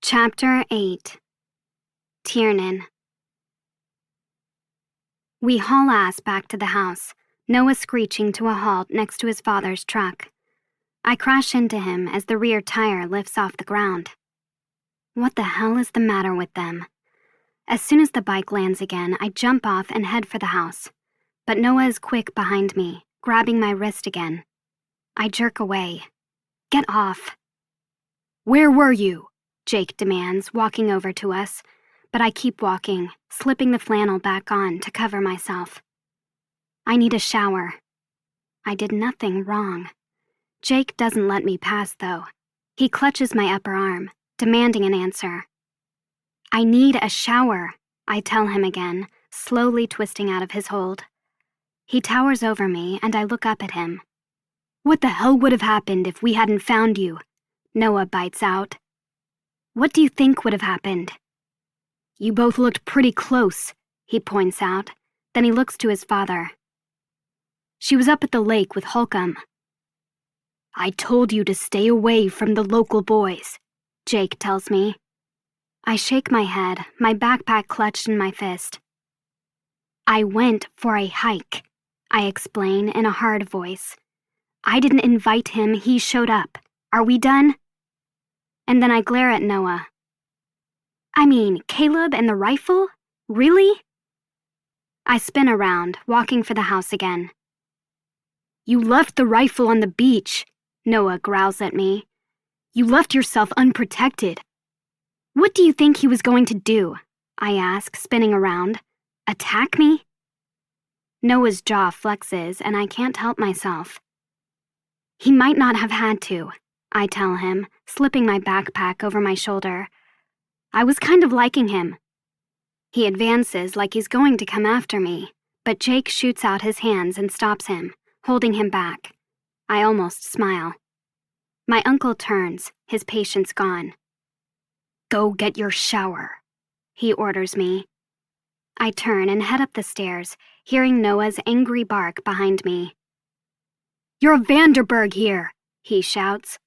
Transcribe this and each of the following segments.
Chapter 8. Tiernan. We haul ass back to the house, Noah screeching to a halt next to his father's truck. I crash into him as the rear tire lifts off the ground. What the hell is the matter with them? As soon as the bike lands again, I jump off and head for the house. But Noah is quick behind me, grabbing my wrist again. I jerk away. Get off. Where were you? Jake demands, walking over to us. But I keep walking, slipping the flannel back on to cover myself. I need a shower. I did nothing wrong. Jake doesn't let me pass, though. He clutches my upper arm, demanding an answer. I need a shower, I tell him again, slowly twisting out of his hold. He towers over me, and I look up at him. What the hell would have happened if we hadn't found you? Noah bites out. What do you think would have happened? You both looked pretty close, he points out. Then he looks to his father. She was up at the lake with Holcomb. I told you to stay away from the local boys, Jake tells me. I shake my head, my backpack clutched in my fist. I went for a hike, I explain in a hard voice. I didn't invite him, he showed up. Are we done? And then I glare at Noah. I mean, Caleb and the rifle? Really? I spin around, walking for the house again. You left the rifle on the beach, Noah growls at me. You left yourself unprotected. What do you think he was going to do? I ask, spinning around. Attack me? Noah's jaw flexes, and I can't help myself. He might not have had to, I tell him, slipping my backpack over my shoulder. I was kind of liking him. He advances like he's going to come after me, but Jake shoots out his hands and stops him, holding him back. I almost smile. My uncle turns, his patience gone. Go get your shower, he orders me. I turn and head up the stairs, hearing Noah's angry bark behind me. You're a Vanderberg here, he shouts.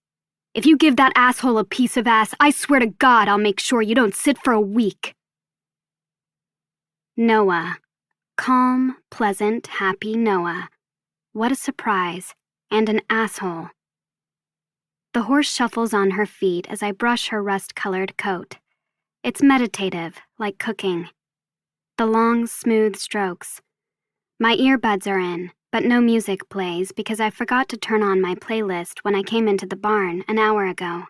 If you give that asshole a piece of ass, I swear to God I'll make sure you don't sit for a week. Noah. Calm, pleasant, happy Noah. What a surprise. And an asshole. The horse shuffles on her feet as I brush her rust-colored coat. It's meditative, like cooking. The long, smooth strokes. My earbuds are in, but no music plays because I forgot to turn on my playlist when I came into the barn an hour ago.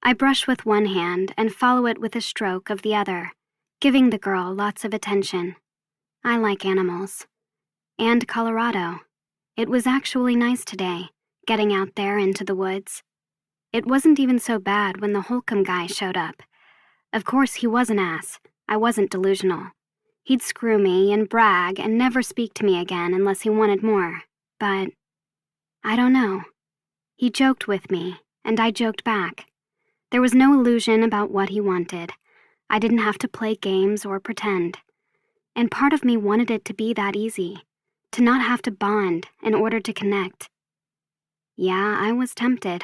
I brush with one hand and follow it with a stroke of the other, giving the girl lots of attention. I like animals. And Colorado. It was actually nice today, getting out there into the woods. It wasn't even so bad when the Holcomb guy showed up. Of course he was an ass. I wasn't delusional. He'd screw me and brag and never speak to me again unless he wanted more. But I don't know. He joked with me, and I joked back. There was no illusion about what he wanted. I didn't have to play games or pretend. And part of me wanted it to be that easy, to not have to bond in order to connect. Yeah, I was tempted.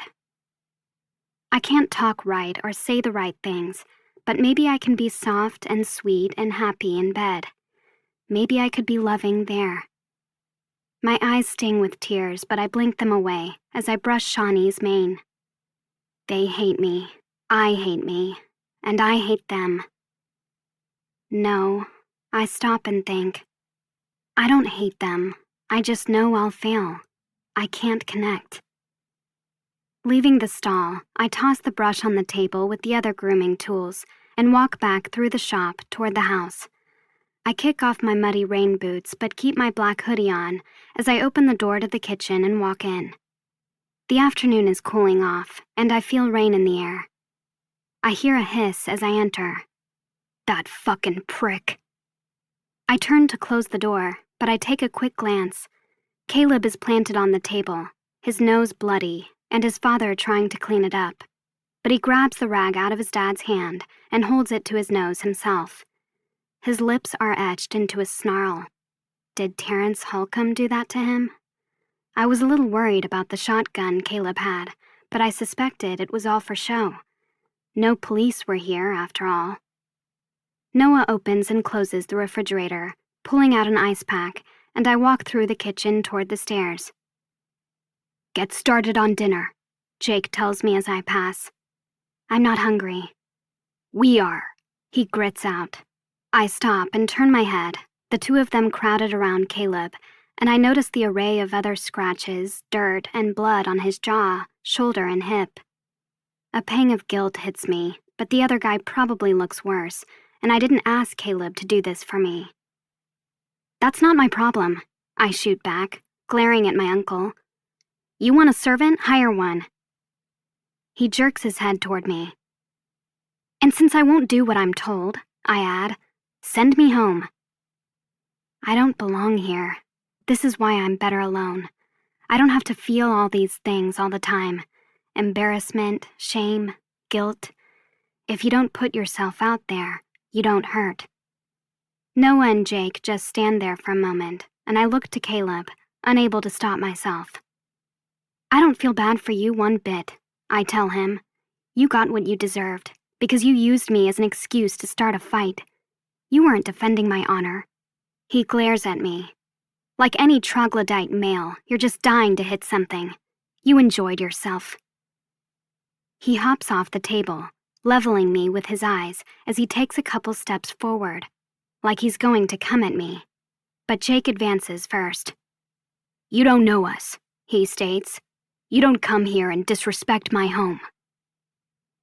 I can't talk right or say the right things, but maybe I can be soft and sweet and happy in bed. Maybe I could be loving there. My eyes sting with tears, but I blink them away as I brush Shawnee's mane. They hate me, I hate me, and I hate them. No, I stop and think. I don't hate them, I just know I'll fail. I can't connect. Leaving the stall, I toss the brush on the table with the other grooming tools and walk back through the shop toward the house. I kick off my muddy rain boots but keep my black hoodie on as I open the door to the kitchen and walk in. The afternoon is cooling off, and I feel rain in the air. I hear a hiss as I enter. That fucking prick. I turn to close the door, but I take a quick glance. Caleb is planted on the table, his nose bloody, and his father trying to clean it up. But he grabs the rag out of his dad's hand and holds it to his nose himself. His lips are etched into a snarl. Did Terrence Holcomb do that to him? I was a little worried about the shotgun Caleb had, but I suspected it was all for show. No police were here, after all. Noah opens and closes the refrigerator, pulling out an ice pack, and I walk through the kitchen toward the stairs. "Get started on dinner," Jake tells me as I pass. I'm not hungry. "We are," he grits out. I stop and turn my head, the two of them crowded around Caleb, and I notice the array of other scratches, dirt, and blood on his jaw, shoulder, and hip. A pang of guilt hits me, but the other guy probably looks worse, and I didn't ask Caleb to do this for me. "That's not my problem," I shoot back, glaring at my uncle. "You want a servant? Hire one." He jerks his head toward me. "And since I won't do what I'm told," I add, "send me home." I don't belong here. This is why I'm better alone. I don't have to feel all these things all the time. Embarrassment, shame, guilt. If you don't put yourself out there, you don't hurt. Noah and Jake just stand there for a moment, and I look to Caleb, unable to stop myself. "I don't feel bad for you one bit," I tell him. "You got what you deserved, because you used me as an excuse to start a fight. You weren't defending my honor." He glares at me. "Like any troglodyte male, you're just dying to hit something. You enjoyed yourself." He hops off the table, leveling me with his eyes as he takes a couple steps forward, like he's going to come at me. But Jake advances first. "You don't know us," he states. "You don't come here and disrespect my home."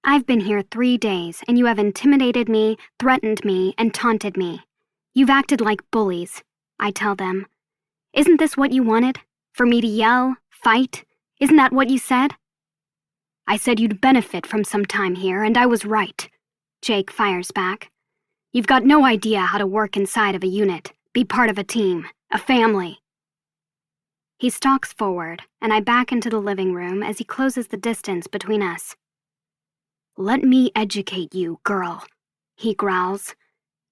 "I've been here 3 days, and you have intimidated me, threatened me, and taunted me. You've acted like bullies," I tell them. "Isn't this what you wanted? For me to yell, fight? Isn't that what you said?" "I said you'd benefit from some time here, and I was right," Jake fires back. "You've got no idea how to work inside of a unit, be part of a team, a family." He stalks forward, and I back into the living room as he closes the distance between us. "Let me educate you, girl," he growls.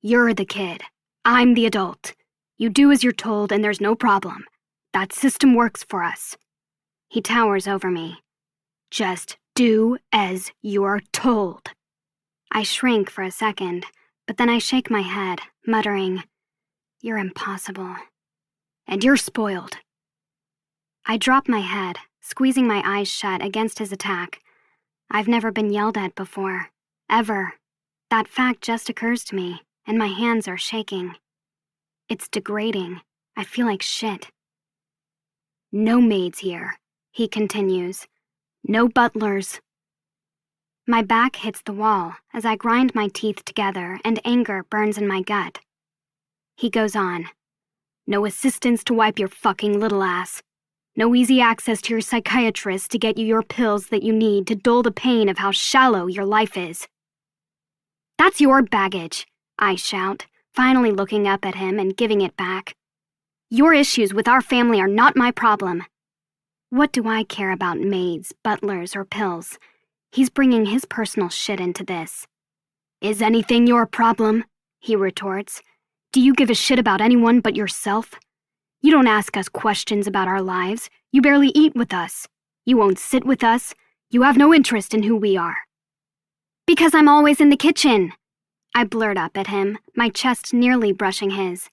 "You're the kid. I'm the adult. You do as you're told and there's no problem. That system works for us." He towers over me. "Just do as you're told." I shrink for a second, but then I shake my head, muttering, "You're impossible. And you're spoiled." I drop my head, squeezing my eyes shut against his attack. I've never been yelled at before, ever. That fact just occurs to me, and my hands are shaking. It's degrading. I feel like shit. "No maids here," he continues. "No butlers." My back hits the wall as I grind my teeth together and anger burns in my gut. He goes on. "No assistants to wipe your fucking little ass. No easy access to your psychiatrist to get you your pills that you need to dull the pain of how shallow your life is." "That's your baggage," I shout, finally looking up at him and giving it back. "Your issues with our family are not my problem." What do I care about maids, butlers, or pills? He's bringing his personal shit into this. "Is anything your problem?" he retorts. "Do you give a shit about anyone but yourself? You don't ask us questions about our lives. You barely eat with us. You won't sit with us. You have no interest in who we are." "Because I'm always in the kitchen," I blurt up at him, my chest nearly brushing his.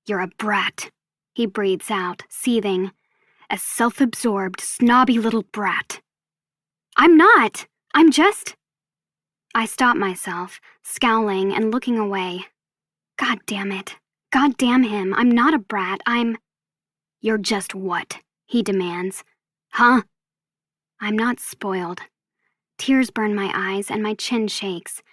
"You're a brat," he breathes out, seething. "A self-absorbed, snobby little brat." "I'm not. I'm just—" I stop myself, scowling and looking away. God damn it. God damn him. I'm not a brat. "You're just what?" he demands. "Huh?" I'm not spoiled. Tears burn my eyes and my chin shakes.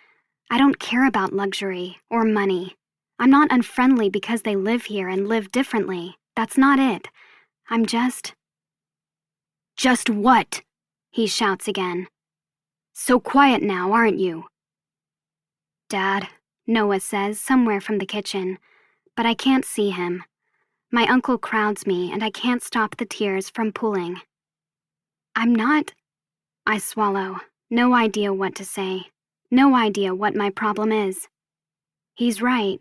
I don't care about luxury or money. I'm not unfriendly because they live here and live differently. That's not it. I'm just... "Just what?" he shouts again. "So quiet now, aren't you?" "Dad," Noah says somewhere from the kitchen, but I can't see him. My uncle crowds me and I can't stop the tears from pooling. I'm not... I swallow, no idea what to say, no idea what my problem is. He's right?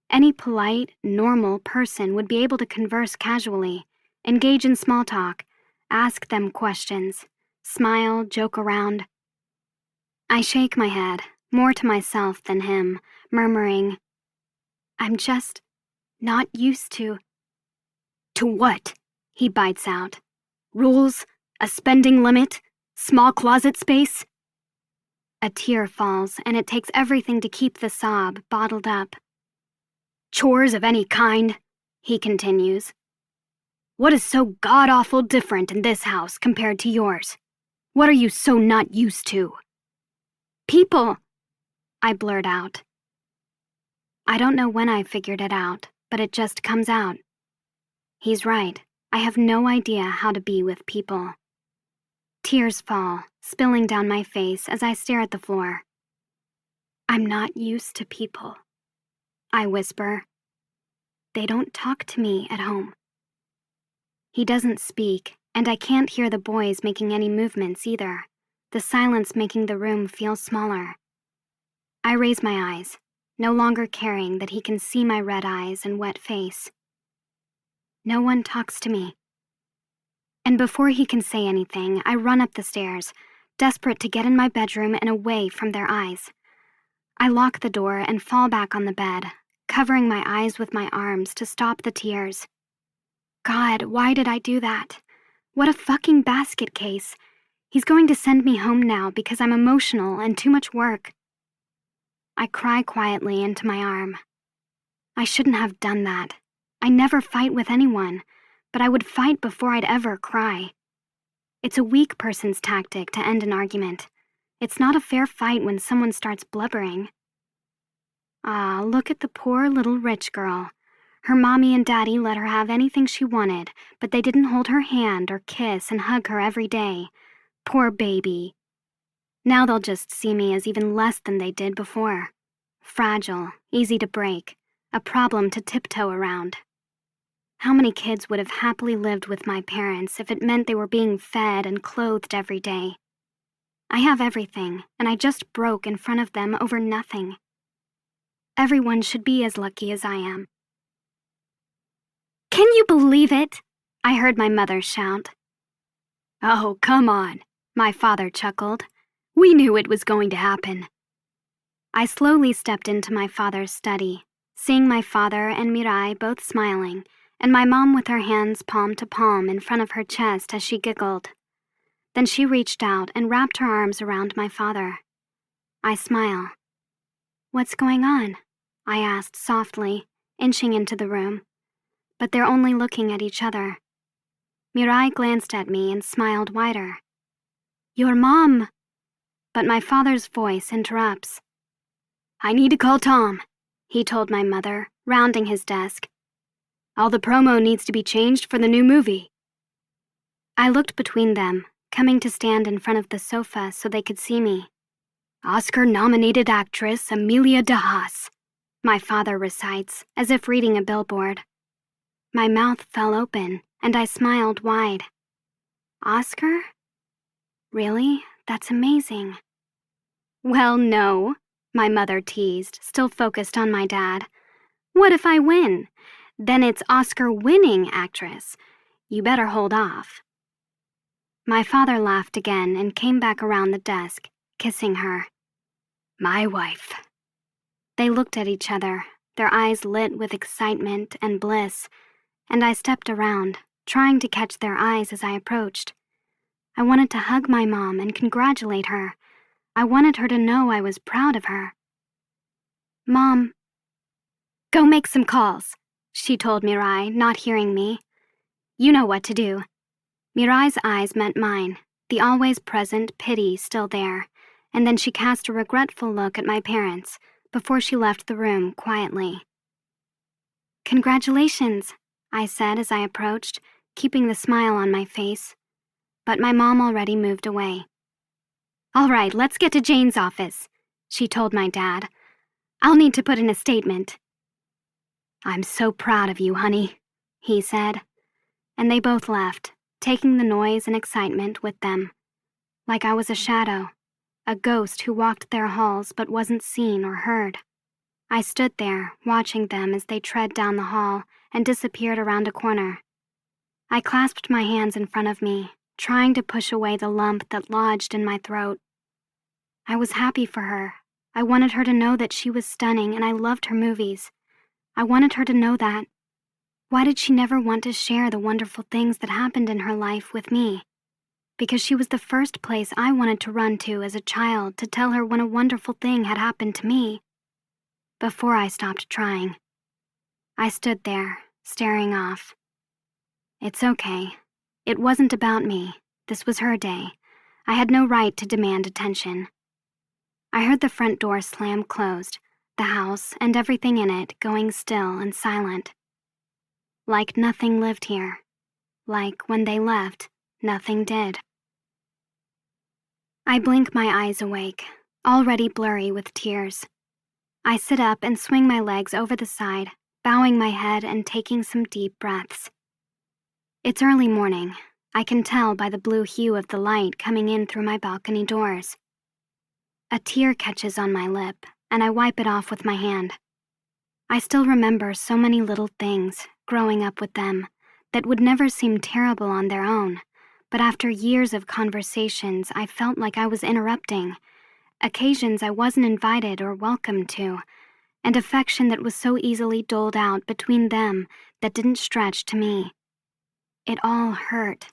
Any polite, normal person would be able to converse casually, engage in small talk, ask them questions, smile, joke around. I shake my head, more to myself than him, murmuring, I'm just not used to. To what? He bites out. Rules? A spending limit? Small closet space? A tear falls, and it takes everything to keep the sob bottled up. Chores of any kind, he continues. What is so god-awful different in this house compared to yours? What are you so not used to? People, I blurt out. I don't know when I figured it out, but it just comes out. He's right. I have no idea how to be with people. Tears fall, spilling down my face as I stare at the floor. I'm not used to people, I whisper. They don't talk to me at home. He doesn't speak, and I can't hear the boys making any movements either, the silence making the room feel smaller. I raise my eyes, no longer caring that he can see my red eyes and wet face. No one talks to me. And before he can say anything, I run up the stairs, desperate to get in my bedroom and away from their eyes. I lock the door and fall back on the bed, covering my eyes with my arms to stop the tears. God, why did I do that? What a fucking basket case. He's going to send me home now because I'm emotional and too much work. I cry quietly into my arm. I shouldn't have done that. I never fight with anyone, but I would fight before I'd ever cry. It's a weak person's tactic to end an argument. It's not a fair fight when someone starts blubbering. Ah, look at the poor little rich girl. Her mommy and daddy let her have anything she wanted, but they didn't hold her hand or kiss and hug her every day. Poor baby. Now they'll just see me as even less than they did before. Fragile, easy to break, a problem to tiptoe around. How many kids would have happily lived with my parents if it meant they were being fed and clothed every day? I have everything, and I just broke in front of them over nothing. Everyone should be as lucky as I am. Can you believe it? I heard my mother shout. Oh, come on, my father chuckled. We knew it was going to happen. I slowly stepped into my father's study, seeing my father and Mirai both smiling, and my mom with her hands palm to palm in front of her chest as she giggled. Then she reached out and wrapped her arms around my father. I smile. What's going on? I asked softly, inching into the room. But they're only looking at each other. Mirai glanced at me and smiled wider. Your mom! But my father's voice interrupts. I need to call Tom, he told my mother, rounding his desk. All the promo needs to be changed for the new movie. I looked between them, coming to stand in front of the sofa so they could see me. Oscar-nominated actress Amelia de Haas, my father recites, as if reading a billboard. My mouth fell open, and I smiled wide. Oscar? Really? That's amazing. Well, no, my mother teased, still focused on my dad. What if I win? Then it's Oscar-winning actress. You better hold off. My father laughed again and came back around the desk, kissing her. My wife. They looked at each other, their eyes lit with excitement and bliss, and I stepped around, trying to catch their eyes as I approached. I wanted to hug my mom and congratulate her. I wanted her to know I was proud of her. Mom, go make some calls, she told Mirai, not hearing me. You know what to do. Mirai's eyes met mine, the always present pity still there, and then she cast a regretful look at my parents before she left the room quietly. Congratulations, I said as I approached, keeping the smile on my face. But my mom already moved away. All right, let's get to Jane's office, she told my dad. I'll need to put in a statement. I'm so proud of you, honey, he said. And they both left, taking the noise and excitement with them. Like I was a shadow, a ghost who walked their halls but wasn't seen or heard. I stood there, watching them as they tread down the hall and disappeared around a corner. I clasped my hands in front of me, trying to push away the lump that lodged in my throat. I was happy for her. I wanted her to know that she was stunning and I loved her movies. I wanted her to know that. Why did she never want to share the wonderful things that happened in her life with me? Because she was the first place I wanted to run to as a child to tell her when a wonderful thing had happened to me. Before I stopped trying, I stood there, staring off. It's okay. It wasn't about me. This was her day. I had no right to demand attention. I heard the front door slam closed, the house and everything in it going still and silent. Like nothing lived here. Like when they left, nothing did. I blink my eyes awake, already blurry with tears. I sit up and swing my legs over the side, bowing my head and taking some deep breaths. It's early morning. I can tell by the blue hue of the light coming in through my balcony doors. A tear catches on my lip, and I wipe it off with my hand. I still remember so many little things, growing up with them, that would never seem terrible on their own, but after years of conversations, I felt like I was interrupting, occasions I wasn't invited or welcomed to, and affection that was so easily doled out between them that didn't stretch to me. It all hurt.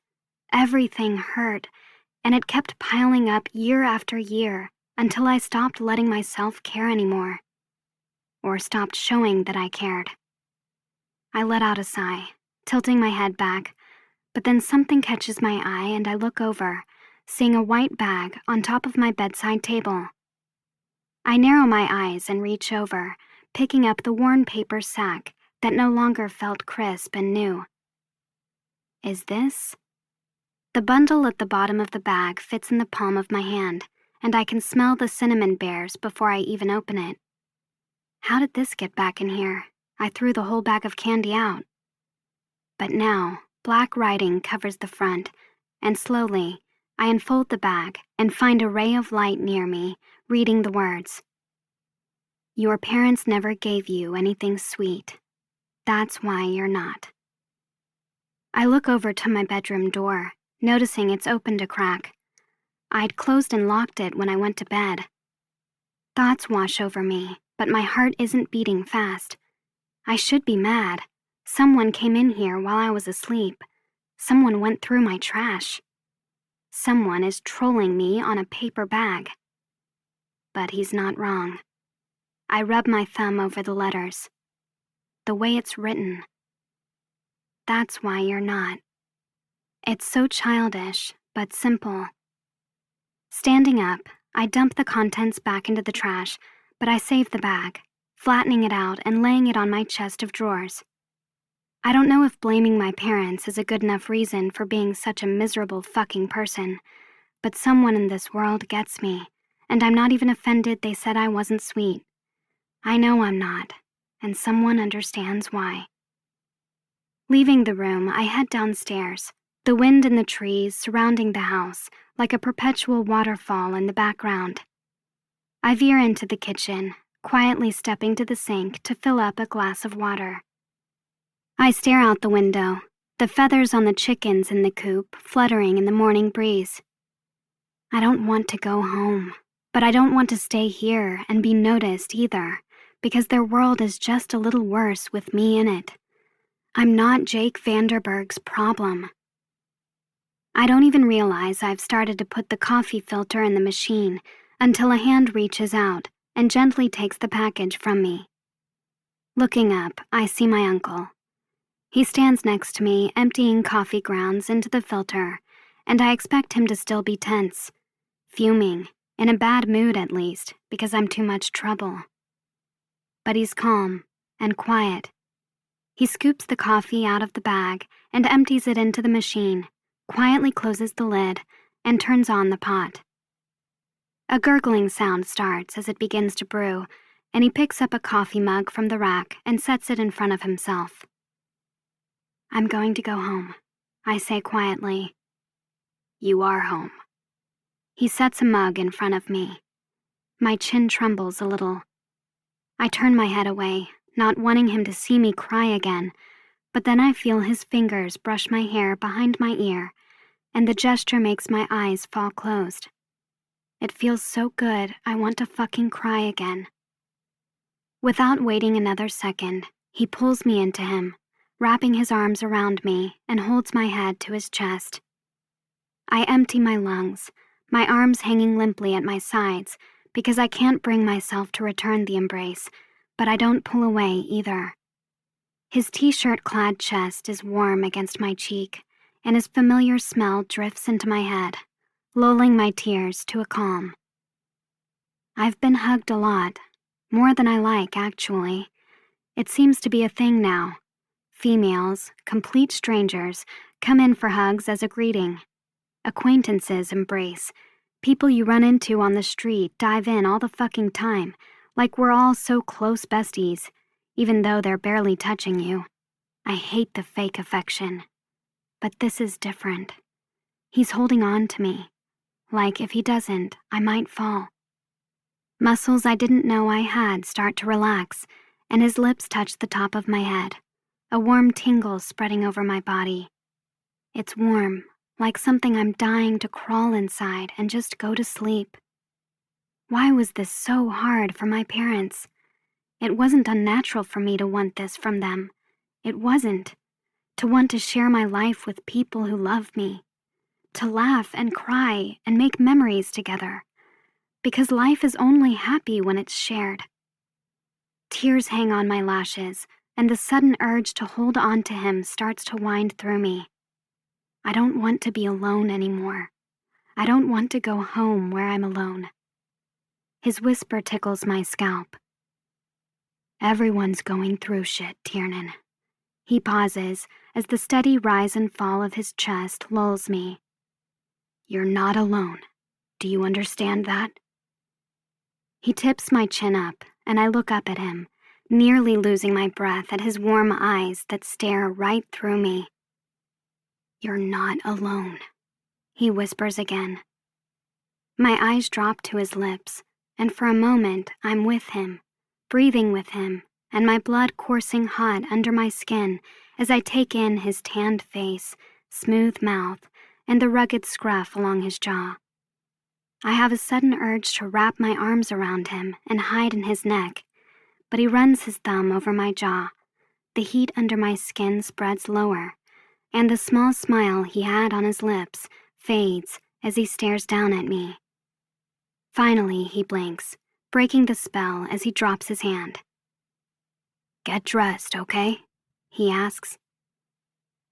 Everything hurt, and it kept piling up year after year until I stopped letting myself care anymore, or stopped showing that I cared. I let out a sigh, tilting my head back, but then something catches my eye and I look over, seeing a white bag on top of my bedside table. I narrow my eyes and reach over, picking up the worn paper sack that no longer felt crisp and new. Is this? The bundle at the bottom of the bag fits in the palm of my hand, and I can smell the cinnamon bears before I even open it. How did this get back in here? I threw the whole bag of candy out. But now, black writing covers the front, and slowly, I unfold the bag and find a ray of light near me, reading the words. Your parents never gave you anything sweet. That's why you're not. I look over to my bedroom door, noticing it's opened a crack. I'd closed and locked it when I went to bed. Thoughts wash over me, but my heart isn't beating fast. I should be mad. Someone came in here while I was asleep. Someone went through my trash. Someone is trolling me on a paper bag. But he's not wrong. I rub my thumb over the letters. The way it's written. That's why you're not. It's so childish, but simple. Standing up, I dump the contents back into the trash, but I save the bag, flattening it out and laying it on my chest of drawers. I don't know if blaming my parents is a good enough reason for being such a miserable fucking person, but someone in this world gets me, and I'm not even offended they said I wasn't sweet. I know I'm not, and someone understands why. Leaving the room, I head downstairs, the wind in the trees surrounding the house like a perpetual waterfall in the background. I veer into the kitchen, quietly stepping to the sink to fill up a glass of water. I stare out the window, the feathers on the chickens in the coop fluttering in the morning breeze. I don't want to go home, but I don't want to stay here and be noticed either, because their world is just a little worse with me in it. I'm not Jake Vanderberg's problem. I don't even realize I've started to put the coffee filter in the machine until a hand reaches out and gently takes the package from me. Looking up, I see my uncle. He stands next to me, emptying coffee grounds into the filter, and I expect him to still be tense, fuming, in a bad mood at least, because I'm too much trouble. But he's calm and quiet. He scoops the coffee out of the bag and empties it into the machine, quietly closes the lid, and turns on the pot. A gurgling sound starts as it begins to brew, and he picks up a coffee mug from the rack and sets it in front of himself. I'm going to go home, I say quietly. You are home. He sets a mug in front of me. My chin trembles a little. I turn my head away, not wanting him to see me cry again, but then I feel his fingers brush my hair behind my ear, and the gesture makes my eyes fall closed. It feels so good, I want to fucking cry again. Without waiting another second, he pulls me into him, wrapping his arms around me and holds my head to his chest. I empty my lungs, my arms hanging limply at my sides because I can't bring myself to return the embrace, but I don't pull away either. His t-shirt-clad chest is warm against my cheek, and his familiar smell drifts into my head, lulling my tears to a calm. I've been hugged a lot, more than I like, actually. It seems to be a thing now. Females, complete strangers, come in for hugs as a greeting. Acquaintances embrace. People you run into on the street dive in all the fucking time, like we're all so close besties, even though they're barely touching you. I hate the fake affection. But this is different. He's holding on to me. Like if he doesn't, I might fall. Muscles I didn't know I had start to relax, and his lips touch the top of my head, a warm tingle spreading over my body. It's warm, like something I'm dying to crawl inside and just go to sleep. Why was this so hard for my parents? It wasn't unnatural for me to want this from them. It wasn't. To want to share my life with people who love me. To laugh and cry and make memories together. Because life is only happy when it's shared. Tears hang on my lashes, and the sudden urge to hold on to him starts to wind through me. I don't want to be alone anymore. I don't want to go home where I'm alone. His whisper tickles my scalp. Everyone's going through shit, Tiernan. He pauses as the steady rise and fall of his chest lulls me. You're not alone. Do you understand that? He tips my chin up, and I look up at him, nearly losing my breath at his warm eyes that stare right through me. You're not alone, he whispers again. My eyes drop to his lips, and for a moment I'm with him, breathing with him, and my blood coursing hot under my skin as I take in his tanned face, smooth mouth, and the rugged scruff along his jaw. I have a sudden urge to wrap my arms around him and hide in his neck, but he runs his thumb over my jaw. The heat under my skin spreads lower, and the small smile he had on his lips fades as he stares down at me. Finally, he blinks, breaking the spell as he drops his hand. Get dressed, okay? He asks.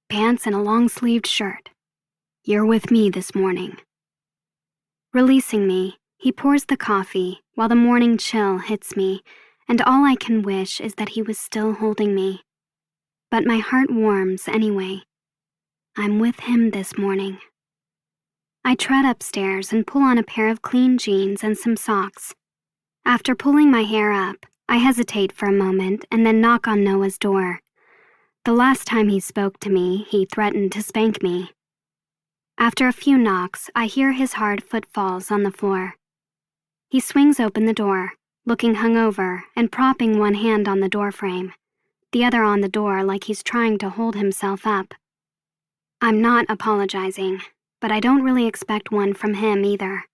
Pants and a long-sleeved shirt. You're with me this morning. Releasing me, he pours the coffee while the morning chill hits me, and all I can wish is that he was still holding me. But my heart warms anyway. I'm with him this morning. I tread upstairs and pull on a pair of clean jeans and some socks. After pulling my hair up, I hesitate for a moment and then knock on Noah's door. The last time he spoke to me, he threatened to spank me. After a few knocks, I hear his hard footfalls on the floor. He swings open the door, looking hungover and propping one hand on the doorframe, the other on the door like he's trying to hold himself up. I'm not apologizing, but I don't really expect one from him either.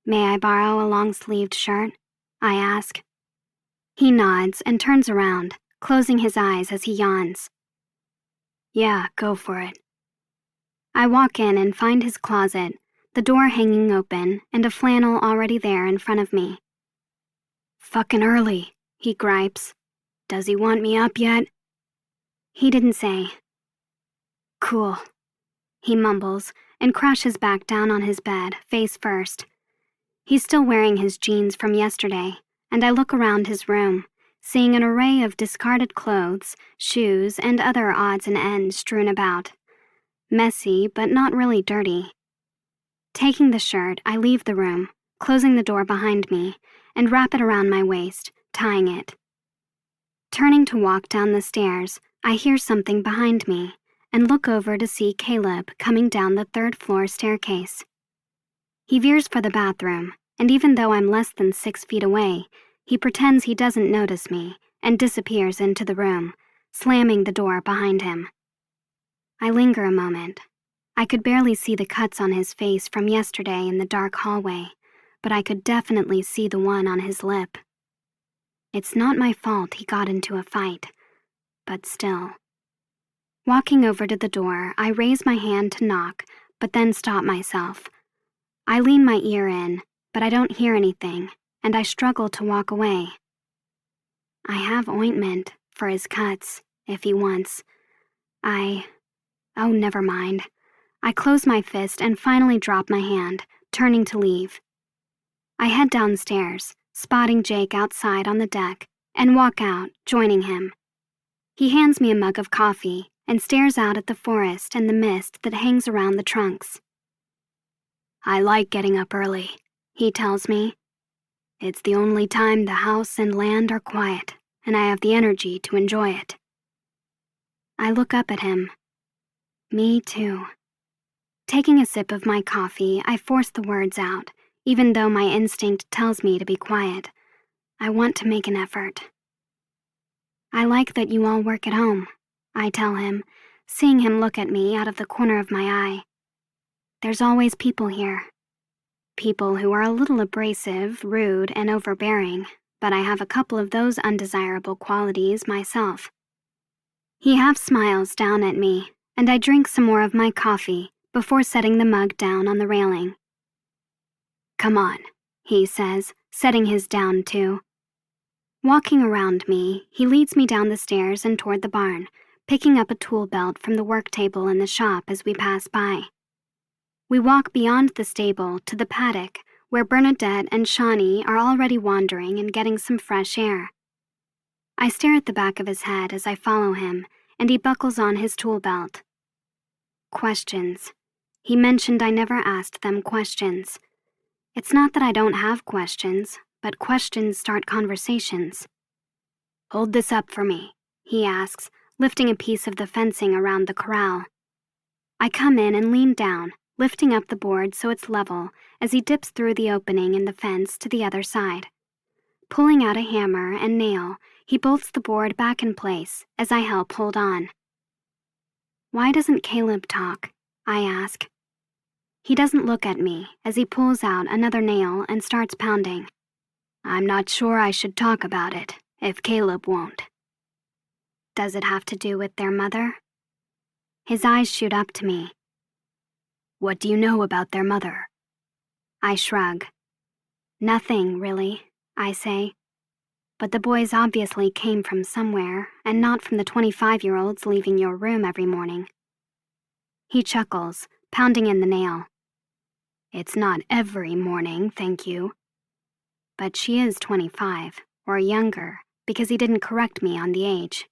May I borrow a long-sleeved shirt? I ask. He nods and turns around, closing his eyes as he yawns. Yeah, go for it. I walk in and find his closet, the door hanging open and a flannel already there in front of me. Fucking early, he gripes. Does he want me up yet? He didn't say. Cool, he mumbles and crashes back down on his bed, face first. He's still wearing his jeans from yesterday, and I look around his room, seeing an array of discarded clothes, shoes, and other odds and ends strewn about. Messy, but not really dirty. Taking the shirt, I leave the room, closing the door behind me, and wrap it around my waist, tying it. Turning to walk down the stairs, I hear something behind me, and look over to see Caleb coming down the third-floor staircase. He veers for the bathroom, and even though I'm less than 6 feet away, he pretends he doesn't notice me and disappears into the room, slamming the door behind him. I linger a moment. I could barely see the cuts on his face from yesterday in the dark hallway, but I could definitely see the one on his lip. It's not my fault he got into a fight, but still. Walking over to the door, I raise my hand to knock, but then stop myself. I lean my ear in, but I don't hear anything, and I struggle to walk away. I have ointment for his cuts, if he wants. Oh, never mind. I close my fist and finally drop my hand, turning to leave. I head downstairs, spotting Jake outside on the deck, and walk out, joining him. He hands me a mug of coffee and stares out at the forest and the mist that hangs around the trunks. I like getting up early, he tells me. It's the only time the house and land are quiet, and I have the energy to enjoy it. I look up at him. Me too. Taking a sip of my coffee, I force the words out, even though my instinct tells me to be quiet. I want to make an effort. I like that you all work at home, I tell him, seeing him look at me out of the corner of my eye. There's always people here. People who are a little abrasive, rude, and overbearing, but I have a couple of those undesirable qualities myself. He half smiles down at me, and I drink some more of my coffee before setting the mug down on the railing. Come on, he says, setting his down too. Walking around me, he leads me down the stairs and toward the barn, picking up a tool belt from the work table in the shop as we pass by. We walk beyond the stable to the paddock, where Bernadette and Shawnee are already wandering and getting some fresh air. I stare at the back of his head as I follow him, and he buckles on his tool belt. Questions. He mentioned I never asked them questions. It's not that I don't have questions, but questions start conversations. Hold this up for me, he asks, lifting a piece of the fencing around the corral. I come in and lean down, lifting up the board so it's level as he dips through the opening in the fence to the other side. Pulling out a hammer and nail, he bolts the board back in place as I help hold on. Why doesn't Caleb talk? I ask. He doesn't look at me as he pulls out another nail and starts pounding. I'm not sure I should talk about it, if Caleb won't. Does it have to do with their mother? His eyes shoot up to me. What do you know about their mother? I shrug. Nothing, really, I say. But the boys obviously came from somewhere, and not from the 25-year-olds leaving your room every morning. He chuckles, pounding in the nail. It's not every morning, thank you. But she is 25, or younger, because he didn't correct me on the age.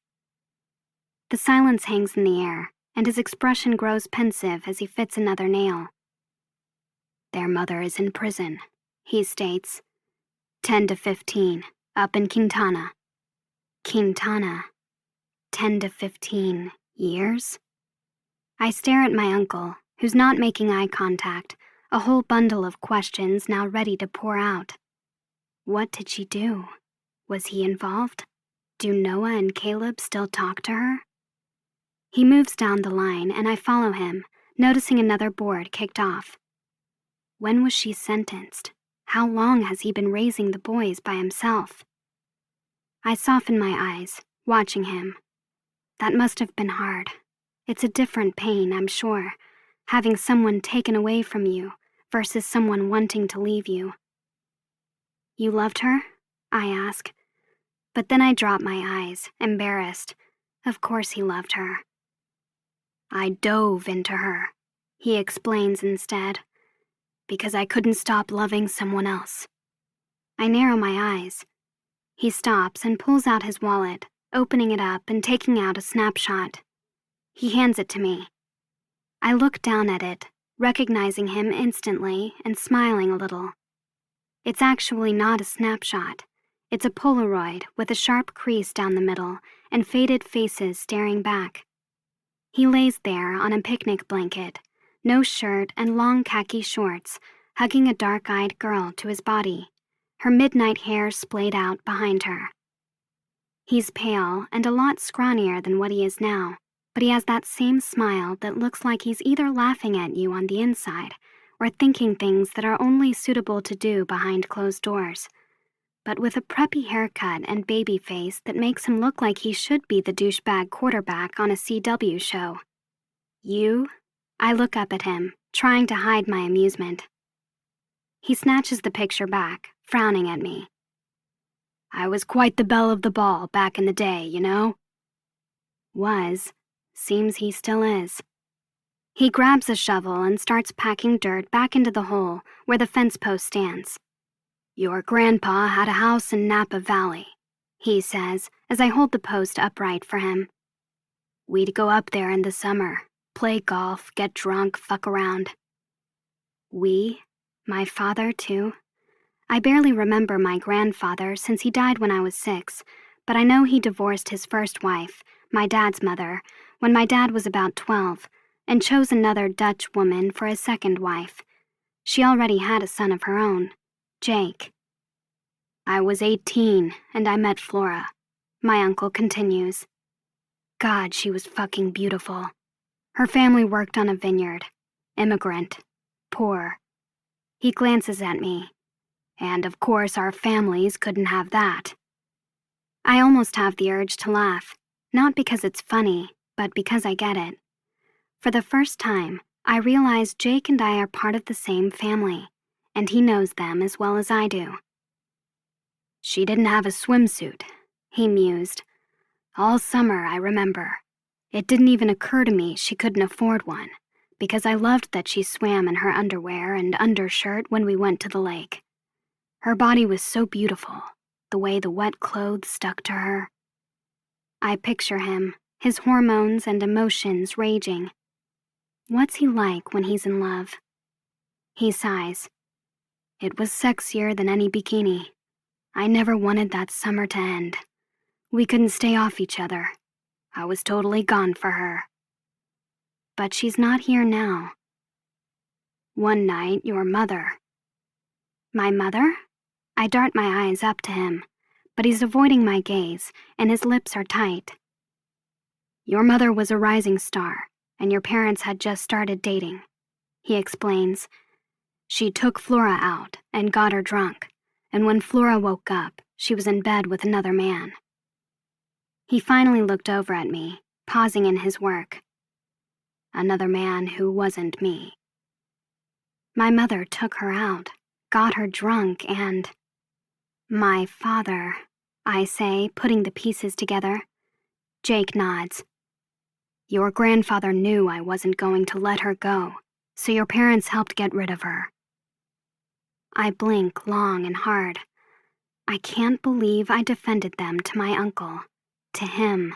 The silence hangs in the air, and his expression grows pensive as he fits another nail. Their mother is in prison, he states. 10 to 15, up in Quintana. Quintana. 10 to 15 years? I stare at my uncle, who's not making eye contact, a whole bundle of questions now ready to pour out. What did she do? Was he involved? Do Noah and Caleb still talk to her? He moves down the line and I follow him, noticing another board kicked off. When was she sentenced? How long has he been raising the boys by himself? I soften my eyes, watching him. That must have been hard. It's a different pain, I'm sure, having someone taken away from you versus someone wanting to leave you. You loved her? I ask. But then I drop my eyes, embarrassed. Of course he loved her. I dove into her, he explains instead, because I couldn't stop loving someone else. I narrow my eyes. He stops and pulls out his wallet, opening it up and taking out a snapshot. He hands it to me. I look down at it, recognizing him instantly and smiling a little. It's actually not a snapshot. It's a Polaroid with a sharp crease down the middle and faded faces staring back. He lays there on a picnic blanket, no shirt and long khaki shorts, hugging a dark-eyed girl to his body, her midnight hair splayed out behind her. He's pale and a lot scrawnier than what he is now, but he has that same smile that looks like he's either laughing at you on the inside or thinking things that are only suitable to do behind closed doors, but with a preppy haircut and baby face that makes him look like he should be the douchebag quarterback on a CW show. You? I look up at him, trying to hide my amusement. He snatches the picture back, frowning at me. I was quite the belle of the ball back in the day, you know? Was. Seems he still is. He grabs a shovel and starts packing dirt back into the hole where the fence post stands. Your grandpa had a house in Napa Valley, he says as I hold the post upright for him. We'd go up there in the summer, play golf, get drunk, fuck around. We? My father, too? I barely remember my grandfather since he died when I was 6, but I know he divorced his first wife, my dad's mother, when my dad was about 12, and chose another Dutch woman for his second wife. She already had a son of her own, Jake. I was 18 and I met Flora, my uncle continues. God, she was fucking beautiful. Her family worked on a vineyard. Immigrant. Poor. He glances at me. And of course our families couldn't have that. I almost have the urge to laugh, not because it's funny, but because I get it. For the first time, I realize Jake and I are part of the same family, and he knows them as well as I do. She didn't have a swimsuit, he mused. All summer, I remember. It didn't even occur to me she couldn't afford one, because I loved that she swam in her underwear and undershirt when we went to the lake. Her body was so beautiful, the way the wet clothes stuck to her. I picture him, his hormones and emotions raging. What's he like when he's in love? He sighs. It was sexier than any bikini. I never wanted that summer to end. We couldn't stay off each other. I was totally gone for her. But she's not here now. One night, your mother. My mother? I dart my eyes up to him, but he's avoiding my gaze, and his lips are tight. Your mother was a rising star, and your parents had just started dating, he explains. She took Flora out and got her drunk, and when Flora woke up, she was in bed with another man. He finally looked over at me, pausing in his work. Another man who wasn't me. My mother took her out, got her drunk, and... My father, I say, putting the pieces together. Jake nods. Your grandfather knew I wasn't going to let her go, so your parents helped get rid of her. I blink long and hard. I can't believe I defended them to my uncle, to him.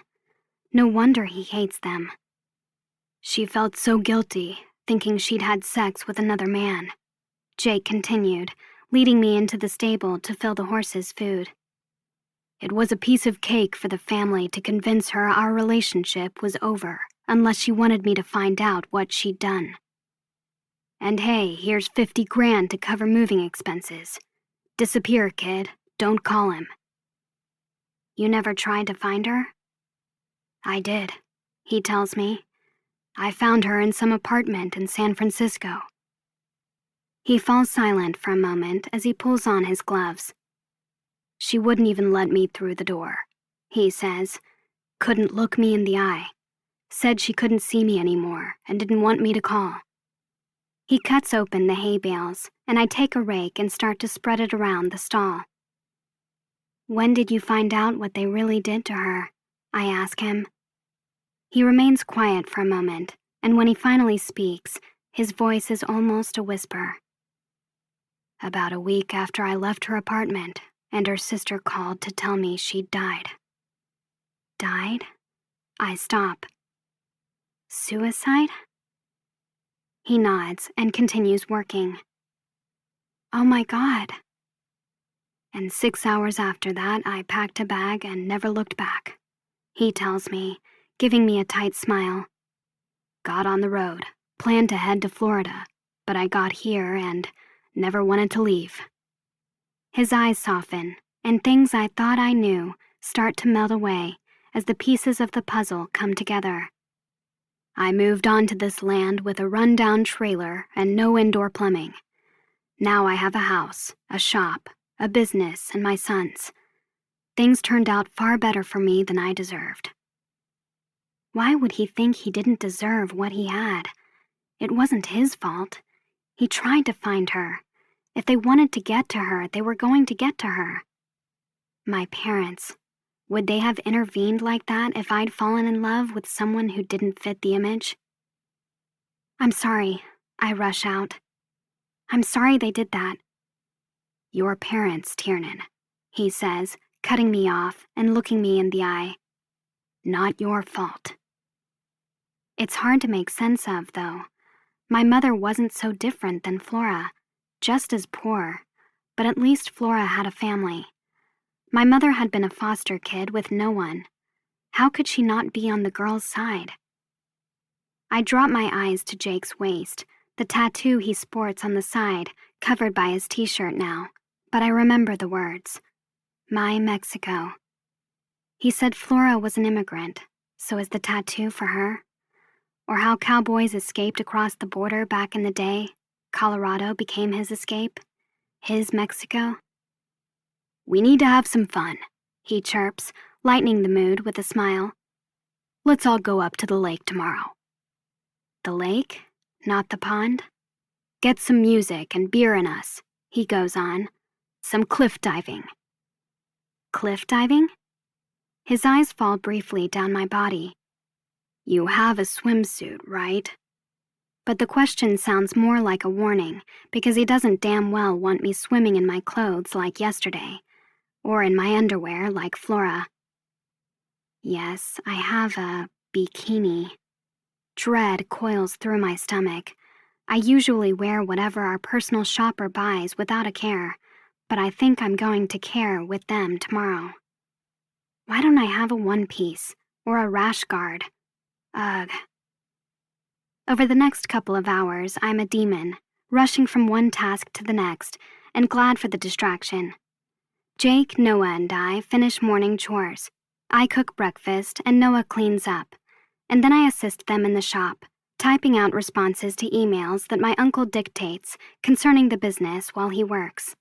No wonder he hates them. She felt so guilty, thinking she'd had sex with another man. Jake continued, leading me into the stable to fill the horses' food. It was a piece of cake for the family to convince her our relationship was over, unless she wanted me to find out what she'd done. And hey, here's 50 grand to cover moving expenses. Disappear, kid. Don't call him. You never tried to find her? I did, he tells me. I found her in some apartment in San Francisco. He falls silent for a moment as he pulls on his gloves. She wouldn't even let me through the door, he says. Couldn't look me in the eye. Said she couldn't see me anymore and didn't want me to call. He cuts open the hay bales, and I take a rake and start to spread it around the stall. When did you find out what they really did to her? I ask him. He remains quiet for a moment, and when he finally speaks, his voice is almost a whisper. About a week after I left her apartment, and her sister called to tell me she'd died. Died? I stop. Suicide? He nods and continues working. Oh my God. And 6 hours after that, I packed a bag and never looked back, he tells me, giving me a tight smile. Got on the road, planned to head to Florida, but I got here and never wanted to leave. His eyes soften, and things I thought I knew start to melt away as the pieces of the puzzle come together. I moved onto this land with a rundown trailer and no indoor plumbing. Now I have a house, a shop, a business, and my sons. Things turned out far better for me than I deserved. Why would he think he didn't deserve what he had? It wasn't his fault. He tried to find her. If they wanted to get to her, they were going to get to her. My parents, would they have intervened like that if I'd fallen in love with someone who didn't fit the image? I'm sorry, I rush out. I'm sorry they did that. Your parents, Tiernan, he says, cutting me off and looking me in the eye. Not your fault. It's hard to make sense of, though. My mother wasn't so different than Flora, just as poor, but at least Flora had a family. My mother had been a foster kid with no one. How could she not be on the girl's side? I drop my eyes to Jake's waist, the tattoo he sports on the side, covered by his t-shirt now, but I remember the words. My Mexico. He said Flora was an immigrant, so is the tattoo for her? Or how cowboys escaped across the border back in the day, Colorado became his escape, his Mexico? We need to have some fun, he chirps, lightening the mood with a smile. Let's all go up to the lake tomorrow. The lake, not the pond? Get some music and beer in us, he goes on. Some cliff diving. Cliff diving? His eyes fall briefly down my body. You have a swimsuit, right? But the question sounds more like a warning, because he doesn't damn well want me swimming in my clothes like yesterday, or in my underwear like Flora. Yes, I have a bikini. Dread coils through my stomach. I usually wear whatever our personal shopper buys without a care, but I think I'm going to care with them tomorrow. Why don't I have a one-piece, or a rash guard? Ugh. Over the next couple of hours, I'm a demon, rushing from one task to the next, and glad for the distraction. Jake, Noah, and I finish morning chores. I cook breakfast, and Noah cleans up. And then I assist them in the shop, typing out responses to emails that my uncle dictates concerning the business while he works.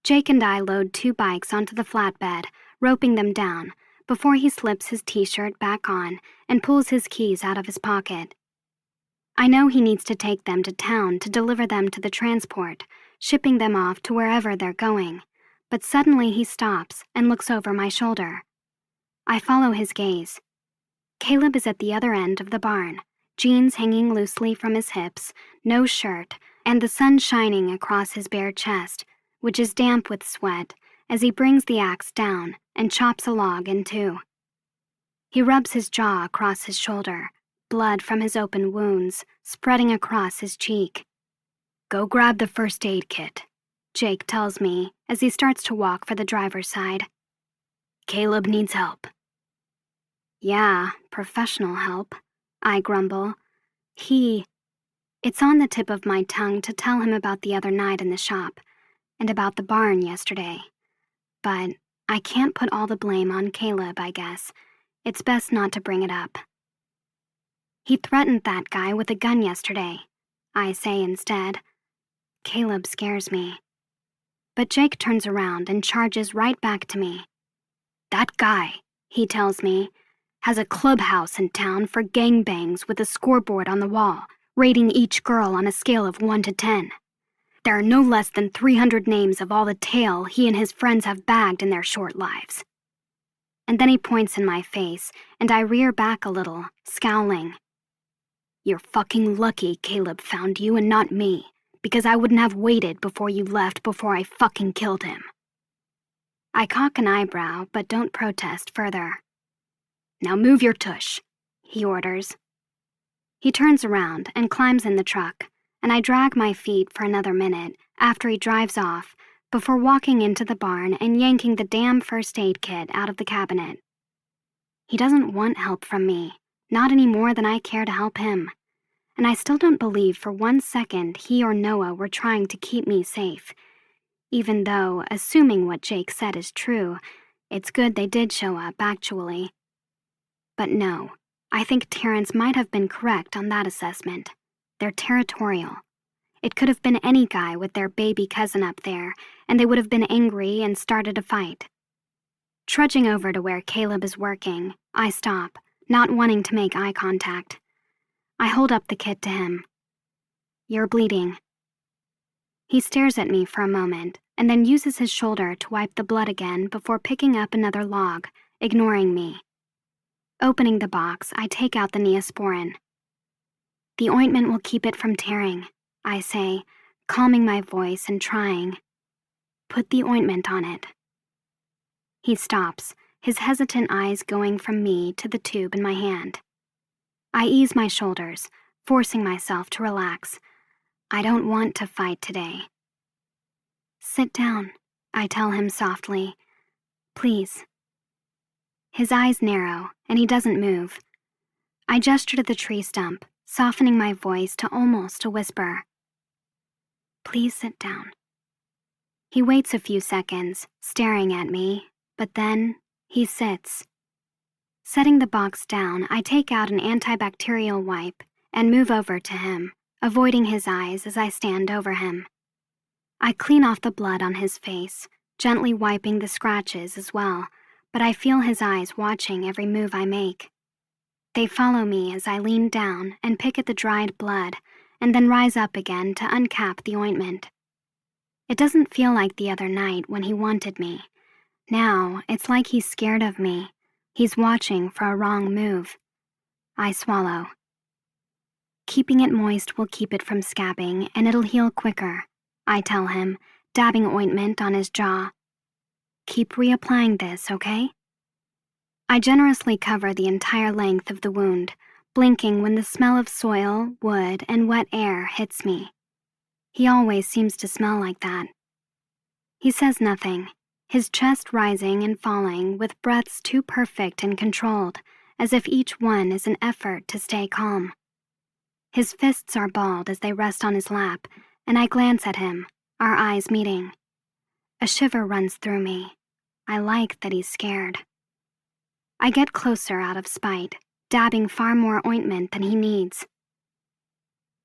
Jake and I load 2 bikes onto the flatbed, roping them down, before he slips his t-shirt back on and pulls his keys out of his pocket. I know he needs to take them to town to deliver them to the transport, shipping them off to wherever they're going, but suddenly he stops and looks over my shoulder. I follow his gaze. Caleb is at the other end of the barn, jeans hanging loosely from his hips, no shirt, and the sun shining across his bare chest, which is damp with sweat, as he brings the axe down and chops a log in 2. He rubs his jaw across his shoulder, blood from his open wounds spreading across his cheek. Go grab the first aid kit, Jake tells me as he starts to walk for the driver's side. Caleb needs help. Yeah, professional help, I grumble. It's on the tip of my tongue to tell him about the other night in the shop, and about the barn yesterday. But I can't put all the blame on Caleb, I guess. It's best not to bring it up. He threatened that guy with a gun yesterday, I say instead. Caleb scares me. But Jake turns around and charges right back to me. That guy, he tells me, has a clubhouse in town for gangbangs with a scoreboard on the wall, rating each girl on a scale of 1 to 10. There are no less than 300 names of all the tail he and his friends have bagged in their short lives. And then he points in my face, and I rear back a little, scowling. You're fucking lucky Caleb found you and not me, because I wouldn't have waited before you left before I fucking killed him. I cock an eyebrow, but don't protest further. Now move your tush, he orders. He turns around and climbs in the truck, and I drag my feet for another minute after he drives off before walking into the barn and yanking the damn first aid kit out of the cabinet. He doesn't want help from me, not any more than I care to help him. And I still don't believe for 1 second he or Noah were trying to keep me safe, even though, assuming what Jake said is true, it's good they did show up, actually. But no, I think Terrence might have been correct on that assessment. They're territorial. It could have been any guy with their baby cousin up there, and they would have been angry and started a fight. Trudging over to where Caleb is working, I stop, not wanting to make eye contact. I hold up the kit to him. "You're bleeding." He stares at me for a moment and then uses his shoulder to wipe the blood again before picking up another log, ignoring me. Opening the box, I take out the Neosporin. "The ointment will keep it from tearing," I say, calming my voice and trying. "Put the ointment on it." He stops, his hesitant eyes going from me to the tube in my hand. I ease my shoulders, forcing myself to relax. I don't want to fight today. "Sit down," I tell him softly. "Please." His eyes narrow, and he doesn't move. I gesture to the tree stump, softening my voice to almost a whisper. "Please sit down." He waits a few seconds, staring at me, but then he sits. Setting the box down, I take out an antibacterial wipe and move over to him, avoiding his eyes as I stand over him. I clean off the blood on his face, gently wiping the scratches as well, but I feel his eyes watching every move I make. They follow me as I lean down and pick at the dried blood, and then rise up again to uncap the ointment. It doesn't feel like the other night when he wanted me. Now, it's like he's scared of me. He's watching for a wrong move. I swallow. "Keeping it moist will keep it from scabbing, and it'll heal quicker," I tell him, dabbing ointment on his jaw. "Keep reapplying this, okay?" I generously cover the entire length of the wound, blinking when the smell of soil, wood, and wet air hits me. He always seems to smell like that. He says nothing, his chest rising and falling with breaths too perfect and controlled, as if each one is an effort to stay calm. His fists are balled as they rest on his lap, and I glance at him, our eyes meeting. A shiver runs through me. I like that he's scared. I get closer out of spite, dabbing far more ointment than he needs.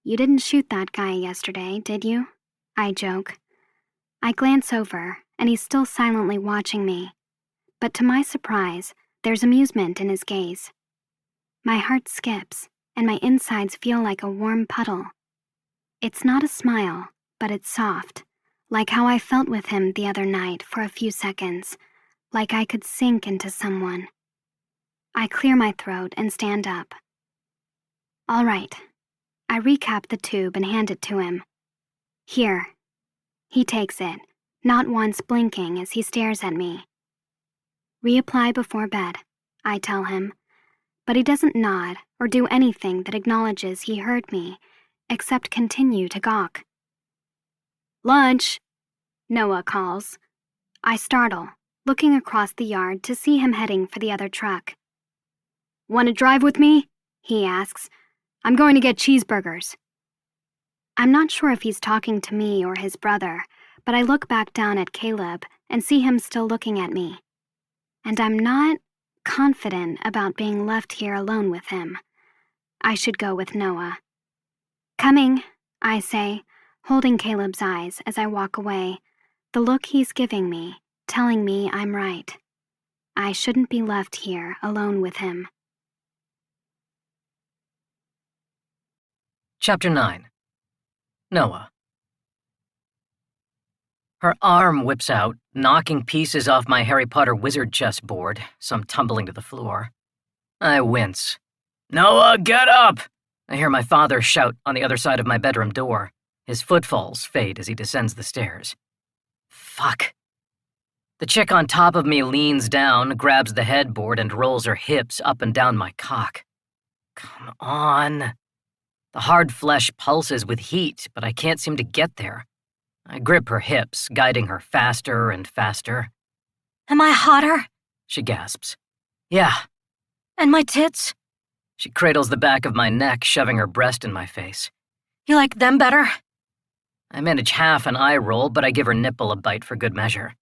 "You didn't shoot that guy yesterday, did you?" I joke. I glance over, and he's still silently watching me. But to my surprise, there's amusement in his gaze. My heart skips, and my insides feel like a warm puddle. It's not a smile, but it's soft, like how I felt with him the other night for a few seconds, like I could sink into someone. I clear my throat and stand up. "All right." I recap the tube and hand it to him. "Here." He takes it, not once blinking as he stares at me. "Reapply before bed," I tell him, but he doesn't nod or do anything that acknowledges he heard me, except continue to gawk. "Lunch," Noah calls. I startle, looking across the yard to see him heading for the other truck. "Want to drive with me?" he asks. "I'm going to get cheeseburgers." I'm not sure if he's talking to me or his brother, but I look back down at Caleb and see him still looking at me. And I'm not confident about being left here alone with him. I should go with Noah. "Coming," I say, holding Caleb's eyes as I walk away, the look he's giving me, telling me I'm right. I shouldn't be left here alone with him. Chapter 9. Noah. Her arm whips out, knocking pieces off my Harry Potter wizard chessboard, some tumbling to the floor. I wince. "Noah, get up!" I hear my father shout on the other side of my bedroom door. His footfalls fade as he descends the stairs. Fuck. The chick on top of me leans down, grabs the headboard, and rolls her hips up and down my cock. Come on. The hard flesh pulses with heat, but I can't seem to get there. I grip her hips, guiding her faster and faster. "Am I hotter?" She gasps. "Yeah." "And my tits?" She cradles the back of my neck, shoving her breast in my face. "You like them better?" I manage half an eye roll, but I give her nipple a bite for good measure.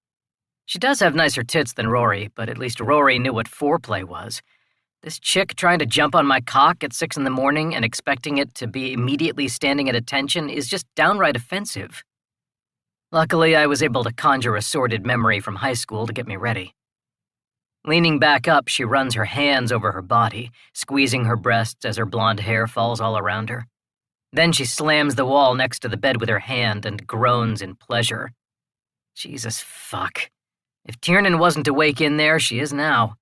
She does have nicer tits than Rory, but at least Rory knew what foreplay was. This chick trying to jump on my cock at 6 in the morning and expecting it to be immediately standing at attention is just downright offensive. Luckily, I was able to conjure a sordid memory from high school to get me ready. Leaning back up, she runs her hands over her body, squeezing her breasts as her blonde hair falls all around her. Then she slams the wall next to the bed with her hand and groans in pleasure. Jesus fuck. If Tiernan wasn't awake in there, she is now.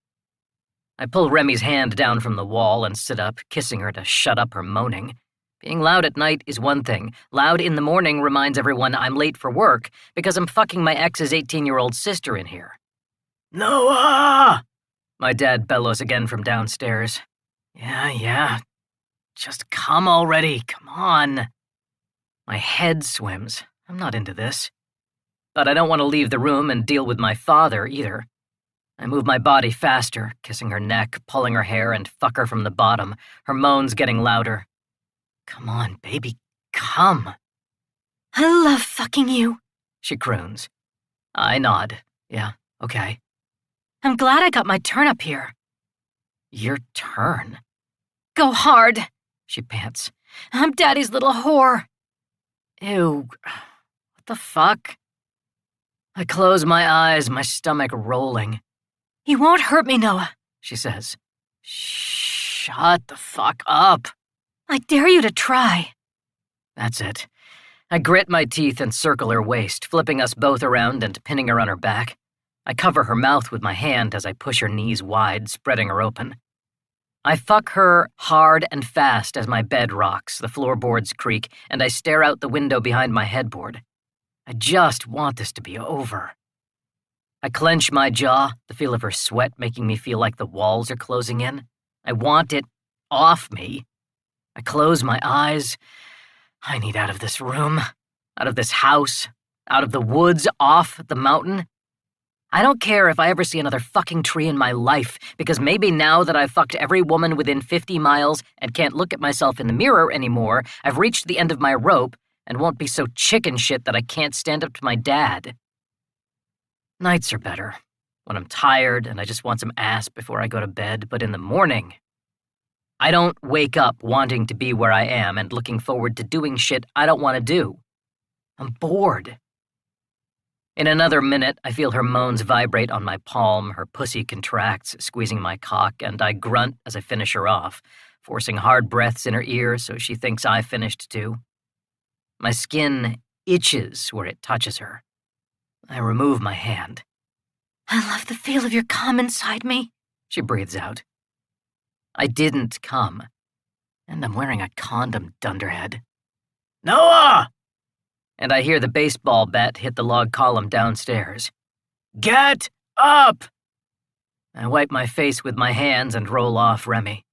I pull Remy's hand down from the wall and sit up, kissing her to shut up her moaning. Being loud at night is one thing. Loud in the morning reminds everyone I'm late for work because I'm fucking my ex's 18-year-old sister in here. Noah! My dad bellows again from downstairs. Yeah. Just come already, come on. My head swims. I'm not into this. But I don't want to leave the room and deal with my father either. I move my body faster, kissing her neck, pulling her hair, and fuck her from the bottom, her moans getting louder. Come on, baby, come. I love fucking you, She croons. I nod. Yeah, okay. I'm glad I got my turn up here. Your turn? Go hard, She pants. I'm Daddy's little whore. Ew, what the fuck? I close my eyes, my stomach rolling. You won't hurt me, Noah. She says. Shut the fuck up. I dare you to try. That's it. I grit my teeth and circle her waist, flipping us both around and pinning her on her back. I cover her mouth with my hand as I push her knees wide, spreading her open. I fuck her hard and fast as my bed rocks, the floorboards creak, and I stare out the window behind my headboard. I just want this to be over. I clench my jaw, the feel of her sweat making me feel like the walls are closing in. I want it off me. I close my eyes. I need out of this room, out of this house, out of the woods, off the mountain. I don't care if I ever see another fucking tree in my life, because maybe now that I've fucked every woman within 50 miles and can't look at myself in the mirror anymore, I've reached the end of my rope and won't be so chicken shit that I can't stand up to my dad. Nights are better, when I'm tired and I just want some ass before I go to bed, but in the morning, I don't wake up wanting to be where I am and looking forward to doing shit I don't want to do. I'm bored. In another minute, I feel her moans vibrate on my palm, her pussy contracts, squeezing my cock, and I grunt as I finish her off, forcing hard breaths in her ear so she thinks I finished too. My skin itches where it touches her. I remove my hand. I love the feel of your cum inside me, She breathes out. I didn't come, and I'm wearing a condom, dunderhead. Noah! And I hear the baseball bat hit the log column downstairs. Get up! I wipe my face with my hands and roll off Remy.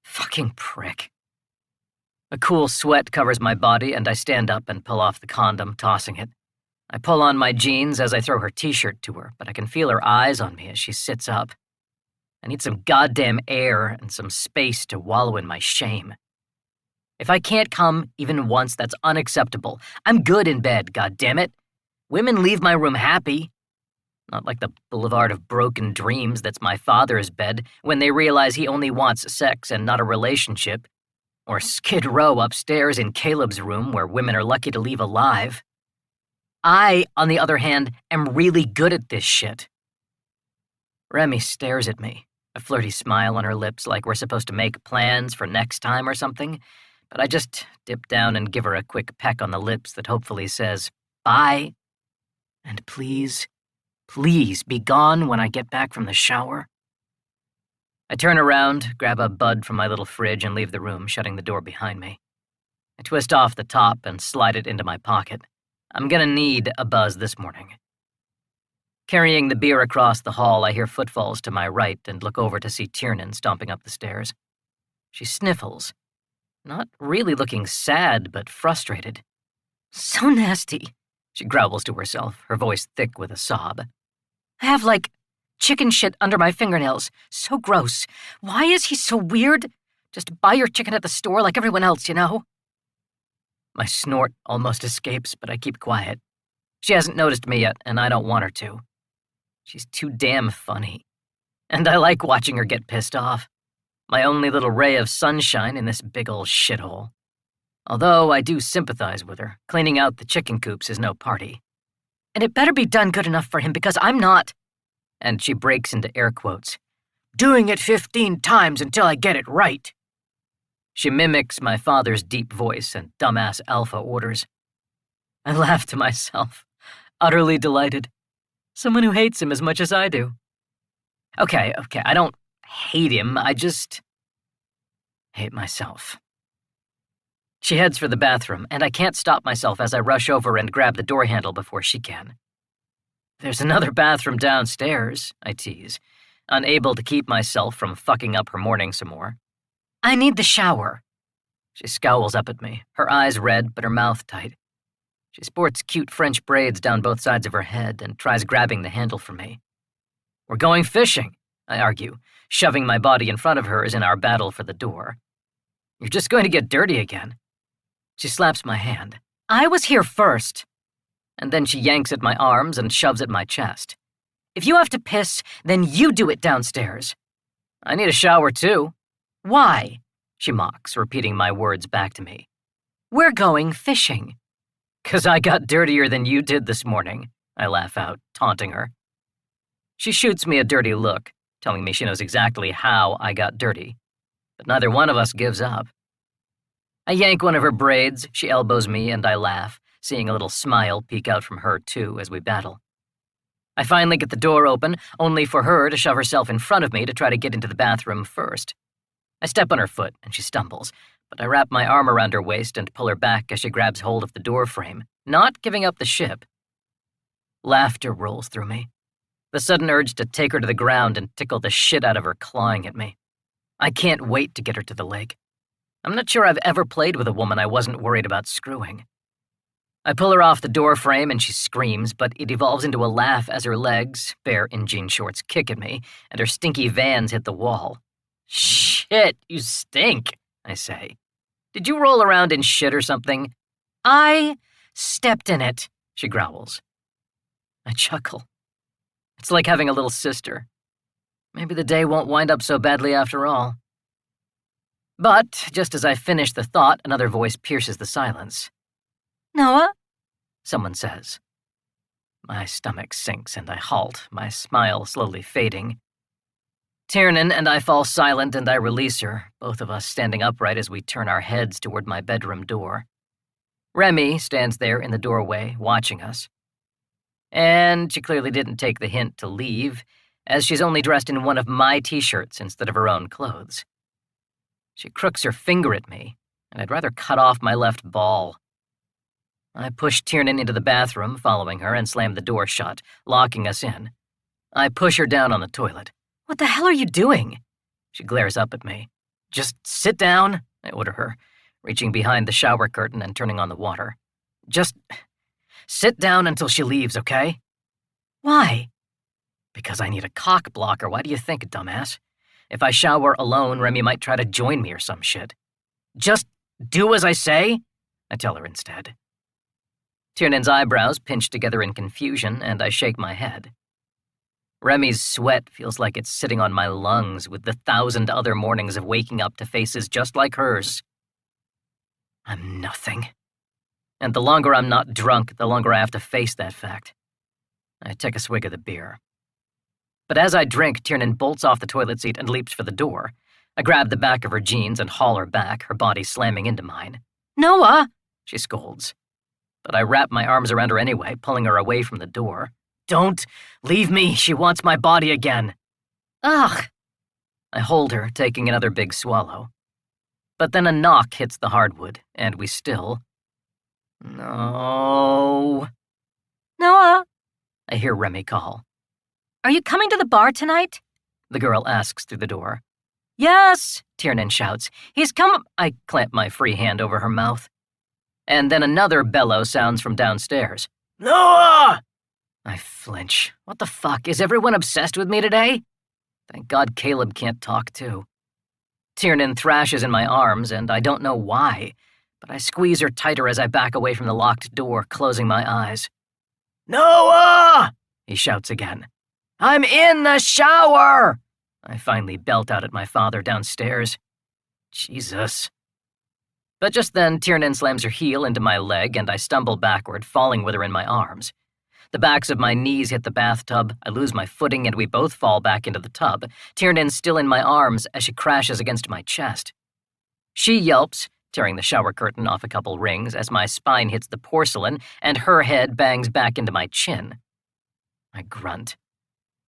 Fucking prick. A cool sweat covers my body and I stand up and pull off the condom, tossing it. I pull on my jeans as I throw her t-shirt to her, but I can feel her eyes on me as she sits up. I need some goddamn air and some space to wallow in my shame. If I can't come even once, that's unacceptable. I'm good in bed, goddammit. Women leave my room happy. Not like the boulevard of broken dreams that's my father's bed when they realize he only wants sex and not a relationship. Or Skid Row upstairs in Caleb's room where women are lucky to leave alive. I, on the other hand, am really good at this shit. Remy stares at me, a flirty smile on her lips like we're supposed to make plans for next time or something. But I just dip down and give her a quick peck on the lips that hopefully says, bye. And please, please be gone when I get back from the shower. I turn around, grab a bud from my little fridge and leave the room, shutting the door behind me. I twist off the top and slide it into my pocket. I'm gonna need a buzz this morning. Carrying the beer across the hall, I hear footfalls to my right and look over to see Tiernan stomping up the stairs. She sniffles. Not really looking sad, but frustrated. So nasty, She growls to herself, her voice thick with a sob. I have, chicken shit under my fingernails. So gross. Why is he so weird? Just buy your chicken at the store like everyone else, you know? My snort almost escapes, but I keep quiet. She hasn't noticed me yet, and I don't want her to. She's too damn funny. And I like watching her get pissed off. My only little ray of sunshine in this big ol' shithole. Although I do sympathize with her, cleaning out the chicken coops is no party. And it better be done good enough for him because I'm not. And she breaks into air quotes. Doing it 15 times until I get it right. She mimics my father's deep voice and dumbass alpha orders. I laugh to myself, utterly delighted. Someone who hates him as much as I do. Okay, I don't hate him, I just hate myself. She heads for the bathroom, and I can't stop myself as I rush over and grab the door handle before she can. There's another bathroom downstairs, I tease, unable to keep myself from fucking up her morning some more. I need the shower. She scowls up at me, her eyes red but her mouth tight. She sports cute French braids down both sides of her head and tries grabbing the handle from me. We're going fishing, I argue, shoving my body in front of hers in our battle for the door. You're just going to get dirty again. She slaps my hand. I was here first. And then she yanks at my arms and shoves at my chest. If you have to piss, then you do it downstairs. I need a shower too. Why? She mocks, repeating my words back to me. We're going fishing. 'Cause I got dirtier than you did this morning, I laugh out, taunting her. She shoots me a dirty look, telling me she knows exactly how I got dirty. But neither one of us gives up. I yank one of her braids, she elbows me, and I laugh, seeing a little smile peek out from her too as we battle. I finally get the door open, only for her to shove herself in front of me to try to get into the bathroom first. I step on her foot, and she stumbles, but I wrap my arm around her waist and pull her back as she grabs hold of the door frame, not giving up the ship. Laughter rolls through me. The sudden urge to take her to the ground and tickle the shit out of her clawing at me. I can't wait to get her to the lake. I'm not sure I've ever played with a woman I wasn't worried about screwing. I pull her off the door frame and she screams, but it evolves into a laugh as her legs, bare in jean shorts, kick at me, and her stinky Vans hit the wall. Shit, you stink, I say. Did you roll around in shit or something? I stepped in it, she growls. I chuckle. It's like having a little sister. Maybe the day won't wind up so badly after all. But, just as I finish the thought, another voice pierces the silence. Noah? Someone says. My stomach sinks and I halt, my smile slowly fading. Tiernan and I fall silent and I release her, both of us standing upright as we turn our heads toward my bedroom door. Remy stands there in the doorway, watching us. And she clearly didn't take the hint to leave, as she's only dressed in one of my t-shirts instead of her own clothes. She crooks her finger at me, and I'd rather cut off my left ball. I push Tiernan into the bathroom, following her, and slam the door shut, locking us in. I push her down on the toilet. What the hell are you doing? She glares up at me. Just sit down, I order her, reaching behind the shower curtain and turning on the water. Just sit down until she leaves, okay? Why? Because I need a cock blocker. Why do you think, dumbass? If I shower alone, Remy might try to join me or some shit. Just do as I say, I tell her instead. Tiernan's eyebrows pinch together in confusion, and I shake my head. Remy's sweat feels like it's sitting on my lungs with the 1,000 other mornings of waking up to faces just like hers. I'm nothing. And the longer I'm not drunk, the longer I have to face that fact. I take a swig of the beer. But as I drink, Tiernan bolts off the toilet seat and leaps for the door. I grab the back of her jeans and haul her back, her body slamming into mine. Noah, she scolds. But I wrap my arms around her anyway, pulling her away from the door. Don't leave me, she wants my body again. Ugh. I hold her, taking another big swallow. But then a knock hits the hardwood, and we still... No. Noah, I hear Remy call. Are you coming to the bar tonight? The girl asks through the door. Yes, Tiernan shouts. He's come... I clamp my free hand over her mouth. And then another bellow sounds from downstairs. Noah! I flinch. What the fuck? Is everyone obsessed with me today? Thank God Caleb can't talk too. Tiernan thrashes in my arms, and I don't know why, but I squeeze her tighter as I back away from the locked door, closing my eyes. Noah! He shouts again. I'm in the shower! I finally belt out at my father downstairs. Jesus. But just then, Tiernan slams her heel into my leg and I stumble backward, falling with her in my arms. The backs of my knees hit the bathtub, I lose my footing, and we both fall back into the tub, Tiernan still in my arms as she crashes against my chest. She yelps, tearing the shower curtain off a couple rings as my spine hits the porcelain and her head bangs back into my chin. I grunt.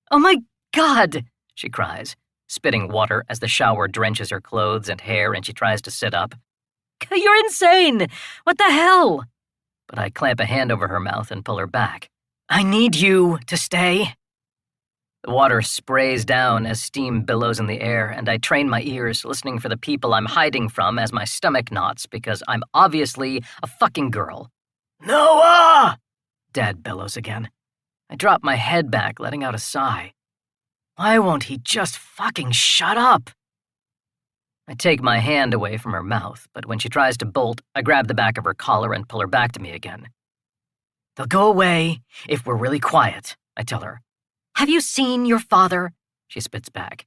"Oh my God!" she cries, spitting water as the shower drenches her clothes and hair and she tries to sit up. "You're insane! What the hell?" But I clamp a hand over her mouth and pull her back. "I need you to stay." The water sprays down as steam billows in the air, and I train my ears, listening for the people I'm hiding from as my stomach knots because I'm obviously a fucking girl. "Noah!" Dad bellows again. I drop my head back, letting out a sigh. Why won't he just fucking shut up? I take my hand away from her mouth, but when she tries to bolt, I grab the back of her collar and pull her back to me again. "They'll go away if we're really quiet," I tell her. "Have you seen your father?" She spits back.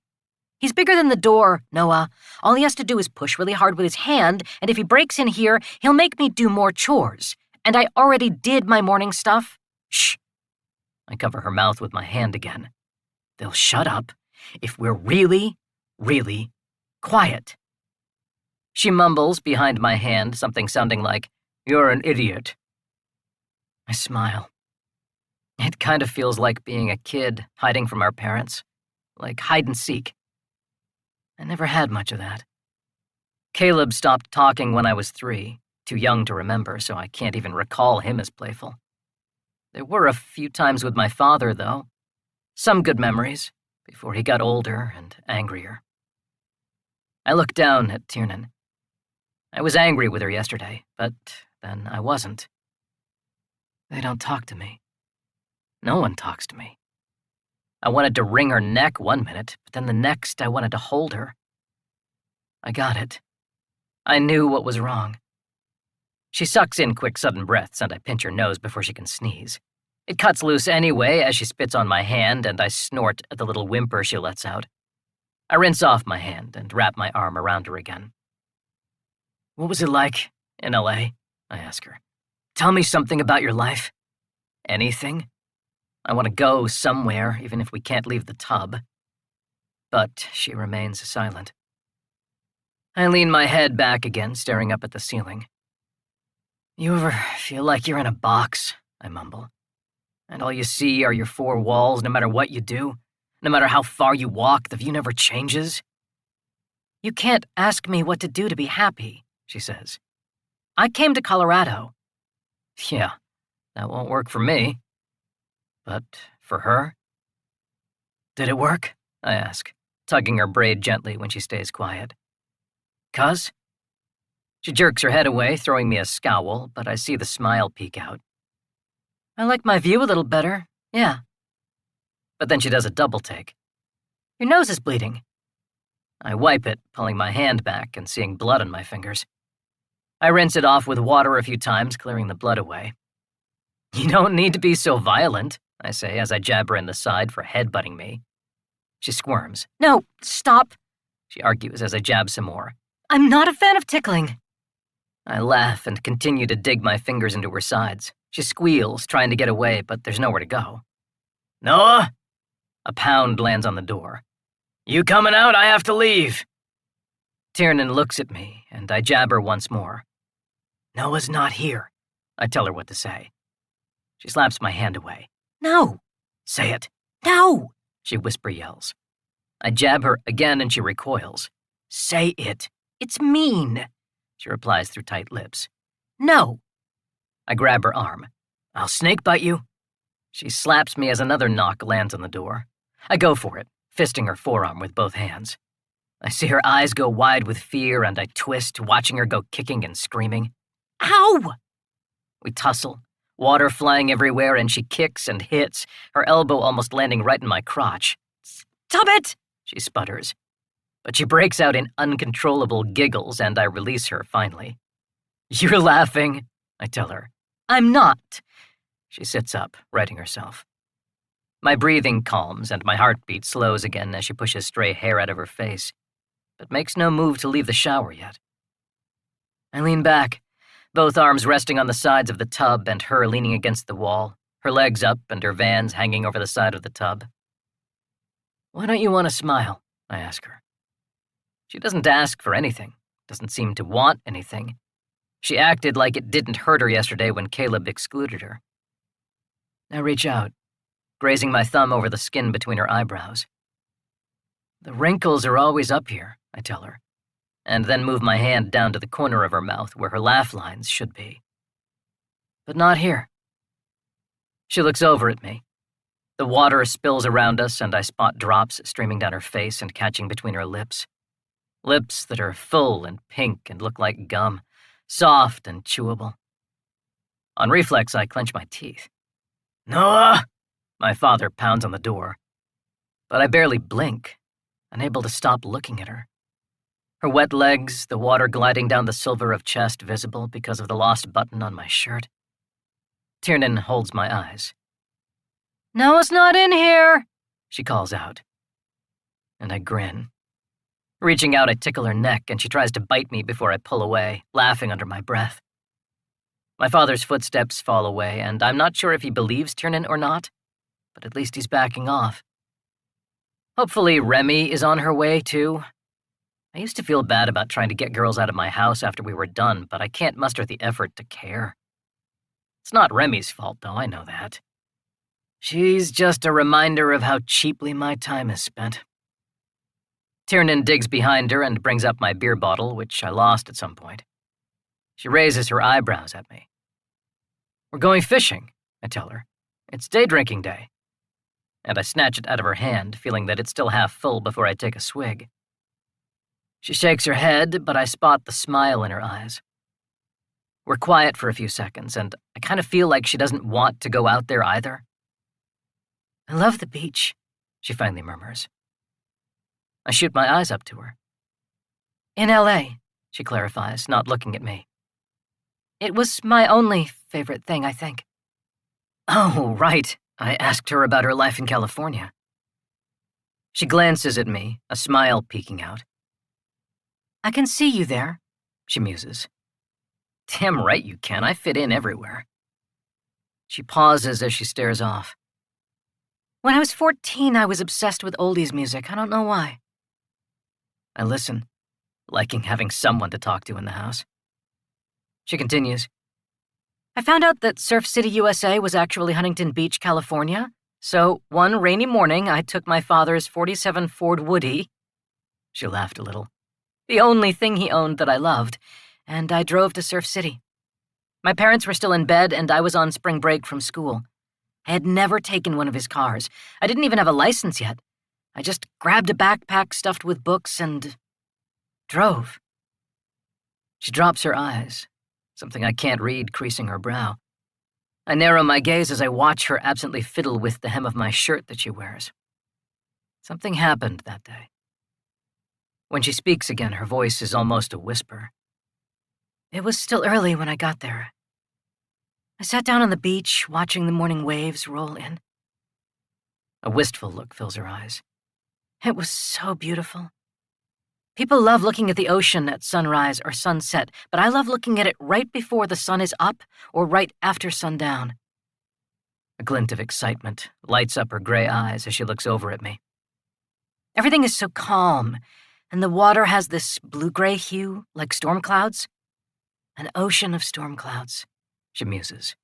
"He's bigger than the door, Noah. All he has to do is push really hard with his hand, and if he breaks in here, he'll make me do more chores. And I already did my morning stuff." "Shh." I cover her mouth with my hand again. "They'll shut up if we're really, really quiet." She mumbles behind my hand, something sounding like, "You're an idiot." I smile. It kind of feels like being a kid hiding from our parents, like hide and seek. I never had much of that. Caleb stopped talking when I was 3, too young to remember, so I can't even recall him as playful. There were a few times with my father, though. Some good memories, before he got older and angrier. I look down at Tiernan. I was angry with her yesterday, but then I wasn't. They don't talk to me. No one talks to me. I wanted to wring her neck one minute, but then the next I wanted to hold her. I got it. I knew what was wrong. She sucks in quick, sudden breaths, and I pinch her nose before she can sneeze. It cuts loose anyway as she spits on my hand, and I snort at the little whimper she lets out. I rinse off my hand and wrap my arm around her again. "What was it like in LA?" I ask her. "Tell me something about your life. Anything. I want to go somewhere, even if we can't leave the tub." But she remains silent. I lean my head back again, staring up at the ceiling. "You ever feel like you're in a box?" I mumble. "And all you see are your 4 walls, no matter what you do? No matter how far you walk, the view never changes?" "You can't ask me what to do to be happy," she says. "I came to Colorado." "Yeah, that won't work for me. But for her?" "Did it work?" I ask, tugging her braid gently when she stays quiet. "'Cause?" She jerks her head away, throwing me a scowl, but I see the smile peek out. "I like my view a little better, yeah." But then she does a double take. "Your nose is bleeding." I wipe it, pulling my hand back and seeing blood on my fingers. I rinse it off with water a few times, clearing the blood away. "You don't need to be so violent," I say as I jab her in the side for headbutting me. She squirms. "No, stop," she argues as I jab some more. "I'm not a fan of tickling." I laugh and continue to dig my fingers into her sides. She squeals, trying to get away, but there's nowhere to go. "Noah?" A pound lands on the door. "You coming out? I have to leave." Tiernan looks at me, and I jab her once more. "Noah's not here." I tell her what to say. She slaps my hand away. "No." "Say it." "No," she whisper yells. I jab her again and she recoils. "Say it." "It's mean," she replies through tight lips. "No." I grab her arm. "I'll snakebite you." She slaps me as another knock lands on the door. I go for it, fisting her forearm with both hands. I see her eyes go wide with fear and I twist, watching her go kicking and screaming. "Ow!" We tussle, water flying everywhere, and she kicks and hits, her elbow almost landing right in my crotch. "Stop it!" she sputters. But she breaks out in uncontrollable giggles and I release her finally. "You're laughing," I tell her. "I'm not." She sits up, righting herself. My breathing calms and my heartbeat slows again as she pushes stray hair out of her face, but makes no move to leave the shower yet. I lean back, both arms resting on the sides of the tub and her leaning against the wall, her legs up and her Vans hanging over the side of the tub. "Why don't you want to smile?" I ask her. She doesn't ask for anything, doesn't seem to want anything. She acted like it didn't hurt her yesterday when Caleb excluded her. I reach out, grazing my thumb over the skin between her eyebrows. "The wrinkles are always up here," I tell her, and then move my hand down to the corner of her mouth where her laugh lines should be. "But not here." She looks over at me. The water spills around us and I spot drops streaming down her face and catching between her lips. Lips that are full and pink and look like gum, soft and chewable. On reflex, I clench my teeth. "Noah!" My father pounds on the door. But I barely blink, unable to stop looking at her. Her wet legs, the water gliding down the silver of chest visible because of the lost button on my shirt. Tiernan holds my eyes. "Noah's not in here," she calls out. And I grin. Reaching out, I tickle her neck, and she tries to bite me before I pull away, laughing under my breath. My father's footsteps fall away, and I'm not sure if he believes Tiernan or not, but at least he's backing off. Hopefully Remy is on her way, too. I used to feel bad about trying to get girls out of my house after we were done, but I can't muster the effort to care. It's not Remy's fault, though, I know that. She's just a reminder of how cheaply my time is spent. Tiernan digs behind her and brings up my beer bottle, which I lost at some point. She raises her eyebrows at me. "We're going fishing," I tell her. "It's day drinking day." And I snatch it out of her hand, feeling that it's still half full before I take a swig. She shakes her head, but I spot the smile in her eyes. We're quiet for a few seconds, and I kind of feel like she doesn't want to go out there either. "I love the beach," she finally murmurs. I shoot my eyes up to her. "In LA, she clarifies, not looking at me. "It was my only favorite thing, I think." "Oh, right. I asked her about her life in California." She glances at me, a smile peeking out. "I can see you there," she muses. "Damn right you can. I fit in everywhere." She pauses as she stares off. "When I was 14, I was obsessed with oldies music. I don't know why." I listen, liking having someone to talk to in the house. She continues. "I found out that Surf City, USA was actually Huntington Beach, California. So one rainy morning, I took my father's '47 Ford Woody." She laughed a little. "The only thing he owned that I loved, and I drove to Surf City. My parents were still in bed, and I was on spring break from school. I had never taken one of his cars. I didn't even have a license yet. I just grabbed a backpack stuffed with books and drove." She drops her eyes, something I can't read creasing her brow. I narrow my gaze as I watch her absently fiddle with the hem of my shirt that she wears. Something happened that day. When she speaks again, her voice is almost a whisper. "It was still early when I got there. I sat down on the beach, watching the morning waves roll in." A wistful look fills her eyes. "It was so beautiful. People love looking at the ocean at sunrise or sunset, but I love looking at it right before the sun is up or right after sundown." A glint of excitement lights up her gray eyes as she looks over at me. "Everything is so calm, and the water has this blue-gray hue, like storm clouds. An ocean of storm clouds," she muses.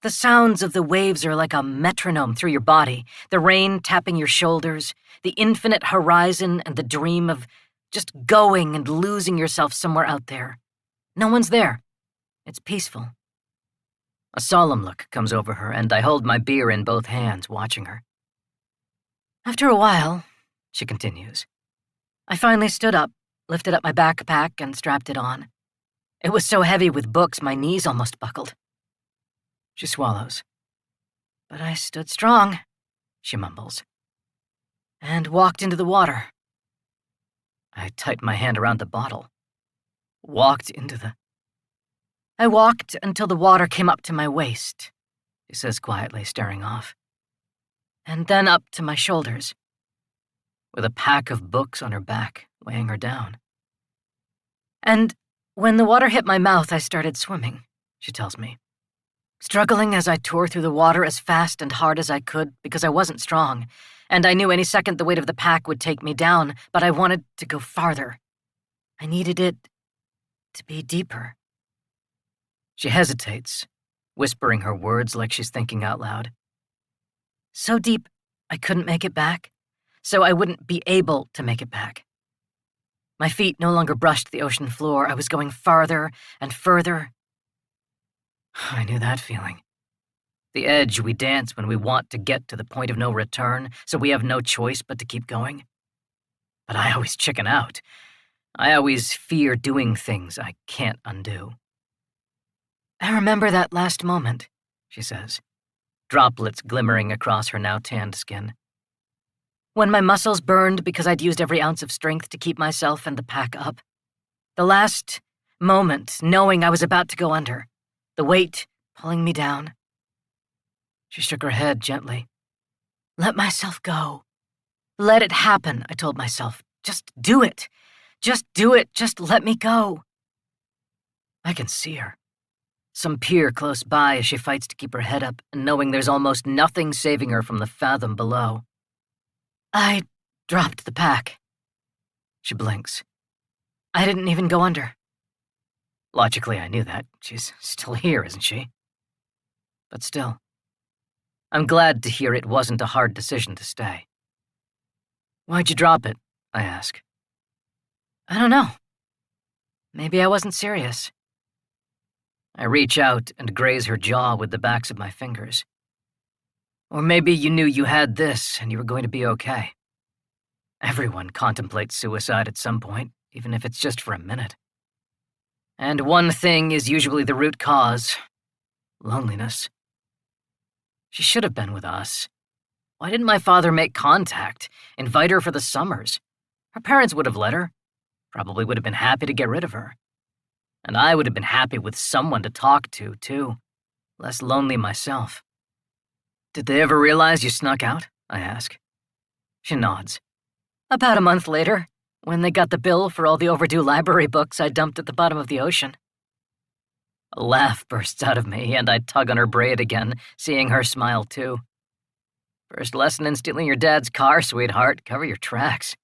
"The sounds of the waves are like a metronome through your body, the rain tapping your shoulders, the infinite horizon and the dream of just going and losing yourself somewhere out there. No one's there. It's peaceful." A solemn look comes over her, and I hold my beer in both hands, watching her. "After a while," she continues, "I finally stood up, lifted up my backpack, and strapped it on. It was so heavy with books, my knees almost buckled." She swallows. "But I stood strong," she mumbles, "and walked into the water." I tighten my hand around the bottle. "Walked into the—" "I walked until the water came up to my waist," she says quietly, staring off. and then up to my shoulders, with a pack of books on her back, weighing her down. And when the water hit my mouth, I started swimming, she tells me, struggling as I tore through the water as fast and hard as I could because I wasn't strong, and I knew any second the weight of the pack would take me down, but I wanted to go farther. I needed it to be deeper. She hesitates, whispering her words like she's thinking out loud. So deep, I couldn't make it back, so I wouldn't be able to make it back. My feet no longer brushed the ocean floor. I was going farther and further. I knew that feeling. The edge we dance when we want to get to the point of no return, so we have no choice but to keep going. But I always chicken out. I always fear doing things I can't undo. I remember that last moment, she says, droplets glimmering across her now tanned skin. When my muscles burned because I'd used every ounce of strength to keep myself and the pack up. The last moment, knowing I was about to go under, the weight pulling me down. She shook her head gently. Let myself go. Let it happen, I told myself. Just do it. Just do it. Just let me go. I can see her. Some pier close by as she fights to keep her head up, and knowing there's almost nothing saving her from the fathom below. I dropped the pack. She blinks. I didn't even go under. Logically, I knew that. She's still here, isn't she? But still, I'm glad to hear it wasn't a hard decision to stay. Why'd you drop it? I ask. I don't know. Maybe I wasn't serious. I reach out and graze her jaw with the backs of my fingers. Or maybe you knew you had this and you were going to be okay. Everyone contemplates suicide at some point, even if it's just for a minute. And one thing is usually the root cause: loneliness. She should have been with us. Why didn't my father make contact, invite her for the summers? Her parents would have let her. Probably would have been happy to get rid of her. And I would have been happy with someone to talk to, too. Less lonely myself. Did they ever realize you snuck out? I ask. She nods. About a month later, when they got the bill for all the overdue library books I dumped at the bottom of the ocean. A laugh bursts out of me, and I tug on her braid again, seeing her smile too. First lesson in stealing your dad's car, sweetheart. Cover your tracks.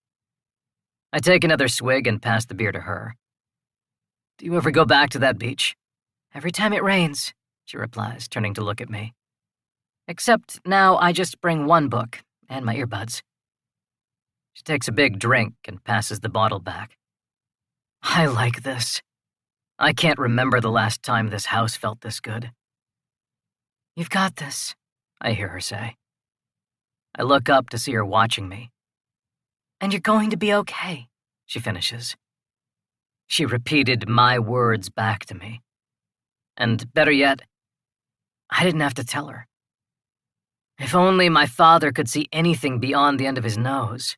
I take another swig and pass the beer to her. Do you ever go back to that beach? Every time it rains, she replies, turning to look at me. Except now I just bring one book and my earbuds. She takes a big drink and passes the bottle back. I like this. I can't remember the last time this house felt this good. You've got this, I hear her say. I look up to see her watching me. And you're going to be okay, she finishes. She repeated my words back to me. And better yet, I didn't have to tell her. If only my father could see anything beyond the end of his nose.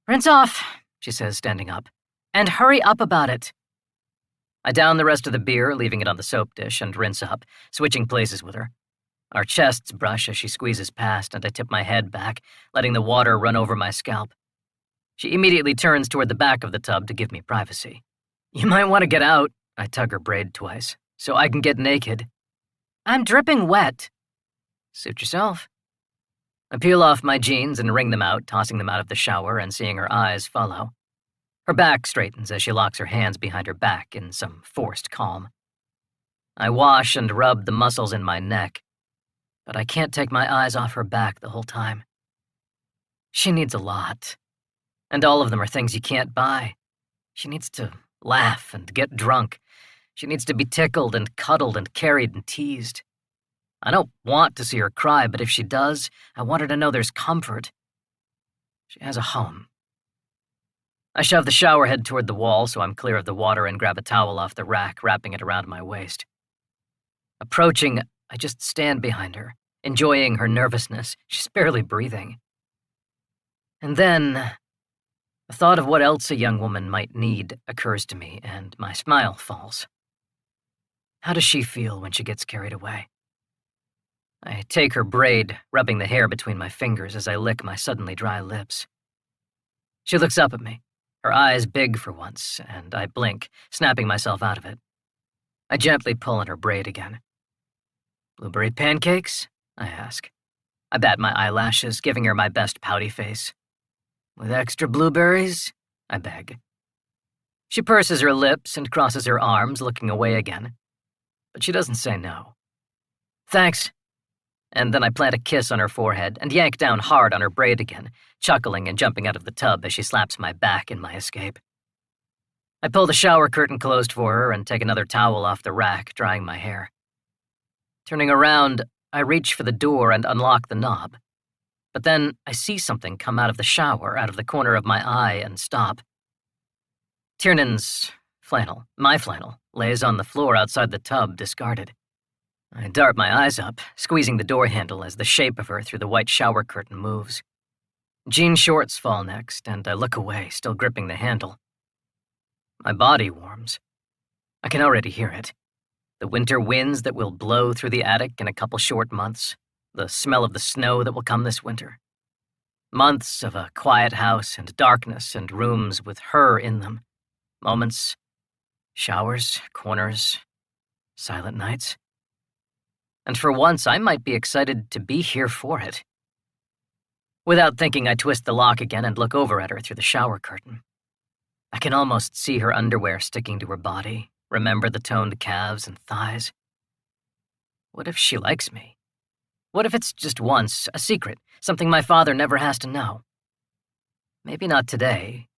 Rinse off, she says, standing up. And hurry up about it. I down the rest of the beer, leaving it on the soap dish, and rinse up, switching places with her. Our chests brush as she squeezes past, and I tip my head back, letting the water run over my scalp. She immediately turns toward the back of the tub to give me privacy. You might want to get out, I tug her braid twice, so I can get naked. I'm dripping wet. Suit yourself. I peel off my jeans and wring them out, tossing them out of the shower and seeing her eyes follow. Her back straightens as she locks her hands behind her back in some forced calm. I wash and rub the muscles in my neck, but I can't take my eyes off her back the whole time. She needs a lot. And all of them are things you can't buy. She needs to laugh and get drunk. She needs to be tickled and cuddled and carried and teased. I don't want to see her cry, but if she does, I want her to know there's comfort. She has a home. I shove the shower head toward the wall so I'm clear of the water and grab a towel off the rack, wrapping it around my waist. Approaching, I just stand behind her, enjoying her nervousness. She's barely breathing. And then the thought of what else a young woman might need occurs to me, and my smile falls. How does she feel when she gets carried away? I take her braid, rubbing the hair between my fingers as I lick my suddenly dry lips. She looks up at me, her eyes big for once, and I blink, snapping myself out of it. I gently pull on her braid again. "Blueberry pancakes?" I ask. I bat my eyelashes, giving her my best pouty face. "With extra blueberries?" I beg. She purses her lips and crosses her arms, looking away again. But she doesn't say no. "Thanks." And then I plant a kiss on her forehead and yank down hard on her braid again, chuckling and jumping out of the tub as she slaps my back in my escape. I pull the shower curtain closed for her and take another towel off the rack, drying my hair. Turning around, I reach for the door and unlock the knob. But then I see something come out of the shower, out of the corner of my eye, and stop. Tiernan's flannel, my flannel, lays on the floor outside the tub, discarded. I dart my eyes up, squeezing the door handle as the shape of her through the white shower curtain moves. Jean shorts fall next, and I look away, still gripping the handle. My body warms. I can already hear it. The winter winds that will blow through the attic in a couple short months. The smell of the snow that will come this winter. Months of a quiet house and darkness and rooms with her in them. Moments, showers, corners, silent nights. And for once, I might be excited to be here for it. Without thinking, I twist the lock again and look over at her through the shower curtain. I can almost see her underwear sticking to her body, remember the toned calves and thighs. What if she likes me? What if it's just once, a secret, something my father never has to know? Maybe not today,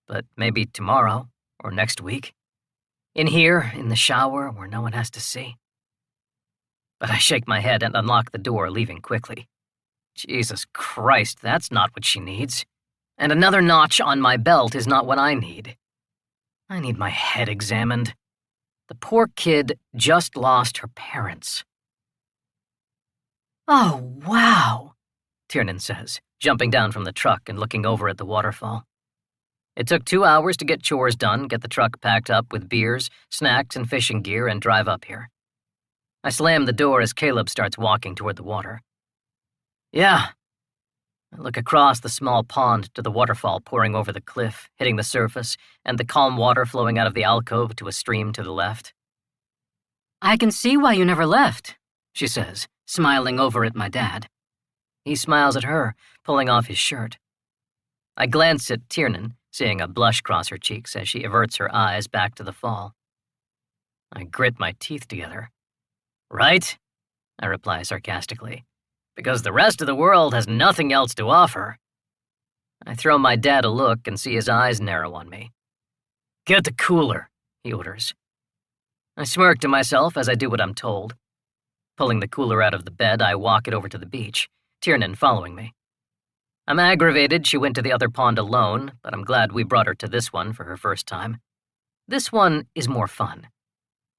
but maybe tomorrow or next week. In here, in the shower, where no one has to see. But I shake my head and unlock the door, leaving quickly. Jesus Christ, that's not what she needs. And another notch on my belt is not what I need. I need my head examined. The poor kid just lost her parents. "Oh, wow," Tiernan says, jumping down from the truck and looking over at the waterfall. It took 2 hours to get chores done, get the truck packed up with beers, snacks, and fishing gear, and drive up here. I slam the door as Caleb starts walking toward the water. "Yeah." I look across the small pond to the waterfall pouring over the cliff, hitting the surface, and the calm water flowing out of the alcove to a stream to the left. "I can see why you never left," she says, smiling over at my dad. He smiles at her, pulling off his shirt. I glance at Tiernan, seeing a blush cross her cheeks as she averts her eyes back to the fall. I grit my teeth together. "Right?" I reply sarcastically. "Because the rest of the world has nothing else to offer." I throw my dad a look and see his eyes narrow on me. "Get the cooler," he orders. I smirk to myself as I do what I'm told. Pulling the cooler out of the bed, I walk it over to the beach, Tiernan following me. I'm aggravated she went to the other pond alone, but I'm glad we brought her to this one for her first time. This one is more fun.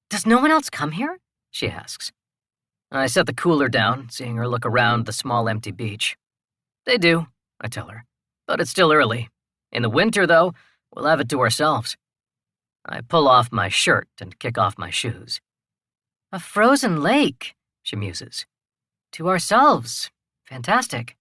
"Does no one else come here?" she asks. I set the cooler down, seeing her look around the small empty beach. "They do," I tell her, "but it's still early. In the winter, though, we'll have it to ourselves." I pull off my shirt and kick off my shoes. "A frozen lake," she muses. "To ourselves. Fantastic."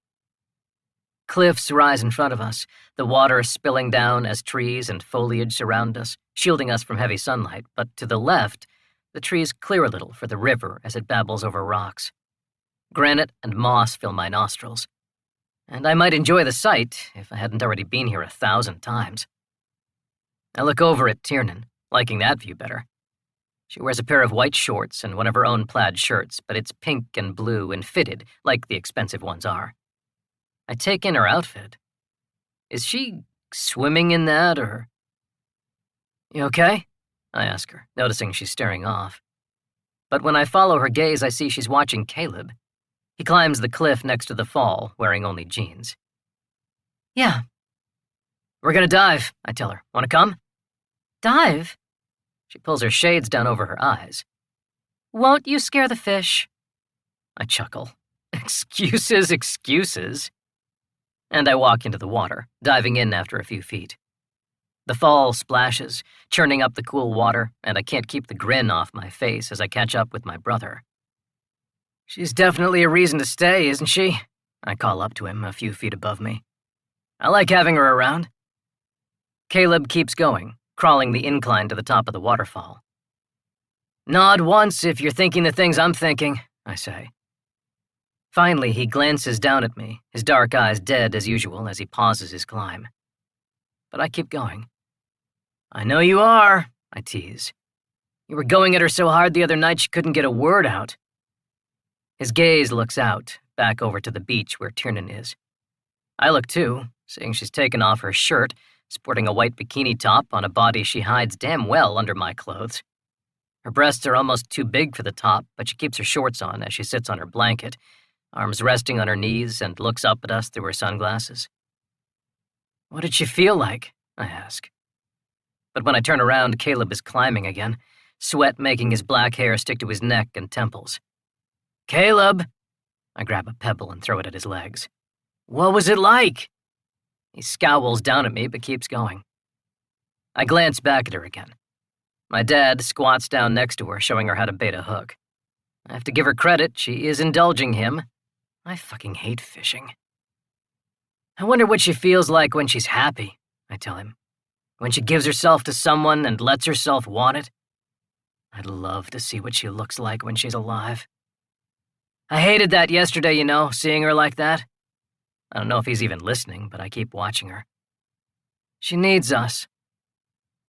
Cliffs rise in front of us, the water spilling down as trees and foliage surround us, shielding us from heavy sunlight, but to the left, the trees clear a little for the river as it babbles over rocks. Granite and moss fill my nostrils, and I might enjoy the sight if I hadn't already been here 1,000 times. I look over at Tiernan, liking that view better. She wears a pair of white shorts and one of her own plaid shirts, but it's pink and blue and fitted, like the expensive ones are. I take in her outfit. Is she swimming in that, or... "You okay?" I ask her, noticing she's staring off. But when I follow her gaze, I see she's watching Caleb. He climbs the cliff next to the fall, wearing only jeans. "Yeah." "We're gonna dive," I tell her. "Wanna come?" "Dive?" She pulls her shades down over her eyes. "Won't you scare the fish?" I chuckle. Excuses, excuses. And I walk into the water, diving in after a few feet. The fall splashes, churning up the cool water, and I can't keep the grin off my face as I catch up with my brother. She's definitely a reason to stay, isn't she? I call up to him a few feet above me. I like having her around. Caleb keeps going, crawling the incline to the top of the waterfall. Nod once if you're thinking the things I'm thinking, I say. Finally, he glances down at me, his dark eyes dead as usual as he pauses his climb. But I keep going. I know you are, I tease. You were going at her so hard the other night she couldn't get a word out. His gaze looks out, back over to the beach where Tiernan is. I look too, seeing she's taken off her shirt, sporting a white bikini top on a body she hides damn well under my clothes. Her breasts are almost too big for the top, but she keeps her shorts on as she sits on her blanket, arms resting on her knees, and looks up at us through her sunglasses. What did she feel like? I ask. But when I turn around, Caleb is climbing again, sweat making his black hair stick to his neck and temples. Caleb! I grab a pebble and throw it at his legs. What was it like? He scowls down at me but keeps going. I glance back at her again. My dad squats down next to her, showing her how to bait a hook. I have to give her credit, she is indulging him. I fucking hate fishing. I wonder what she feels like when she's happy, I tell him. When she gives herself to someone and lets herself want it. I'd love to see what she looks like when she's alive. I hated that yesterday, seeing her like that. I don't know if he's even listening, but I keep watching her. She needs us.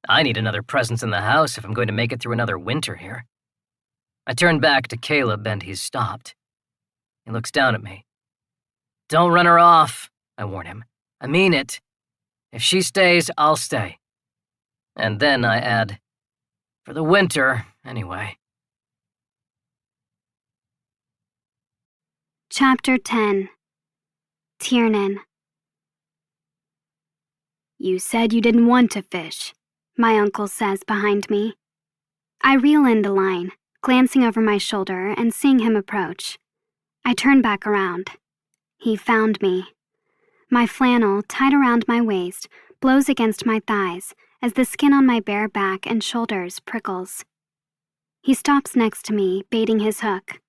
I need another presence in the house if I'm going to make it through another winter here. I turn back to Caleb and he's stopped. He looks down at me. Don't run her off, I warn him. I mean it. If she stays, I'll stay. And then I add, for the winter, anyway. Chapter 10. Tiernan. You said you didn't want to fish, my uncle says behind me. I reel in the line, glancing over my shoulder and seeing him approach. I turn back around. He found me. My flannel, tied around my waist, blows against my thighs as the skin on my bare back and shoulders prickles. He stops next to me, baiting his hook.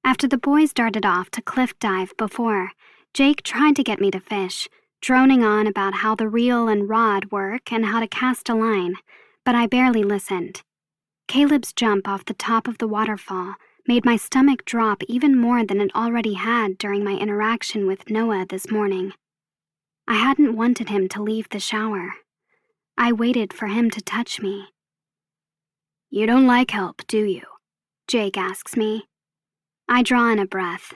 After the boys darted off to cliff dive before, Jake tried to get me to fish, droning on about how the reel and rod work and how to cast a line, but I barely listened. Caleb's jump off the top of the waterfall made my stomach drop even more than it already had during my interaction with Noah this morning. I hadn't wanted him to leave the shower. I waited for him to touch me. You don't like help, do you? Jake asks me. I draw in a breath.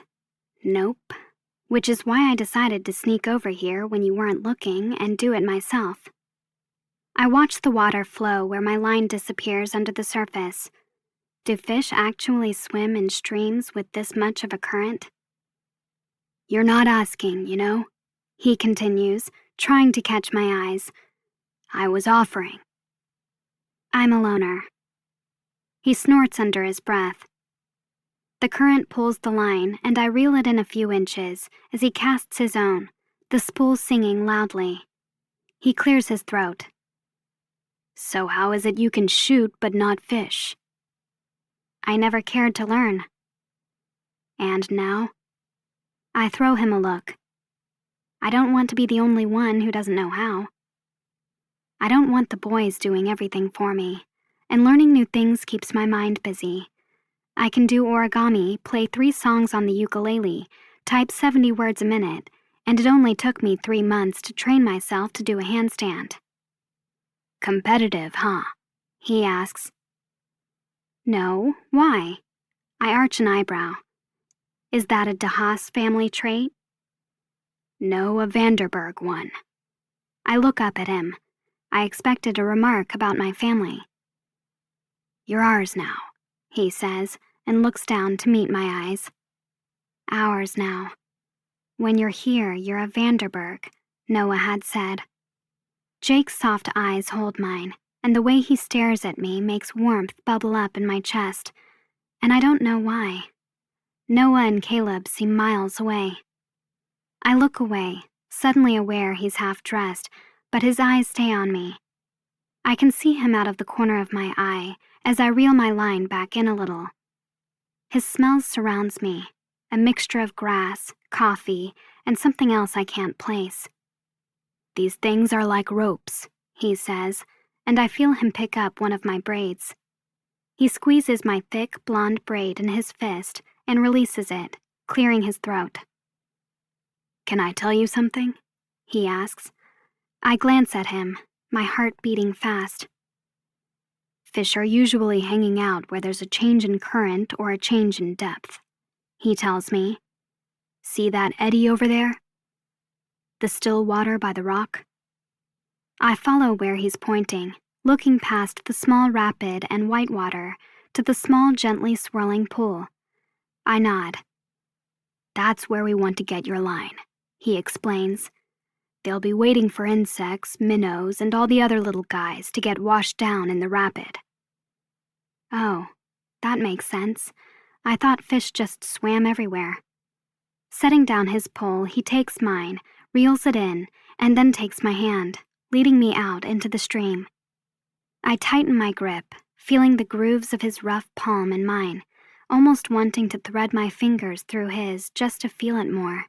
Nope. Which is why I decided to sneak over here when you weren't looking and do it myself. I watch the water flow where my line disappears under the surface. Do fish actually swim in streams with this much of a current? You're not asking, he continues, trying to catch my eyes. I was offering. I'm a loner. He snorts under his breath. The current pulls the line, and I reel it in a few inches as he casts his own, the spool singing loudly. He clears his throat. So how is it you can shoot but not fish? I never cared to learn. And now? I throw him a look. I don't want to be the only one who doesn't know how. I don't want the boys doing everything for me, and learning new things keeps my mind busy. I can do origami, play 3 songs on the ukulele, type 70 words a minute, and it only took me 3 months to train myself to do a handstand. Competitive, huh? He asks. No, why? I arch an eyebrow. Is that a DeHaas family trait? No, a Vanderberg one. I look up at him. I expected a remark about my family. You're ours now, he says, and looks down to meet my eyes. Ours now. When you're here, you're a Vanderberg, Noah had said. Jake's soft eyes hold mine, and the way he stares at me makes warmth bubble up in my chest, and I don't know why. Noah and Caleb seem miles away. I look away, suddenly aware he's half dressed, but his eyes stay on me. I can see him out of the corner of my eye as I reel my line back in a little. His smell surrounds me, a mixture of grass, coffee, and something else I can't place. "These things are like ropes," he says, and I feel him pick up one of my braids. He squeezes my thick, blonde braid in his fist and releases it, clearing his throat. "Can I tell you something?" he asks. I glance at him, my heart beating fast. "Fish are usually hanging out where there's a change in current or a change in depth," he tells me. "See that eddy over there? The still water by the rock?" I follow where he's pointing, looking past the small rapid and white water to the small, gently swirling pool. I nod. "That's where we want to get your line," he explains. "They'll be waiting for insects, minnows, and all the other little guys to get washed down in the rapid." Oh, that makes sense. I thought fish just swam everywhere. Setting down his pole, he takes mine, reels it in, and then takes my hand, leading me out into the stream. I tighten my grip, feeling the grooves of his rough palm in mine, almost wanting to thread my fingers through his just to feel it more.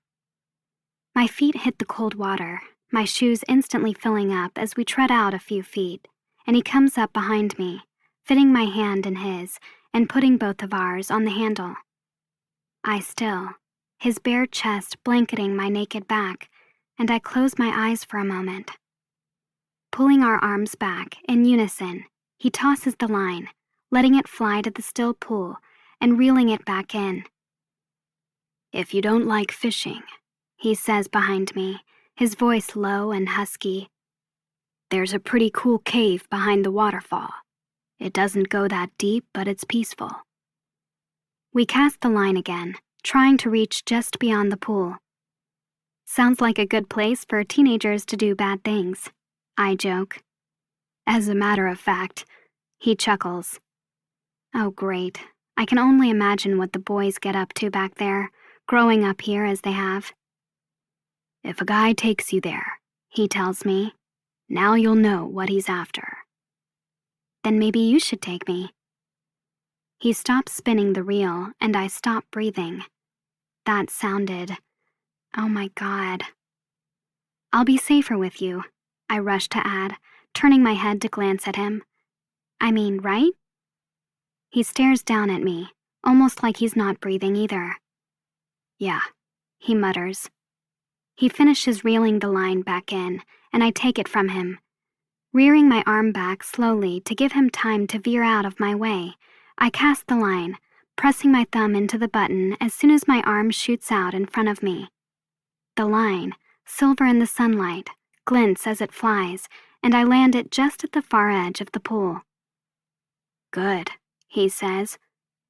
My feet hit the cold water, my shoes instantly filling up as we tread out a few feet, and he comes up behind me, fitting my hand in his and putting both of ours on the handle. I still, his bare chest blanketing my naked back, and I close my eyes for a moment. Pulling our arms back in unison, he tosses the line, letting it fly to the still pool and reeling it back in. "If you don't like fishing," he says behind me, his voice low and husky, "there's a pretty cool cave behind the waterfall. It doesn't go that deep, but it's peaceful." We cast the line again, trying to reach just beyond the pool. "Sounds like a good place for teenagers to do bad things," I joke. "As a matter of fact," he chuckles. Oh, great. I can only imagine what the boys get up to back there, growing up here as they have. "If a guy takes you there," he tells me, "now you'll know what he's after." "Then maybe you should take me." He stops spinning the reel, and I stop breathing. That sounded, oh my God. "I'll be safer with you," I rush to add, turning my head to glance at him. "I mean, right?" He stares down at me, almost like he's not breathing either. "Yeah," he mutters. He finishes reeling the line back in, and I take it from him. Rearing my arm back slowly to give him time to veer out of my way, I cast the line, pressing my thumb into the button as soon as my arm shoots out in front of me. The line, silver in the sunlight, glints as it flies, and I land it just at the far edge of the pool. "Good," he says.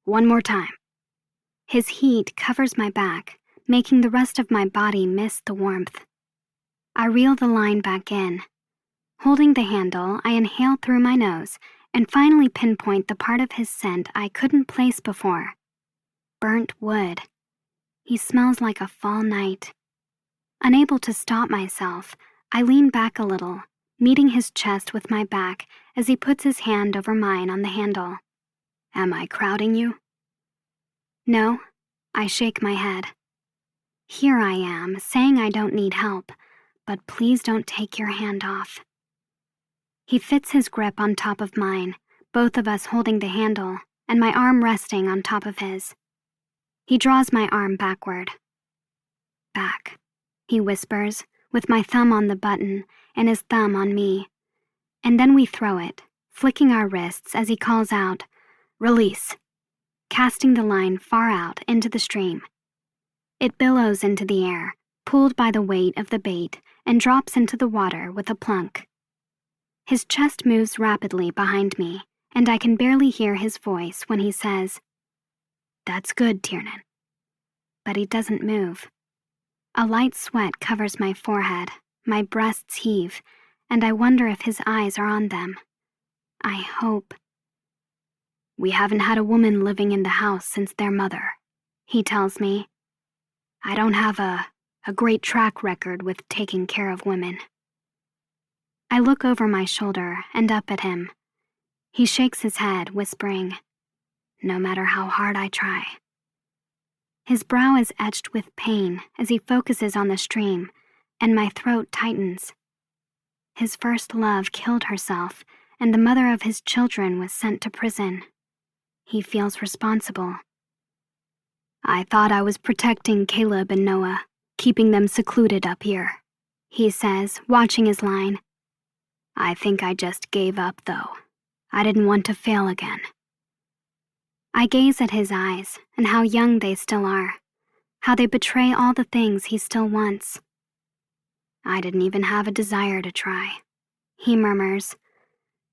"One more time." His heat covers my back, making the rest of my body miss the warmth. I reel the line back in. Holding the handle, I inhale through my nose and finally pinpoint the part of his scent I couldn't place before. Burnt wood. He smells like a fall night. Unable to stop myself, I lean back a little, meeting his chest with my back as he puts his hand over mine on the handle. "Am I crowding you?" "No," I shake my head. Here I am, saying I don't need help, but please don't take your hand off. He fits his grip on top of mine, both of us holding the handle, and my arm resting on top of his. He draws my arm backward. "Back," he whispers, with my thumb on the button and his thumb on me. And then we throw it, flicking our wrists as he calls out, "Release," casting the line far out into the stream. It billows into the air, pulled by the weight of the bait, and drops into the water with a plunk. His chest moves rapidly behind me, and I can barely hear his voice when he says, "That's good, Tiernan." But he doesn't move. A light sweat covers my forehead, my breasts heave, and I wonder if his eyes are on them. I hope. "We haven't had a woman living in the house since their mother," he tells me. "I don't have a great track record with taking care of women." I look over my shoulder and up at him. He shakes his head, whispering, no matter how hard I try. His brow is etched with pain as he focuses on the stream, and my throat tightens. His first love killed herself, and the mother of his children was sent to prison. He feels responsible. I thought I was protecting Caleb and Noah, keeping them secluded up here, he says, watching his line. I think I just gave up, though. I didn't want to fail again. I gaze at his eyes and how young they still are, how they betray all the things he still wants. I didn't even have a desire to try, he murmurs.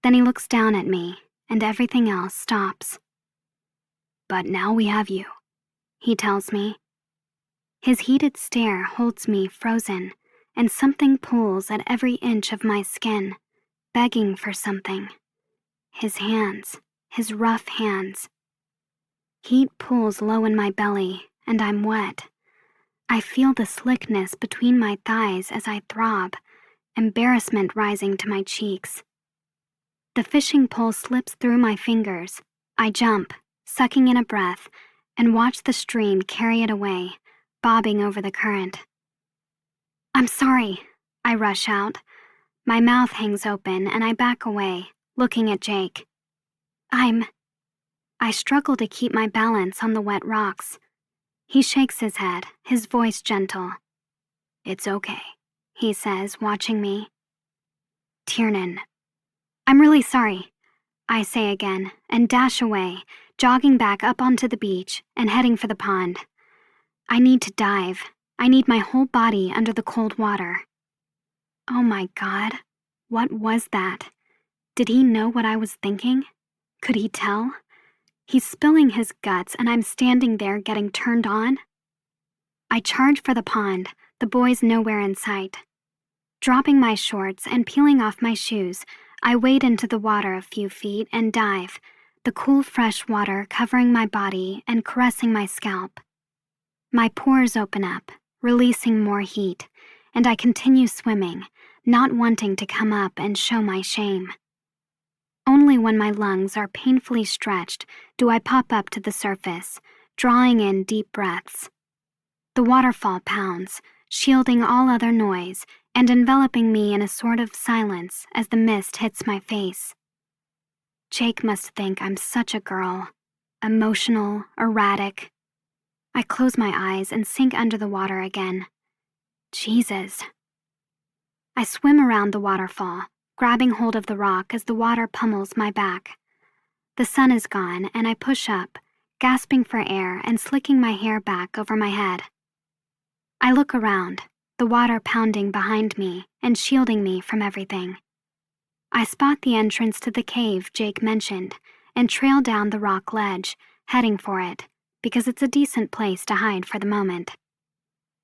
Then he looks down at me, and everything else stops. But now we have you, he tells me. His heated stare holds me frozen, and something pulls at every inch of my skin, begging for something. His hands, his rough hands. Heat pulls low in my belly, and I'm wet. I feel the slickness between my thighs as I throb, embarrassment rising to my cheeks. The fishing pole slips through my fingers. I jump, sucking in a breath, and watch the stream carry it away, bobbing over the current. I'm sorry, I rush out. My mouth hangs open and I back away, looking at Jake. I struggle to keep my balance on the wet rocks. He shakes his head, his voice gentle. It's okay, he says, watching me. Tiernan. I'm really sorry, I say again, and dash away, jogging back up onto the beach and heading for the pond. I need to dive. I need my whole body under the cold water. Oh my God, what was that? Did he know what I was thinking? Could he tell? He's spilling his guts and I'm standing there getting turned on. I charge for the pond, the boys nowhere in sight. Dropping my shorts and peeling off my shoes, I wade into the water a few feet and dive, the cool fresh water covering my body and caressing my scalp. My pores open up, releasing more heat, and I continue swimming, not wanting to come up and show my shame. Only when my lungs are painfully stretched do I pop up to the surface, drawing in deep breaths. The waterfall pounds, shielding all other noise and enveloping me in a sort of silence as the mist hits my face. Jake must think I'm such a girl, emotional, erratic. I close my eyes and sink under the water again. Jesus. I swim around the waterfall, grabbing hold of the rock as the water pummels my back. The sun is gone, and I push up, gasping for air and slicking my hair back over my head. I look around, the water pounding behind me and shielding me from everything. I spot the entrance to the cave Jake mentioned and trail down the rock ledge, heading for it, because it's a decent place to hide for the moment.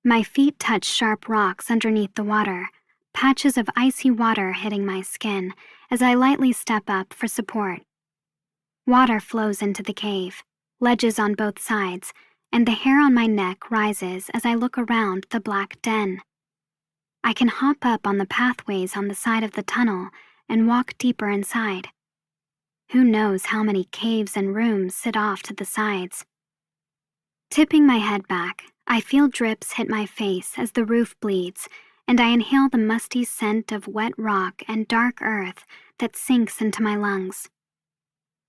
My feet touch sharp rocks underneath the water, patches of icy water hitting my skin as I lightly step up for support. Water flows into the cave, ledges on both sides, and the hair on my neck rises as I look around the black den. I can hop up on the pathways on the side of the tunnel and walk deeper inside. Who knows how many caves and rooms sit off to the sides. Tipping my head back, I feel drips hit my face as the roof bleeds, and I inhale the musty scent of wet rock and dark earth that sinks into my lungs.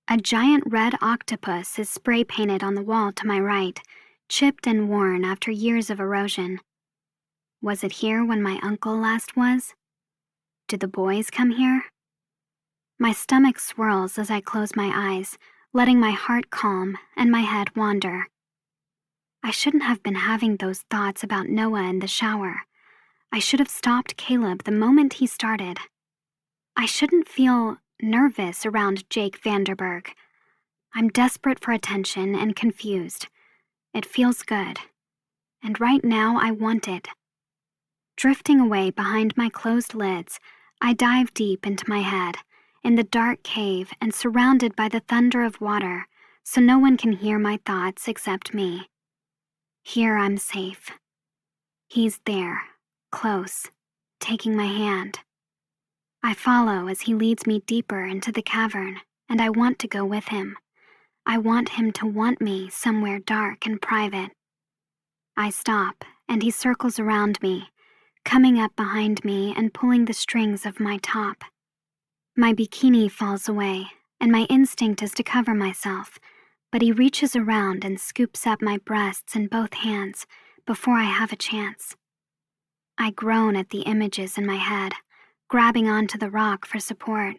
A giant red octopus is spray painted on the wall to my right, chipped and worn after years of erosion. Was it here when my uncle last was? Did the boys come here? My stomach swirls as I close my eyes, letting my heart calm and my head wander. I shouldn't have been having those thoughts about Noah in the shower. I should have stopped Caleb the moment he started. I shouldn't feel nervous around Jake Vanderberg. I'm desperate for attention and confused. It feels good. And right now I want it. Drifting away behind my closed lids, I dive deep into my head, in the dark cave and surrounded by the thunder of water, so no one can hear my thoughts except me. Here I'm safe. He's there, close, taking my hand. I follow as he leads me deeper into the cavern, and I want to go with him. I want him to want me somewhere dark and private. I stop, and he circles around me, coming up behind me and pulling the strings of my top. My bikini falls away, and my instinct is to cover myself, but he reaches around and scoops up my breasts in both hands before I have a chance. I groan at the images in my head, grabbing onto the rock for support.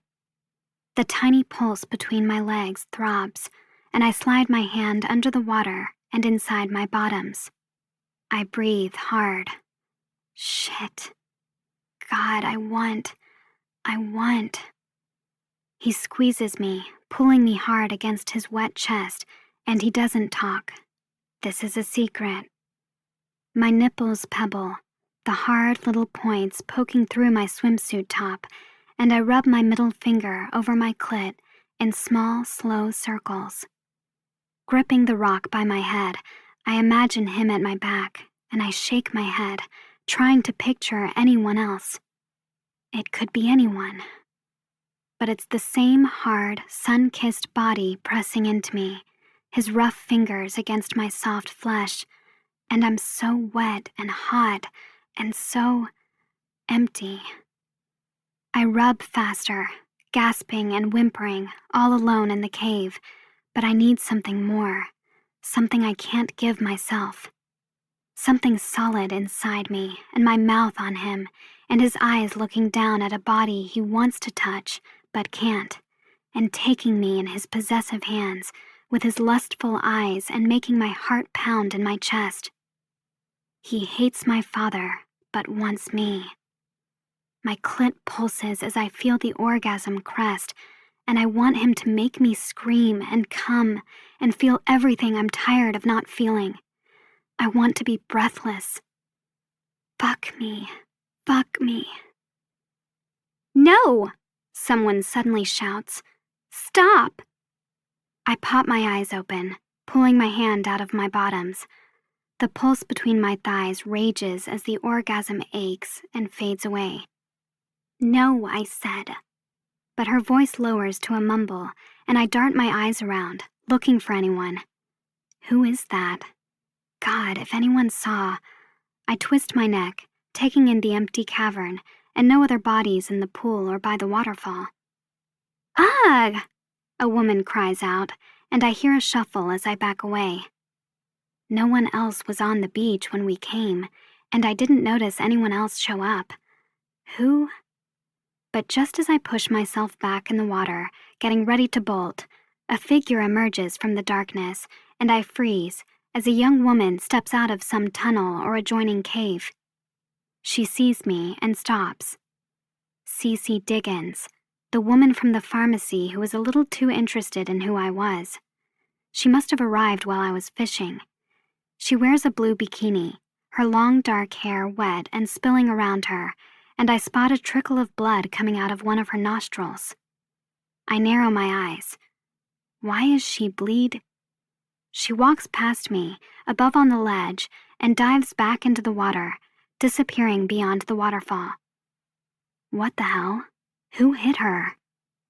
The tiny pulse between my legs throbs, and I slide my hand under the water and inside my bottoms. I breathe hard. Shit. God, I want. He squeezes me, pulling me hard against his wet chest, and he doesn't talk. This is a secret. My nipples pebble, the hard little points poking through my swimsuit top, and I rub my middle finger over my clit in small, slow circles. Gripping the rock by my head, I imagine him at my back, and I shake my head, trying to picture anyone else. It could be anyone. But it's the same hard, sun-kissed body pressing into me, his rough fingers against my soft flesh, and I'm so wet and hot and so empty. I rub faster, gasping and whimpering, all alone in the cave, but I need something more, something I can't give myself. Something solid inside me, and my mouth on him, and his eyes looking down at a body he wants to touch, but can't, and taking me in his possessive hands, with his lustful eyes and making my heart pound in my chest. He hates my father, but wants me. My clit pulses as I feel the orgasm crest, and I want him to make me scream and come and feel everything I'm tired of not feeling. I want to be breathless. Fuck me. Fuck me. No! Someone suddenly shouts. Stop! I pop my eyes open, pulling my hand out of my bottoms. The pulse between my thighs rages as the orgasm aches and fades away. No, I said. But her voice lowers to a mumble, and I dart my eyes around, looking for anyone. Who is that? God, if anyone saw. I twist my neck, taking in the empty cavern, and no other bodies in the pool or by the waterfall. Ugh! A woman cries out, and I hear a shuffle as I back away. No one else was on the beach when we came, and I didn't notice anyone else show up. Who? But just as I push myself back in the water, getting ready to bolt, a figure emerges from the darkness, and I freeze as a young woman steps out of some tunnel or adjoining cave. She sees me and stops. Cece Diggins, the woman from the pharmacy who was a little too interested in who I was. She must have arrived while I was fishing. She wears a blue bikini, her long dark hair wet and spilling around her, and I spot a trickle of blood coming out of one of her nostrils. I narrow my eyes. Why is she bleed? She walks past me, above on the ledge, and dives back into the water, disappearing beyond the waterfall. What the hell? Who hit her?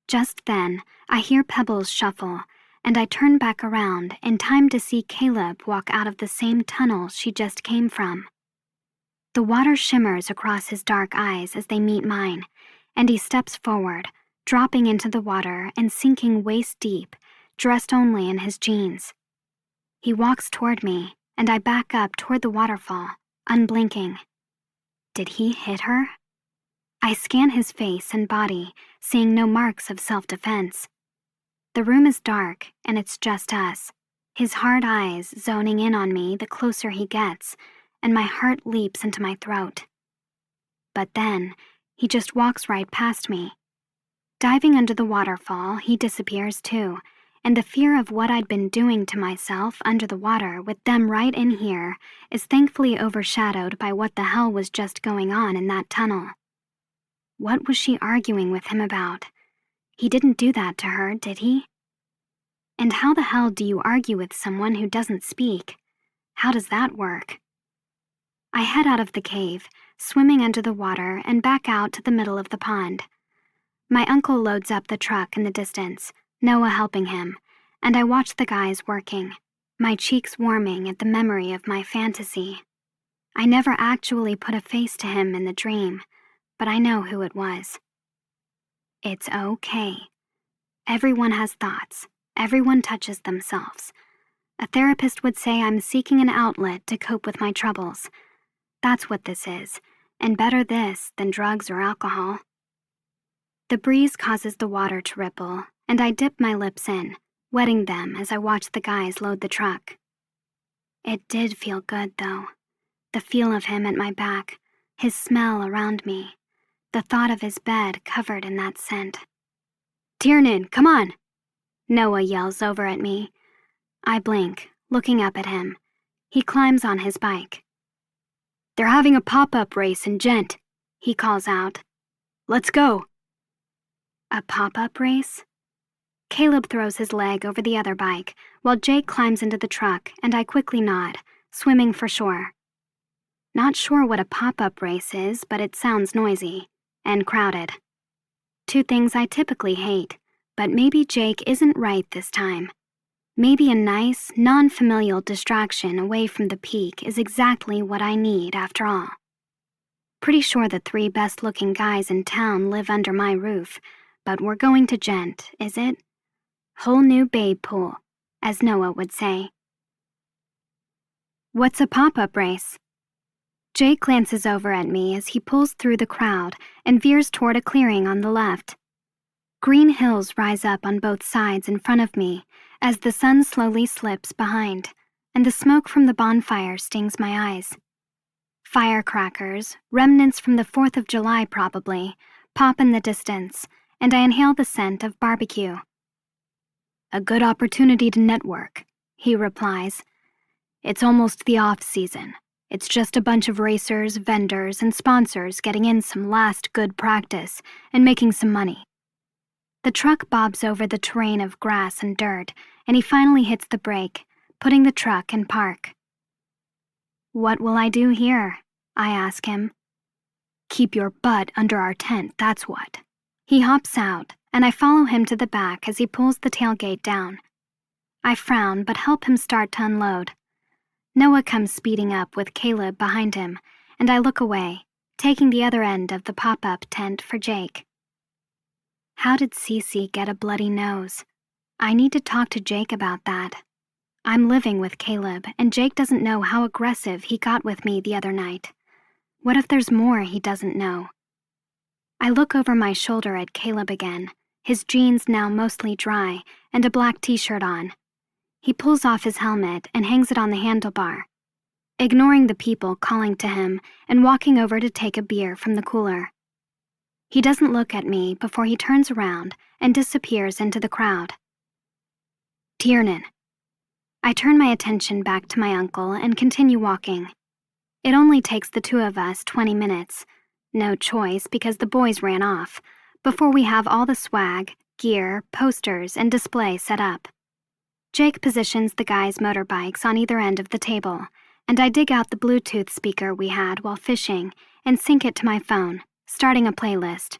Just then, I hear pebbles shuffle, and I turn back around in time to see Caleb walk out of the same tunnel she just came from. The water shimmers across his dark eyes as they meet mine, and he steps forward, dropping into the water and sinking waist deep, dressed only in his jeans. He walks toward me, and I back up toward the waterfall, unblinking. Did he hit her? I scan his face and body, seeing no marks of self-defense. The room is dark, and it's just us, his hard eyes zoning in on me the closer he gets, and my heart leaps into my throat. But then, he just walks right past me. Diving under the waterfall, he disappears too, and the fear of what I'd been doing to myself under the water with them right in here is thankfully overshadowed by what the hell was just going on in that tunnel. What was she arguing with him about? He didn't do that to her, did he? And how the hell do you argue with someone who doesn't speak? How does that work? I head out of the cave, swimming under the water and back out to the middle of the pond. My uncle loads up the truck in the distance, Noah helping him, and I watched the guys working, my cheeks warming at the memory of my fantasy. I never actually put a face to him in the dream, but I know who it was. It's okay. Everyone has thoughts. Everyone touches themselves. A therapist would say I'm seeking an outlet to cope with my troubles. That's what this is, and better this than drugs or alcohol. The breeze causes the water to ripple, and I dip my lips in, wetting them as I watch the guys load the truck. It did feel good, though. The feel of him at my back, his smell around me, the thought of his bed covered in that scent. "Tiernan, come on!" Noah yells over at me. I blink, looking up at him. He climbs on his bike. "They're having a pop-up race in Gent," he calls out. "Let's go." A pop-up race? Caleb throws his leg over the other bike, while Jake climbs into the truck, and I quickly nod, swimming for shore. Not sure what a pop-up race is, but it sounds noisy and crowded. Two things I typically hate, but maybe Jake isn't right this time. Maybe a nice, non-familial distraction away from the peak is exactly what I need after all. Pretty sure the three best-looking guys in town live under my roof, but we're going to Gent, is it? Whole new babe pool, as Noah would say. What's a pop-up race? Jake glances over at me as he pulls through the crowd and veers toward a clearing on the left. Green hills rise up on both sides in front of me as the sun slowly slips behind, and the smoke from the bonfire stings my eyes. Firecrackers, remnants from the 4th of July probably, pop in the distance, and I inhale the scent of barbecue. "A good opportunity to network," he replies. "It's almost the off-season. It's just a bunch of racers, vendors, and sponsors getting in some last good practice and making some money." The truck bobs over the terrain of grass and dirt, and he finally hits the brake, putting the truck in park. "What will I do here?" I ask him. "Keep your butt under our tent, that's what." He hops out, and I follow him to the back as he pulls the tailgate down. I frown but help him start to unload. Noah comes speeding up with Caleb behind him, and I look away, taking the other end of the pop-up tent for Jake. How did Cece get a bloody nose? I need to talk to Jake about that. I'm living with Caleb, and Jake doesn't know how aggressive he got with me the other night. What if there's more he doesn't know? I look over my shoulder at Caleb again, his jeans now mostly dry, and a black t-shirt on. He pulls off his helmet and hangs it on the handlebar, ignoring the people calling to him and walking over to take a beer from the cooler. He doesn't look at me before he turns around and disappears into the crowd. "Tiernan." I turn my attention back to my uncle and continue walking. It only takes the two of us 20 minutes, no choice because the boys ran off, before we have all the swag, gear, posters, and display set up. Jake positions the guys' motorbikes on either end of the table, and I dig out the Bluetooth speaker we had while fishing and sync it to my phone, starting a playlist.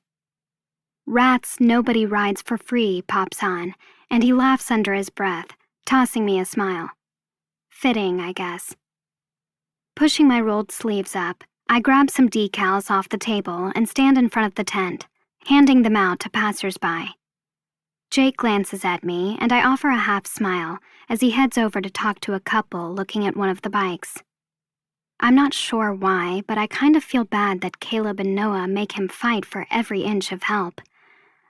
Rat's "Nobody Rides for Free" pops on, and he laughs under his breath, tossing me a smile. Fitting, I guess. Pushing my rolled sleeves up, I grab some decals off the table and stand in front of the tent, handing them out to passers-by. Jake glances at me, and I offer a half smile as he heads over to talk to a couple looking at one of the bikes. I'm not sure why, but I kind of feel bad that Caleb and Noah make him fight for every inch of help.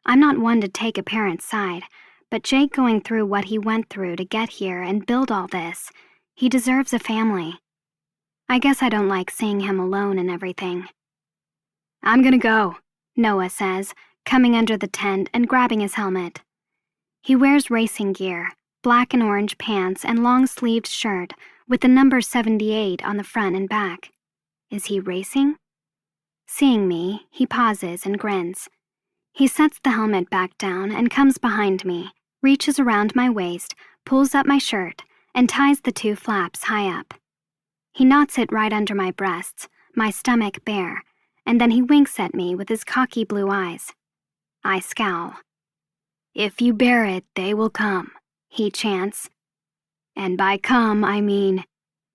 I'm not one to take a parent's side, but Jake going through what he went through to get here and build all this, he deserves a family. I guess I don't like seeing him alone and everything. "I'm gonna go," Noah says, coming under the tent and grabbing his helmet. He wears racing gear, black and orange pants and long-sleeved shirt with the number 78 on the front and back. Is he racing? Seeing me, he pauses and grins. He sets the helmet back down and comes behind me, reaches around my waist, pulls up my shirt, and ties the two flaps high up. He knots it right under my breasts, my stomach bare, and then he winks at me with his cocky blue eyes. I scowl. "If you bear it, they will come," he chants. And by come, I mean,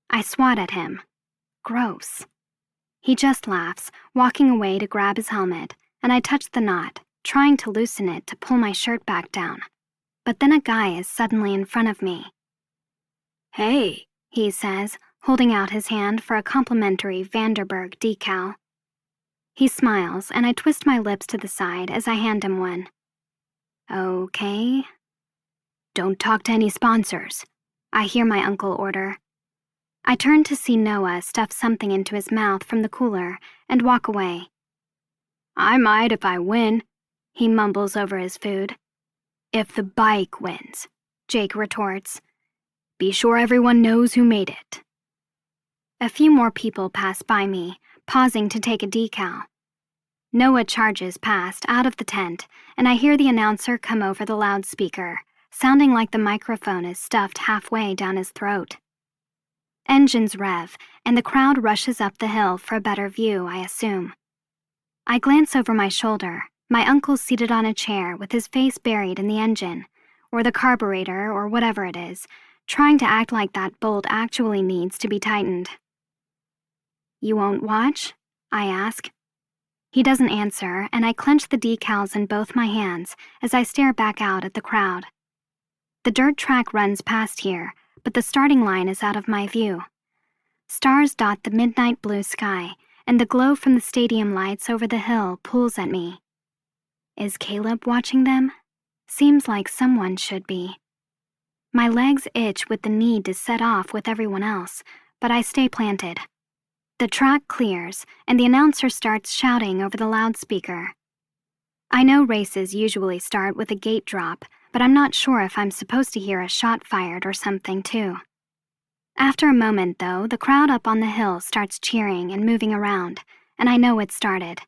I swat at him. Gross. He just laughs, walking away to grab his helmet, and I touch the knot, trying to loosen it to pull my shirt back down. But then a guy is suddenly in front of me. Hey, he says, holding out his hand for a complimentary Vanderburg decal. He smiles, and I twist my lips to the side as I hand him one. Okay. Don't talk to any sponsors, I hear my uncle order. I turn to see Noah stuff something into his mouth from the cooler and walk away. I might if I win, he mumbles over his food. If the bike wins, Jake retorts. Be sure everyone knows who made it. A few more people pass by me, pausing to take a decal. Noah charges past out of the tent, and I hear the announcer come over the loudspeaker, sounding like the microphone is stuffed halfway down his throat. Engines rev, and the crowd rushes up the hill for a better view, I assume. I glance over my shoulder. My uncle's seated on a chair with his face buried in the engine, or the carburetor, or whatever it is, trying to act like that bolt actually needs to be tightened. You won't watch? I ask. He doesn't answer, and I clench the decals in both my hands as I stare back out at the crowd. The dirt track runs past here, but the starting line is out of my view. Stars dot the midnight blue sky, and the glow from the stadium lights over the hill pulls at me. Is Caleb watching them? Seems like someone should be. My legs itch with the need to set off with everyone else, but I stay planted. The track clears, and the announcer starts shouting over the loudspeaker. I know races usually start with a gate drop, but I'm not sure if I'm supposed to hear a shot fired or something too. After a moment, though, the crowd up on the hill starts cheering and moving around, and I know it started.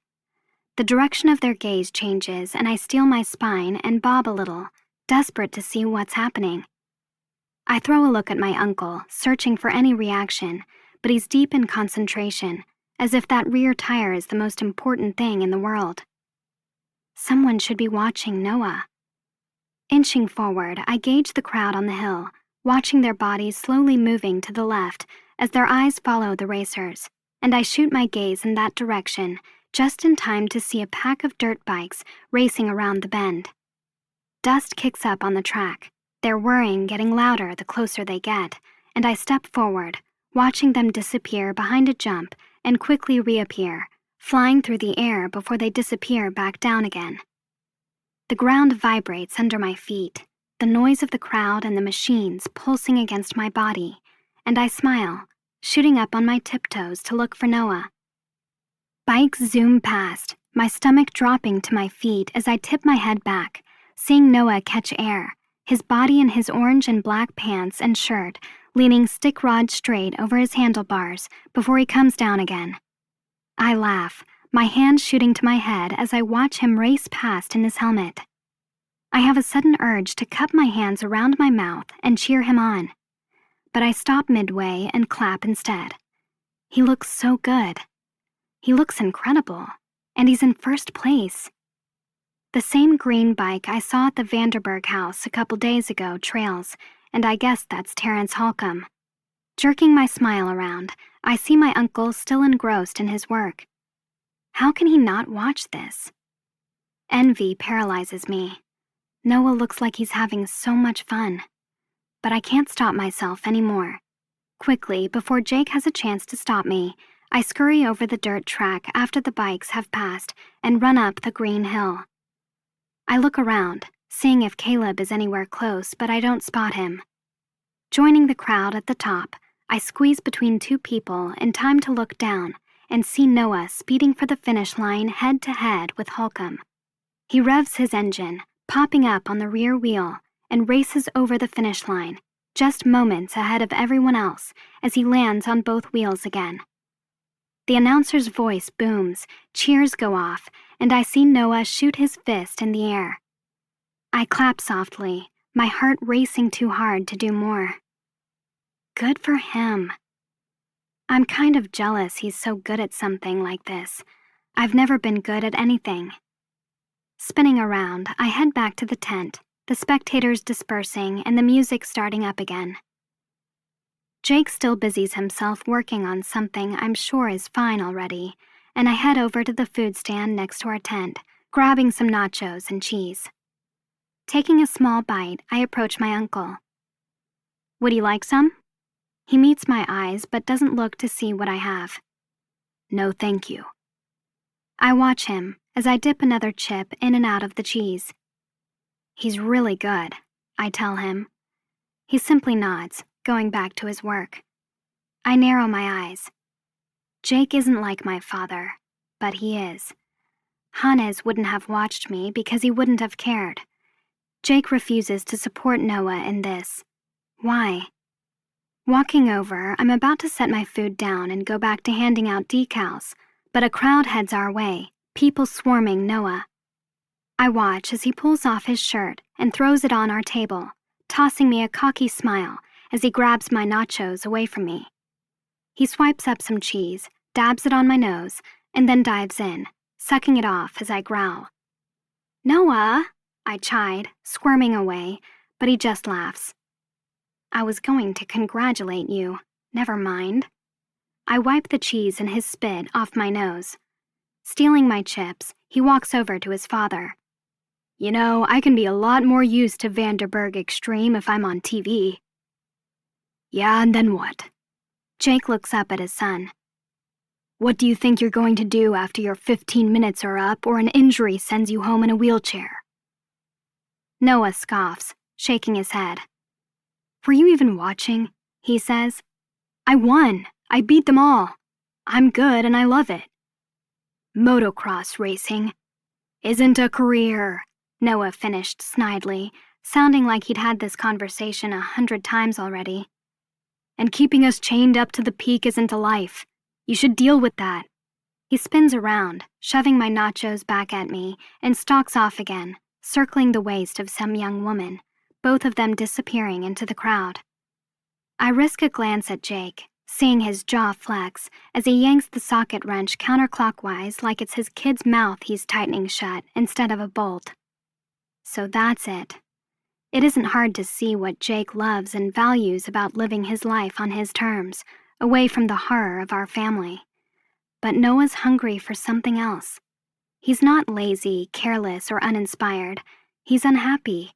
The direction of their gaze changes, and I steel my spine and bob a little, desperate to see what's happening. I throw a look at my uncle, searching for any reaction, but he's deep in concentration, as if that rear tire is the most important thing in the world. Someone should be watching Noah. Inching forward, I gauge the crowd on the hill, watching their bodies slowly moving to the left as their eyes follow the racers, and I shoot my gaze in that direction just in time to see a pack of dirt bikes racing around the bend. Dust kicks up on the track, their whirring getting louder the closer they get, and I step forward, watching them disappear behind a jump and quickly reappear, flying through the air before they disappear back down again. The ground vibrates under my feet, the noise of the crowd and the machines pulsing against my body, and I smile, shooting up on my tiptoes to look for Noah. Bikes zoom past, my stomach dropping to my feet as I tip my head back, seeing Noah catch air, his body in his orange and black pants and shirt leaning stick rod straight over his handlebars before he comes down again. I laugh, my hand shooting to my head as I watch him race past in his helmet. I have a sudden urge to cup my hands around my mouth and cheer him on, but I stop midway and clap instead. He looks so good. He looks incredible, and he's in first place. The same green bike I saw at the Vanderburg house a couple days ago trails, and I guess that's Terrence Holcomb. Jerking my smile around, I see my uncle still engrossed in his work. How can he not watch this? Envy paralyzes me. Noah looks like he's having so much fun. But I can't stop myself anymore. Quickly, before Jake has a chance to stop me, I scurry over the dirt track after the bikes have passed and run up the green hill. I look around, seeing if Caleb is anywhere close, but I don't spot him. Joining the crowd at the top, I squeeze between two people in time to look down and see Noah speeding for the finish line head to head with Holcomb. He revs his engine, popping up on the rear wheel, and races over the finish line, just moments ahead of everyone else as he lands on both wheels again. The announcer's voice booms, cheers go off, and I see Noah shoot his fist in the air. I clap softly, my heart racing too hard to do more. Good for him. I'm kind of jealous he's so good at something like this. I've never been good at anything. Spinning around, I head back to the tent, the spectators dispersing and the music starting up again. Jake still busies himself working on something I'm sure is fine already, and I head over to the food stand next to our tent, grabbing some nachos and cheese. Taking a small bite, I approach my uncle. Would you like some? He meets my eyes but doesn't look to see what I have. No, thank you. I watch him as I dip another chip in and out of the cheese. He's really good, I tell him. He simply nods, going back to his work. I narrow my eyes. Jake isn't like my father, but he is. Hannes wouldn't have watched me because he wouldn't have cared. Jake refuses to support Noah in this. Why? Walking over, I'm about to set my food down and go back to handing out decals, but a crowd heads our way, people swarming Noah. I watch as he pulls off his shirt and throws it on our table, tossing me a cocky smile as he grabs my nachos away from me. He swipes up some cheese, dabs it on my nose, and then dives in, sucking it off as I growl. Noah, I chide, squirming away, but he just laughs. I was going to congratulate you. Never mind. I wipe the cheese and his spit off my nose. Stealing my chips, he walks over to his father. You know, I can be a lot more used to Vanderberg Extreme if I'm on TV. Yeah, and then what? Jake looks up at his son. What do you think you're going to do after your 15 minutes are up or an injury sends you home in a wheelchair? Noah scoffs, shaking his head. Were you even watching? He says. I won. I beat them all. I'm good and I love it. Motocross racing isn't a career, Noah finished snidely, sounding like he'd had this conversation 100 times already. And keeping us chained up to the peak isn't a life. You should deal with that. He spins around, shoving my nachos back at me, and stalks off again, circling the waist of some young woman, both of them disappearing into the crowd. I risk a glance at Jake, seeing his jaw flex as he yanks the socket wrench counterclockwise like it's his kid's mouth he's tightening shut instead of a bolt. So that's it. It isn't hard to see what Jake loves and values about living his life on his terms, away from the horror of our family. But Noah's hungry for something else. He's not lazy, careless, or uninspired. He's unhappy.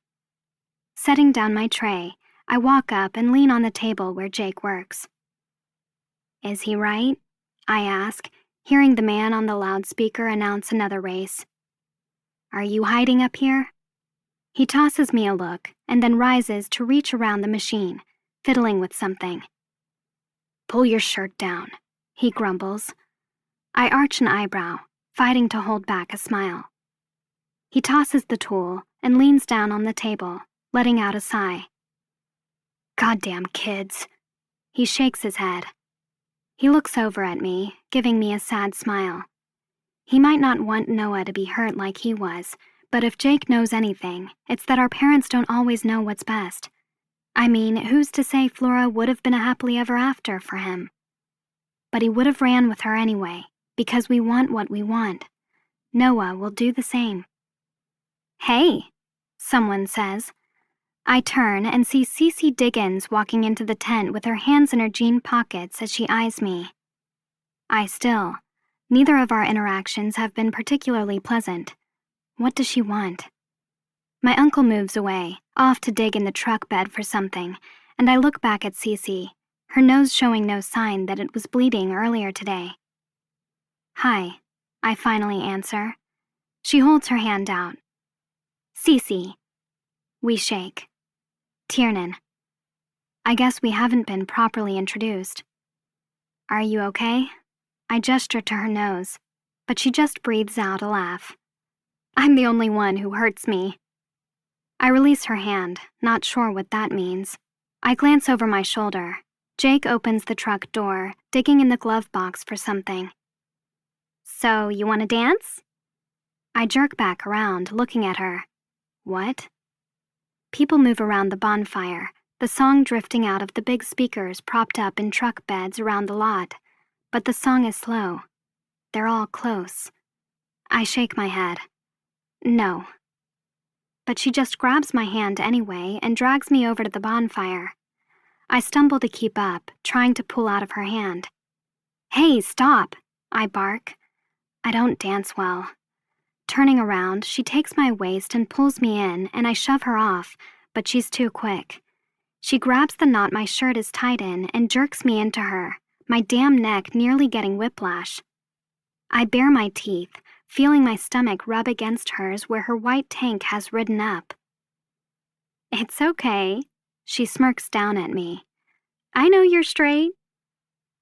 Setting down my tray, I walk up and lean on the table where Jake works. Is he right? I ask, hearing the man on the loudspeaker announce another race. Are you hiding up here? He tosses me a look and then rises to reach around the machine, fiddling with something. Pull your shirt down, he grumbles. I arch an eyebrow, fighting to hold back a smile. He tosses the tool and leans down on the table, letting out a sigh. Goddamn kids. He shakes his head. He looks over at me, giving me a sad smile. He might not want Noah to be hurt like he was, but if Jake knows anything, it's that our parents don't always know what's best. I mean, who's to say Flora would have been a happily ever after for him? But he would have ran with her anyway, because we want what we want. Noah will do the same. Hey, someone says. I turn and see Cece Diggins walking into the tent with her hands in her jean pockets as she eyes me. I still. Neither of our interactions have been particularly pleasant. What does she want? My uncle moves away, off to dig in the truck bed for something, and I look back at Cece, her nose showing no sign that it was bleeding earlier today. Hi, I finally answer. She holds her hand out. Cece. We shake. Tiernan. I guess we haven't been properly introduced. Are you okay? I gesture to her nose, but she just breathes out a laugh. I'm the only one who hurts me. I release her hand, not sure what that means. I glance over my shoulder. Jake opens the truck door, digging in the glove box for something. So, you want to dance? I jerk back around, looking at her. What? People move around the bonfire, the song drifting out of the big speakers propped up in truck beds around the lot. But the song is slow. They're all close. I shake my head. No. but she just grabs my hand anyway and drags me over to the bonfire. I stumble to keep up, trying to pull out of her hand. "Hey, stop!" I bark. I don't dance well. Turning around, she takes my waist and pulls me in, and I shove her off, but she's too quick. She grabs the knot my shirt is tied in and jerks me into her, my damn neck nearly getting whiplash. I bare my teeth, feeling my stomach rub against hers where her white tank has ridden up. "It's okay," she smirks down at me. "I know you're straight."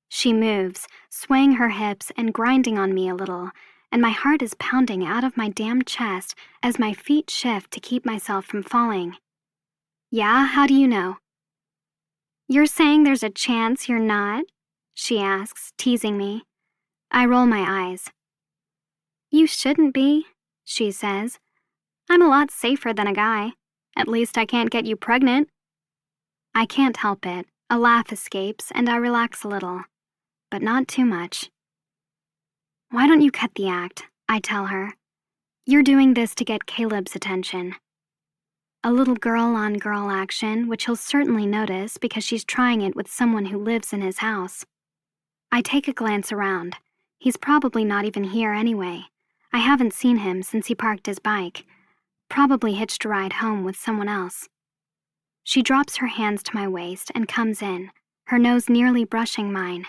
She moves, swaying her hips and grinding on me a little, and my heart is pounding out of my damn chest as my feet shift to keep myself from falling. "Yeah, how do you know?" "You're saying there's a chance you're not?" she asks, teasing me. I roll my eyes. "You shouldn't be," she says. "I'm a lot safer than a guy. At least I can't get you pregnant." I can't help it. A laugh escapes and I relax a little, but not too much. "Why don't you cut the act?" I tell her. "You're doing this to get Caleb's attention." A little girl-on-girl action, which he'll certainly notice because she's trying it with someone who lives in his house. I take a glance around. He's probably not even here anyway. I haven't seen him since he parked his bike. Probably hitched a ride home with someone else. She drops her hands to my waist and comes in, her nose nearly brushing mine.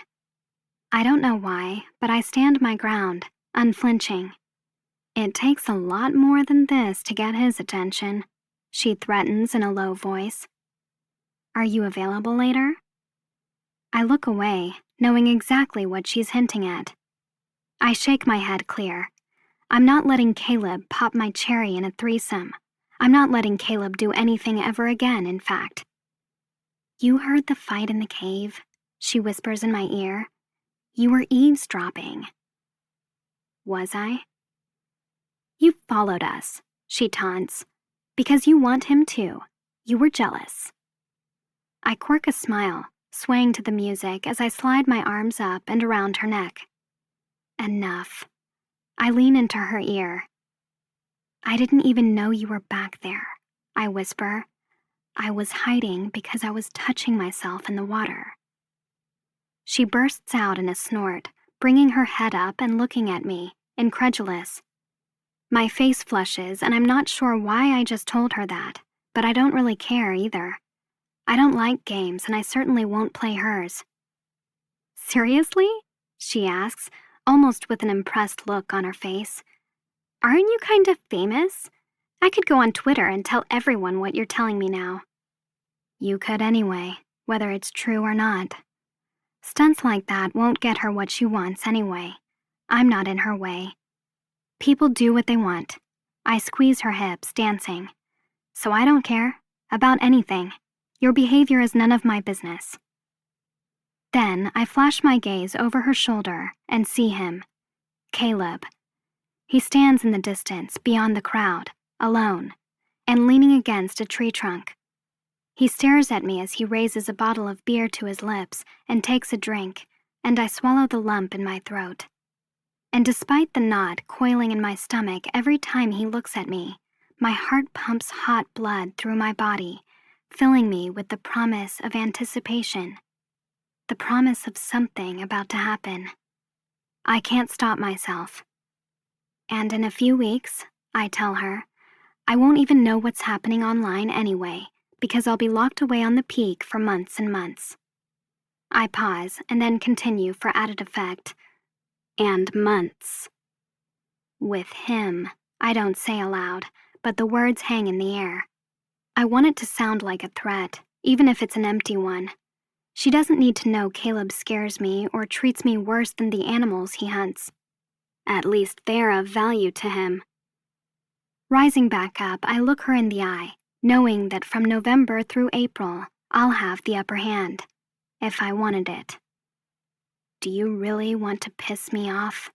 I don't know why, but I stand my ground, unflinching. "It takes a lot more than this to get his attention," she threatens in a low voice. "Are you available later?" I look away, knowing exactly what she's hinting at. I shake my head clear. I'm not letting Caleb pop my cherry in a threesome. I'm not letting Caleb do anything ever again, in fact. "You heard the fight in the cave," she whispers in my ear. "You were eavesdropping." Was I? "You followed us," she taunts. "Because you want him too. You were jealous." I quirk a smile, swaying to the music as I slide my arms up and around her neck. Enough. I lean into her ear. "I didn't even know you were back there," I whisper. "I was hiding because I was touching myself in the water." She bursts out in a snort, bringing her head up and looking at me, incredulous. My face flushes, and I'm not sure why I just told her that, but I don't really care either. I don't like games, and I certainly won't play hers. "Seriously?" she asks, almost with an impressed look on her face. "Aren't you kind of famous? I could go on Twitter and tell everyone what you're telling me now." "You could anyway, whether it's true or not. Stunts like that won't get her what she wants anyway. I'm not in her way. People do what they want." I squeeze her hips, dancing. "So I don't care. About anything. Your behavior is none of my business." Then I flash my gaze over her shoulder and see him. Caleb. He stands in the distance, beyond the crowd, alone, and leaning against a tree trunk. He stares at me as he raises a bottle of beer to his lips and takes a drink, and I swallow the lump in my throat. And despite the knot coiling in my stomach every time he looks at me, my heart pumps hot blood through my body, filling me with the promise of anticipation, the promise of something about to happen. I can't stop myself. "And in a few weeks," I tell her, "I won't even know what's happening online anyway, because I'll be locked away on the peak for months and months." I pause and then continue for added effect. "And months." "With him," I don't say aloud, but the words hang in the air. I want it to sound like a threat, even if it's an empty one. She doesn't need to know Caleb scares me or treats me worse than the animals he hunts. At least they're of value to him. Rising back up, I look her in the eye, knowing that from November through April, I'll have the upper hand, if I wanted it. "Do you really want to piss me off?"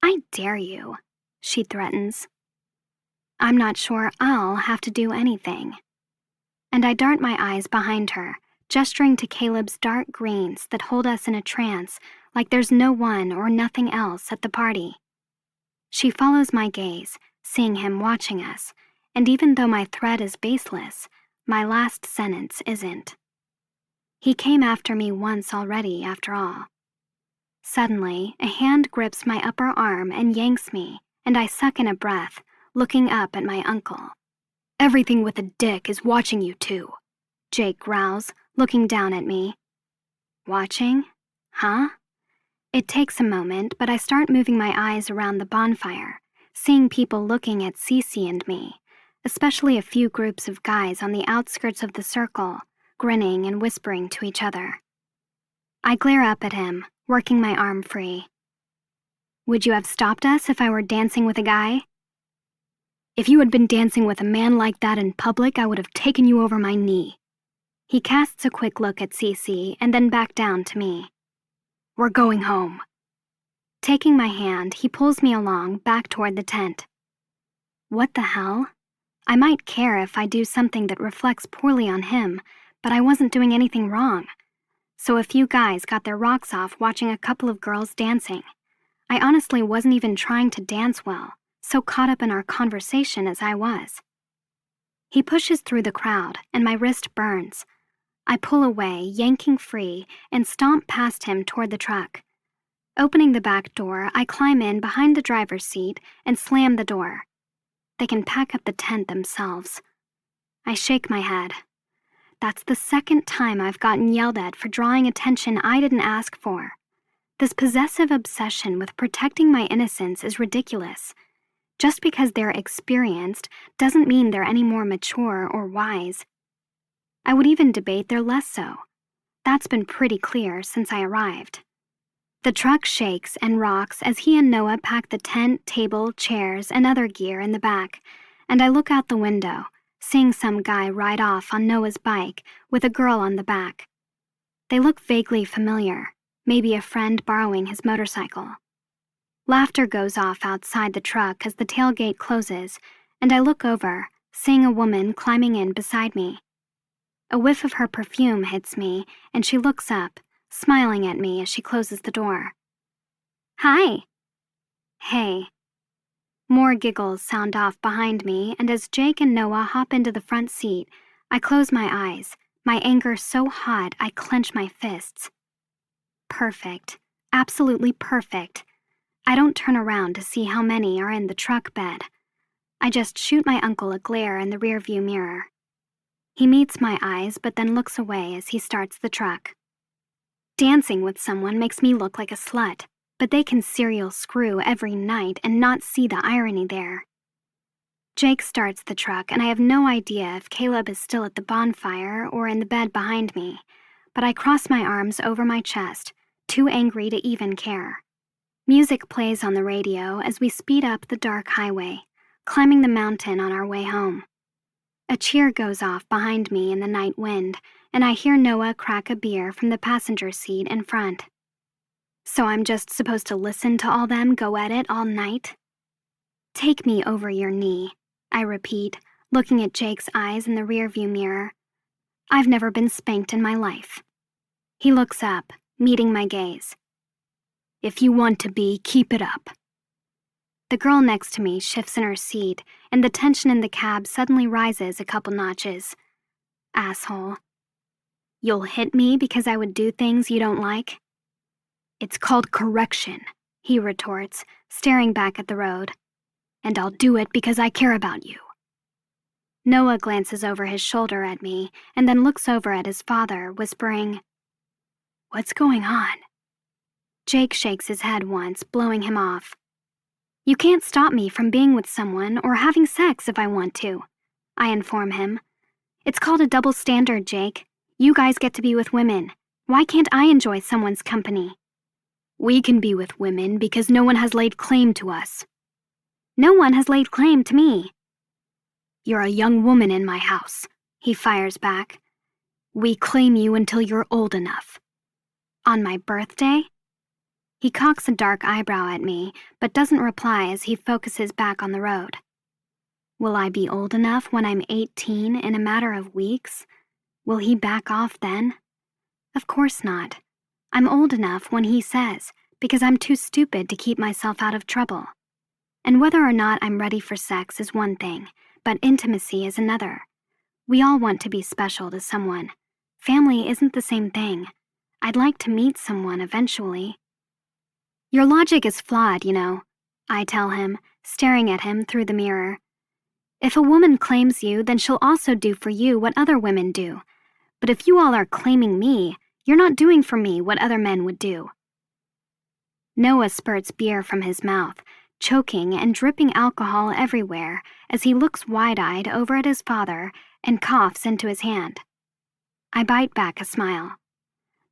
"I dare you," she threatens. I'm not sure I'll have to do anything. And I dart my eyes behind her, gesturing to Caleb's dark greens that hold us in a trance like there's no one or nothing else at the party. She follows my gaze, seeing him watching us, and even though my threat is baseless, my last sentence isn't. He came after me once already, after all. Suddenly, a hand grips my upper arm and yanks me, and I suck in a breath, looking up at my uncle. "Everything with a dick is watching you two," Jake growls, looking down at me. Watching? Huh? It takes a moment, but I start moving my eyes around the bonfire, seeing people looking at Cece and me, especially a few groups of guys on the outskirts of the circle, grinning and whispering to each other. I glare up at him, working my arm free. "Would you have stopped us if I were dancing with a guy?" "If you had been dancing with a man like that in public, I would have taken you over my knee." He casts a quick look at Cece and then back down to me. "We're going home." Taking my hand, he pulls me along back toward the tent. What the hell? I might care if I do something that reflects poorly on him, but I wasn't doing anything wrong. So a few guys got their rocks off watching a couple of girls dancing. I honestly wasn't even trying to dance well, so caught up in our conversation as I was. He pushes through the crowd, and my wrist burns. I pull away, yanking free, and stomp past him toward the truck. Opening the back door, I climb in behind the driver's seat and slam the door. They can pack up the tent themselves. I shake my head. That's the second time I've gotten yelled at for drawing attention I didn't ask for. This possessive obsession with protecting my innocence is ridiculous. Just because they're experienced doesn't mean they're any more mature or wise. I would even debate they're less so. That's been pretty clear since I arrived. The truck shakes and rocks as he and Noah pack the tent, table, chairs, and other gear in the back, and I look out the window, seeing some guy ride off on Noah's bike with a girl on the back. They look vaguely familiar, maybe a friend borrowing his motorcycle. Laughter goes off outside the truck as the tailgate closes, and I look over, seeing a woman climbing in beside me. A whiff of her perfume hits me, and she looks up, smiling at me as she closes the door. "Hi." "Hey." More giggles sound off behind me, and as Jake and Noah hop into the front seat, I close my eyes, my anger so hot I clench my fists. Perfect. Absolutely perfect. I don't turn around to see how many are in the truck bed. I just shoot my uncle a glare in the rearview mirror. He meets my eyes but then looks away as he starts the truck. Dancing with someone makes me look like a slut, but they can serial screw every night and not see the irony there. Jake starts the truck, and I have no idea if Caleb is still at the bonfire or in the bed behind me, but I cross my arms over my chest, too angry to even care. Music plays on the radio as we speed up the dark highway, climbing the mountain on our way home. A cheer goes off behind me in the night wind, and I hear Noah crack a beer from the passenger seat in front. So I'm just supposed to listen to all them go at it all night? "Take me over your knee," I repeat, looking at Jake's eyes in the rearview mirror. I've never been spanked in my life. He looks up, meeting my gaze. "If you want to be, keep it up." The girl next to me shifts in her seat, and the tension in the cab suddenly rises a couple notches. Asshole. "You'll hit me because I would do things you don't like?" "It's called correction," he retorts, staring back at the road. "And I'll do it because I care about you." Noah glances over his shoulder at me and then looks over at his father, whispering, "What's going on?" Jake shakes his head once, blowing him off. "You can't stop me from being with someone or having sex if I want to," I inform him. "It's called a double standard, Jake. You guys get to be with women. Why can't I enjoy someone's company?" "We can be with women because no one has laid claim to us." "No one has laid claim to me." "You're a young woman in my house," he fires back. "We claim you until you're old enough." "On my birthday?" He cocks a dark eyebrow at me, but doesn't reply as he focuses back on the road. Will I be old enough when I'm 18 in a matter of weeks? Will he back off then? Of course not. I'm old enough when he says, because I'm too stupid to keep myself out of trouble. And whether or not I'm ready for sex is one thing, but intimacy is another. We all want to be special to someone. Family isn't the same thing. I'd like to meet someone eventually. Your logic is flawed, you know, I tell him, staring at him through the mirror. If a woman claims you, then she'll also do for you what other women do. But if you all are claiming me, you're not doing for me what other men would do. Noah spurts beer from his mouth, choking and dripping alcohol everywhere as he looks wide-eyed over at his father and coughs into his hand. I bite back a smile.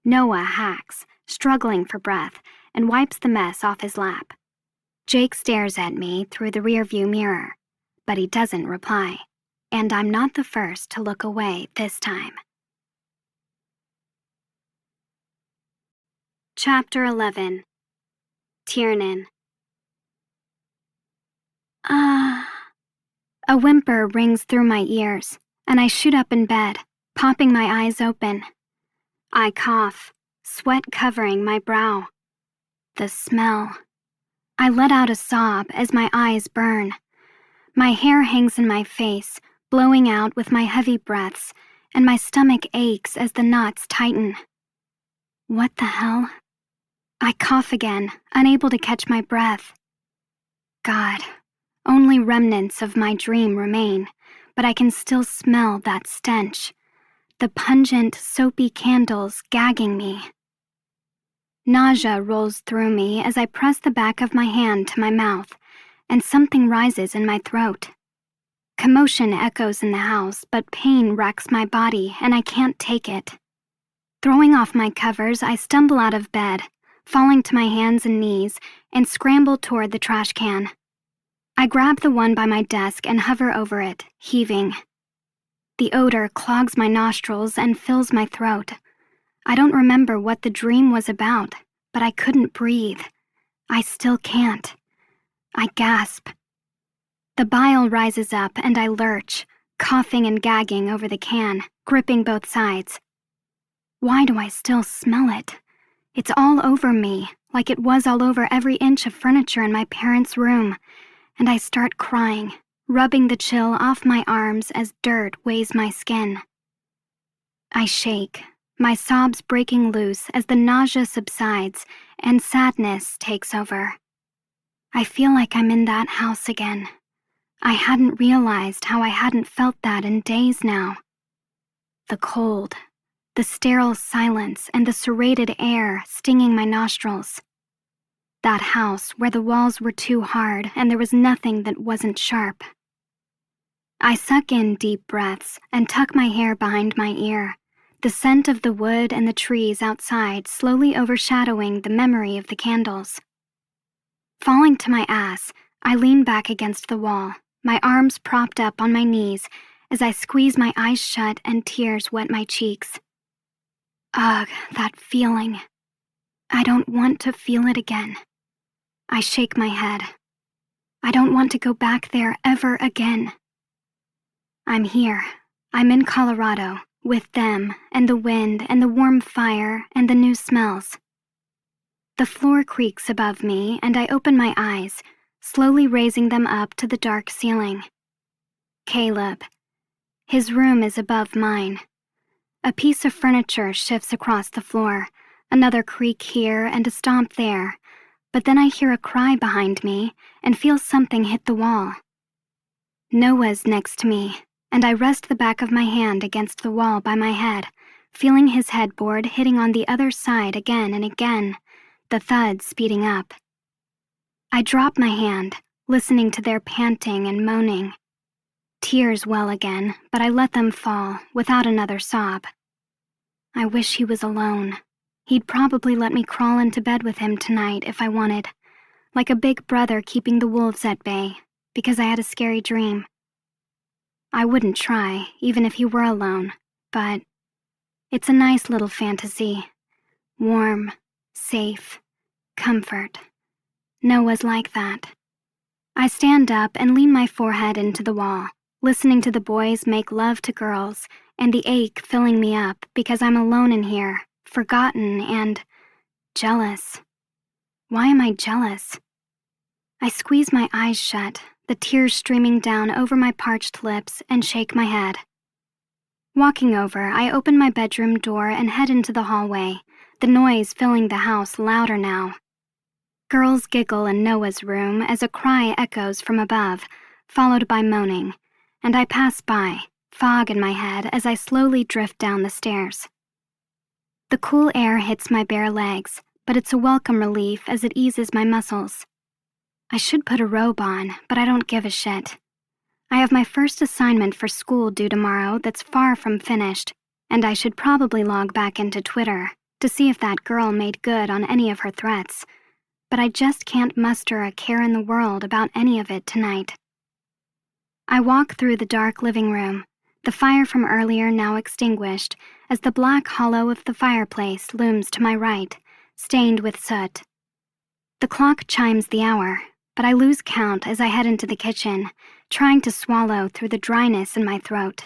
Noah hacks, struggling for breath, and wipes the mess off his lap. Jake stares at me through the rearview mirror, but he doesn't reply, and I'm not the first to look away this time. Chapter 11. Tiernan. A whimper rings through my ears, and I shoot up in bed, popping my eyes open. I cough, sweat covering my brow. The smell. I let out a sob as my eyes burn. My hair hangs in my face, blowing out with my heavy breaths, and my stomach aches as the knots tighten. What the hell? I cough again, unable to catch my breath. God, only remnants of my dream remain, but I can still smell that stench. The pungent, soapy candles gagging me. Nausea rolls through me as I press the back of my hand to my mouth, and something rises in my throat. Commotion echoes in the house, but pain racks my body and I can't take it. Throwing off my covers, I stumble out of bed, falling to my hands and knees, and scramble toward the trash can. I grab the one by my desk and hover over it, heaving. The odor clogs my nostrils and fills my throat. I don't remember what the dream was about, but I couldn't breathe. I still can't. I gasp. The bile rises up and I lurch, coughing and gagging over the can, gripping both sides. Why do I still smell it? It's all over me, like it was all over every inch of furniture in my parents' room, and I start crying, rubbing the chill off my arms as dirt weighs my skin. I shake, my sobs breaking loose as the nausea subsides and sadness takes over. I feel like I'm in that house again. I hadn't realized how I hadn't felt that in days now. The cold, the sterile silence, and the serrated air stinging my nostrils. That house where the walls were too hard and there was nothing that wasn't sharp. I suck in deep breaths and tuck my hair behind my ear, the scent of the wood and the trees outside slowly overshadowing the memory of the candles. Falling to my ass, I lean back against the wall, my arms propped up on my knees as I squeeze my eyes shut and tears wet my cheeks. Ugh, that feeling. I don't want to feel it again. I shake my head. I don't want to go back there ever again. I'm here. I'm in Colorado, with them, and the wind, and the warm fire, and the new smells. The floor creaks above me, and I open my eyes, slowly raising them up to the dark ceiling. Caleb. His room is above mine. A piece of furniture shifts across the floor, another creak here and a stomp there, but then I hear a cry behind me and feel something hit the wall. Noah's next to me, and I rest the back of my hand against the wall by my head, feeling his headboard hitting on the other side again and again, the thud speeding up. I drop my hand, listening to their panting and moaning. Tears well again, but I let them fall without another sob. I wish he was alone. He'd probably let me crawl into bed with him tonight if I wanted, like a big brother keeping the wolves at bay, because I had a scary dream. I wouldn't try, even if he were alone, but it's a nice little fantasy. Warm, safe, comfort. Noah's like that. I stand up and lean my forehead into the wall, listening to the boys make love to girls, and the ache filling me up because I'm alone in here, forgotten and jealous. Why am I jealous? I squeeze my eyes shut, the tears streaming down over my parched lips, and shake my head. Walking over, I open my bedroom door and head into the hallway, the noise filling the house louder now. Girls giggle in Noah's room as a cry echoes from above, followed by moaning, and I pass by, fog in my head as I slowly drift down the stairs. The cool air hits my bare legs, but it's a welcome relief as it eases my muscles. I should put a robe on, but I don't give a shit. I have my first assignment for school due tomorrow that's far from finished, and I should probably log back into Twitter to see if that girl made good on any of her threats, but I just can't muster a care in the world about any of it tonight. I walk through the dark living room, the fire from earlier now extinguished, as the black hollow of the fireplace looms to my right, stained with soot. The clock chimes the hour, but I lose count as I head into the kitchen, trying to swallow through the dryness in my throat.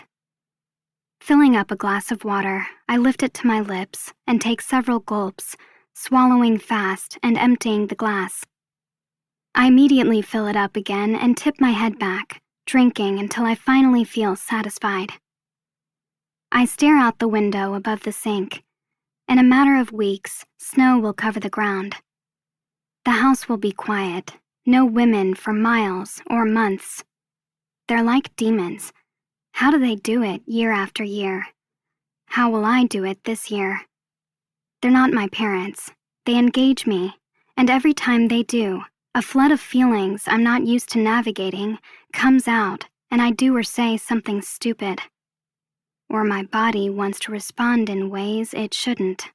Filling up a glass of water, I lift it to my lips and take several gulps, swallowing fast and emptying the glass. I immediately fill it up again and tip my head back, drinking until I finally feel satisfied. I stare out the window above the sink. In a matter of weeks, snow will cover the ground. The house will be quiet, no women for miles or months. They're like demons. How do they do it year after year? How will I do it this year? They're not my parents. They engage me, and every time they do, a flood of feelings I'm not used to navigating comes out, and I do or say something stupid. Or my body wants to respond in ways it shouldn't.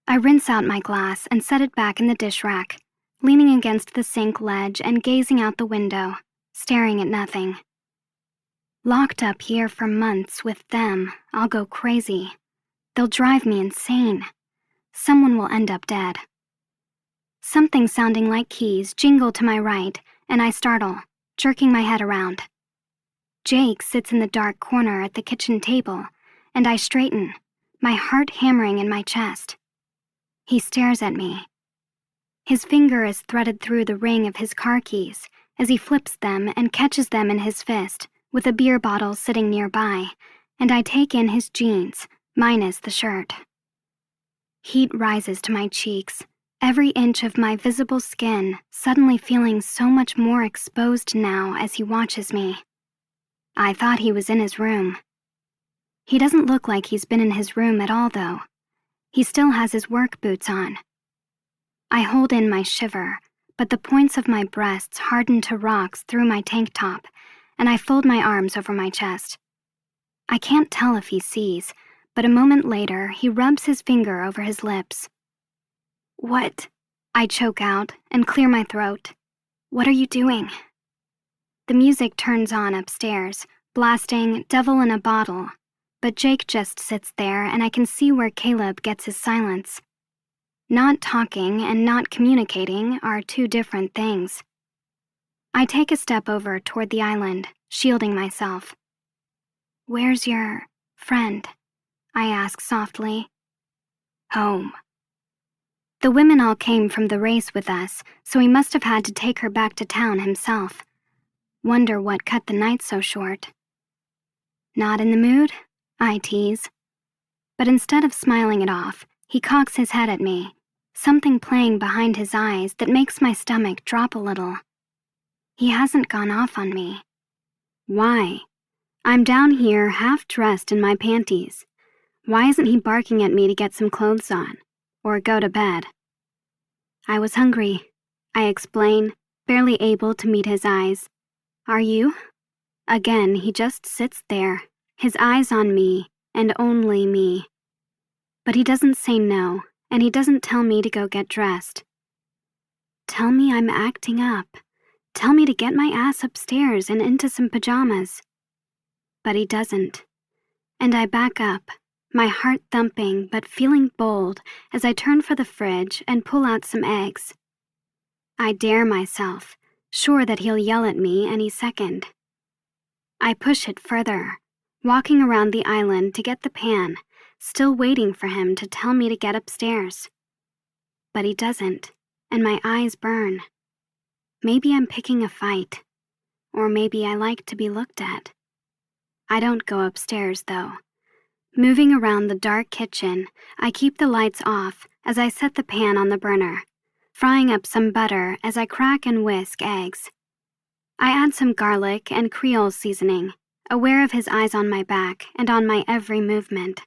I rinse out my glass and set it back in the dish rack, leaning against the sink ledge and gazing out the window, staring at nothing. Locked up here for months with them, I'll go crazy. They'll drive me insane. Someone will end up dead. Something sounding like keys jingle to my right, and I startle, jerking my head around. Jake sits in the dark corner at the kitchen table, and I straighten, my heart hammering in my chest. He stares at me. His finger is threaded through the ring of his car keys as he flips them and catches them in his fist, with a beer bottle sitting nearby, and I take in his jeans, minus the shirt. Heat rises to my cheeks, every inch of my visible skin suddenly feeling so much more exposed now as he watches me. I thought he was in his room. He doesn't look like he's been in his room at all, though. He still has his work boots on. I hold in my shiver, but the points of my breasts harden to rocks through my tank top, and I fold my arms over my chest. I can't tell if he sees, but a moment later he rubs his finger over his lips. "What?" I choke out and clear my throat. "What are you doing?" The music turns on upstairs, blasting Devil in a Bottle, but Jake just sits there and I can see where Caleb gets his silence. Not talking and not communicating are two different things. I take a step over toward the island, shielding myself. "Where's your friend?" I ask softly. "Home." The women all came from the race with us, so he must have had to take her back to town himself. Wonder what cut the night so short. "Not in the mood?" I tease. But instead of smiling it off, he cocks his head at me, something playing behind his eyes that makes my stomach drop a little. He hasn't gone off on me. Why? I'm down here half dressed in my panties. Why isn't he barking at me to get some clothes on, or go to bed? "I was hungry," I explain, barely able to meet his eyes. "Are you?" Again, he just sits there, his eyes on me, and only me. But he doesn't say no, and he doesn't tell me to go get dressed. Tell me I'm acting up. Tell me to get my ass upstairs and into some pajamas. But he doesn't. And I back up, my heart thumping but feeling bold as I turn for the fridge and pull out some eggs. I dare myself, sure that he'll yell at me any second. I push it further, walking around the island to get the pan, still waiting for him to tell me to get upstairs. But he doesn't, and my eyes burn. Maybe I'm picking a fight, or maybe I like to be looked at. I don't go upstairs, though. Moving around the dark kitchen, I keep the lights off as I set the pan on the burner, frying up some butter as I crack and whisk eggs. I add some garlic and Creole seasoning, aware of his eyes on my back and on my every movement.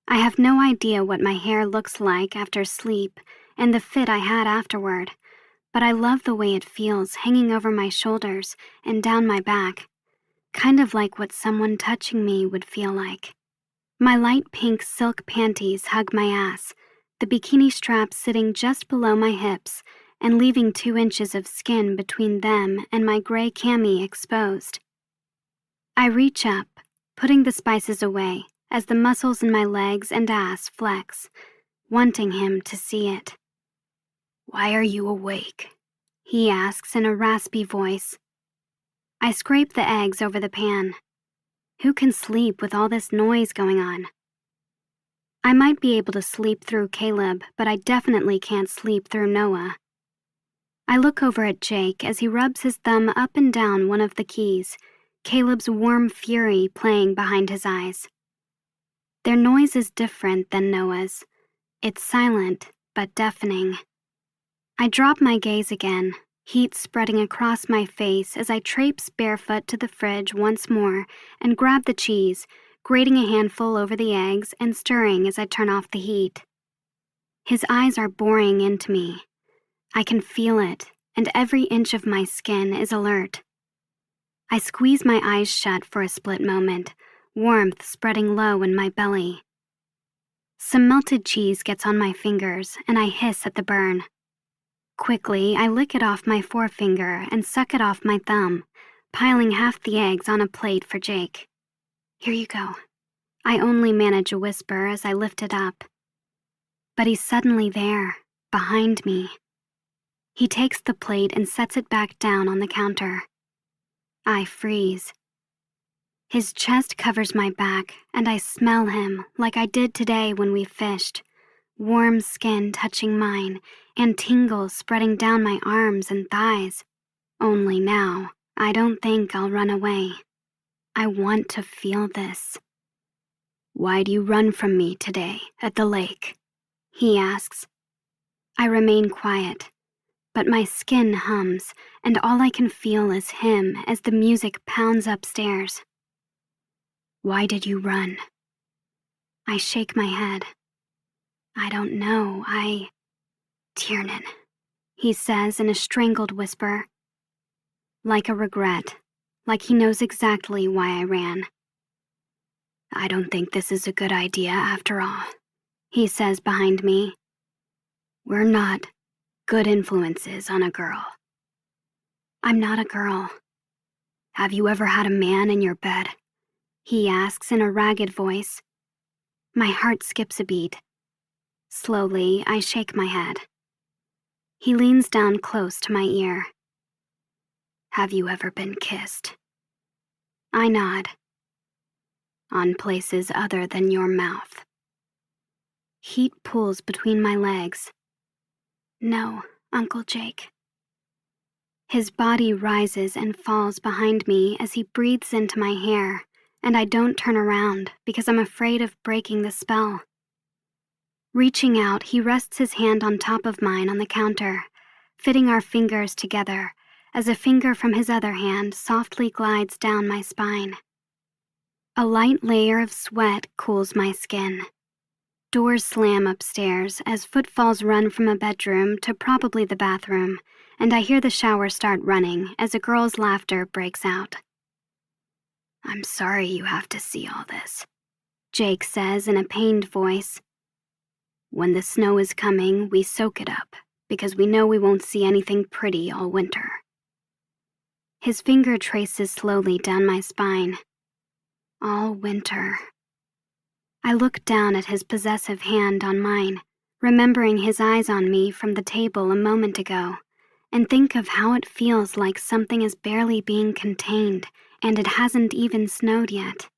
I have no idea what my hair looks like after sleep and the fit I had afterward, but I love the way it feels hanging over my shoulders and down my back, kind of like what someone touching me would feel like. My light pink silk panties hug my ass, the bikini strap sitting just below my hips and leaving 2 inches of skin between them and my gray cami exposed. I reach up, putting the spices away as the muscles in my legs and ass flex, wanting him to see it. "Why are you awake?" he asks in a raspy voice. I scrape the eggs over the pan. Who can sleep with all this noise going on? I might be able to sleep through Caleb, but I definitely can't sleep through Noah. I look over at Jake as he rubs his thumb up and down one of the keys, Caleb's warm fury playing behind his eyes. Their noise is different than Noah's. It's silent, but deafening. I drop my gaze again, heat spreading across my face as I traipse barefoot to the fridge once more and grab the cheese, grating a handful over the eggs and stirring as I turn off the heat. His eyes are boring into me. I can feel it, and every inch of my skin is alert. I squeeze my eyes shut for a split moment, warmth spreading low in my belly. Some melted cheese gets on my fingers, and I hiss at the burn. Quickly, I lick it off my forefinger and suck it off my thumb, piling half the eggs on a plate for Jake. "Here you go." I only manage a whisper as I lift it up. But he's suddenly there, behind me. He takes the plate and sets it back down on the counter. I freeze. His chest covers my back, and I smell him like I did today when we fished, warm skin touching mine and tingles spreading down my arms and thighs. Only now, I don't think I'll run away. I want to feel this. "Why do you run from me today at the lake?" he asks. I remain quiet, but my skin hums, and all I can feel is him as the music pounds upstairs. "Why did you run?" I shake my head. "I don't know, Tiernan," he says in a strangled whisper. Like a regret, like he knows exactly why I ran. "I don't think this is a good idea after all," he says behind me. "We're not good influences on a girl." I'm not a girl. "Have you ever had a man in your bed?" he asks in a ragged voice. My heart skips a beat. Slowly, I shake my head. He leans down close to my ear. "Have you ever been kissed?" I nod. "On places other than your mouth?" Heat pulls between my legs. "No, Uncle Jake." His body rises and falls behind me as he breathes into my hair, and I don't turn around because I'm afraid of breaking the spell. Reaching out, he rests his hand on top of mine on the counter, fitting our fingers together as a finger from his other hand softly glides down my spine. A light layer of sweat cools my skin. Doors slam upstairs as footfalls run from a bedroom to probably the bathroom, and I hear the shower start running as a girl's laughter breaks out. "I'm sorry you have to see all this," Jake says in a pained voice. "When the snow is coming, we soak it up because we know we won't see anything pretty all winter." His finger traces slowly down my spine. All winter. I look down at his possessive hand on mine, remembering his eyes on me from the table a moment ago, and think of how it feels like something is barely being contained and it hasn't even snowed yet.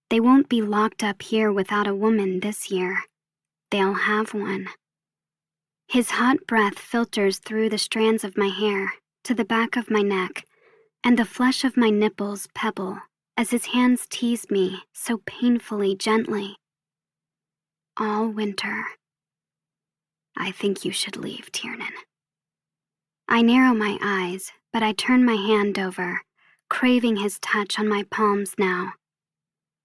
They won't be locked up here without a woman this year. They'll have one. His hot breath filters through the strands of my hair to the back of my neck, and the flesh of my nipples pebble as his hands tease me so painfully gently. All winter. I think you should leave, Tiernan. I narrow my eyes, but I turn my hand over, craving his touch on my palms now.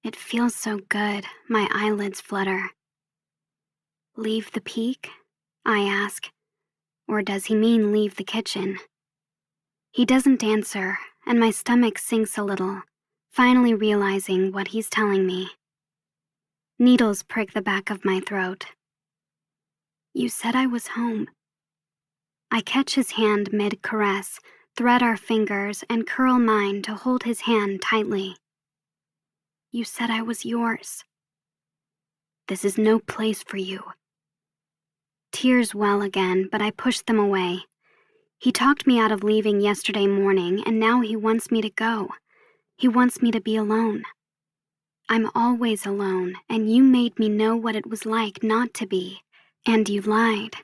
It feels so good, my eyelids flutter. Leave the peak? I ask. Or does he mean leave the kitchen? He doesn't answer, and my stomach sinks a little, finally realizing what he's telling me. Needles prick the back of my throat. You said I was home. I catch his hand mid-caress, thread our fingers, and curl mine to hold his hand tightly. You said I was yours. This is no place for you. Tears well again, but I push them away. He talked me out of leaving yesterday morning, and now he wants me to go. He wants me to be alone. I'm always alone, and you made me know what it was like not to be, and you lied.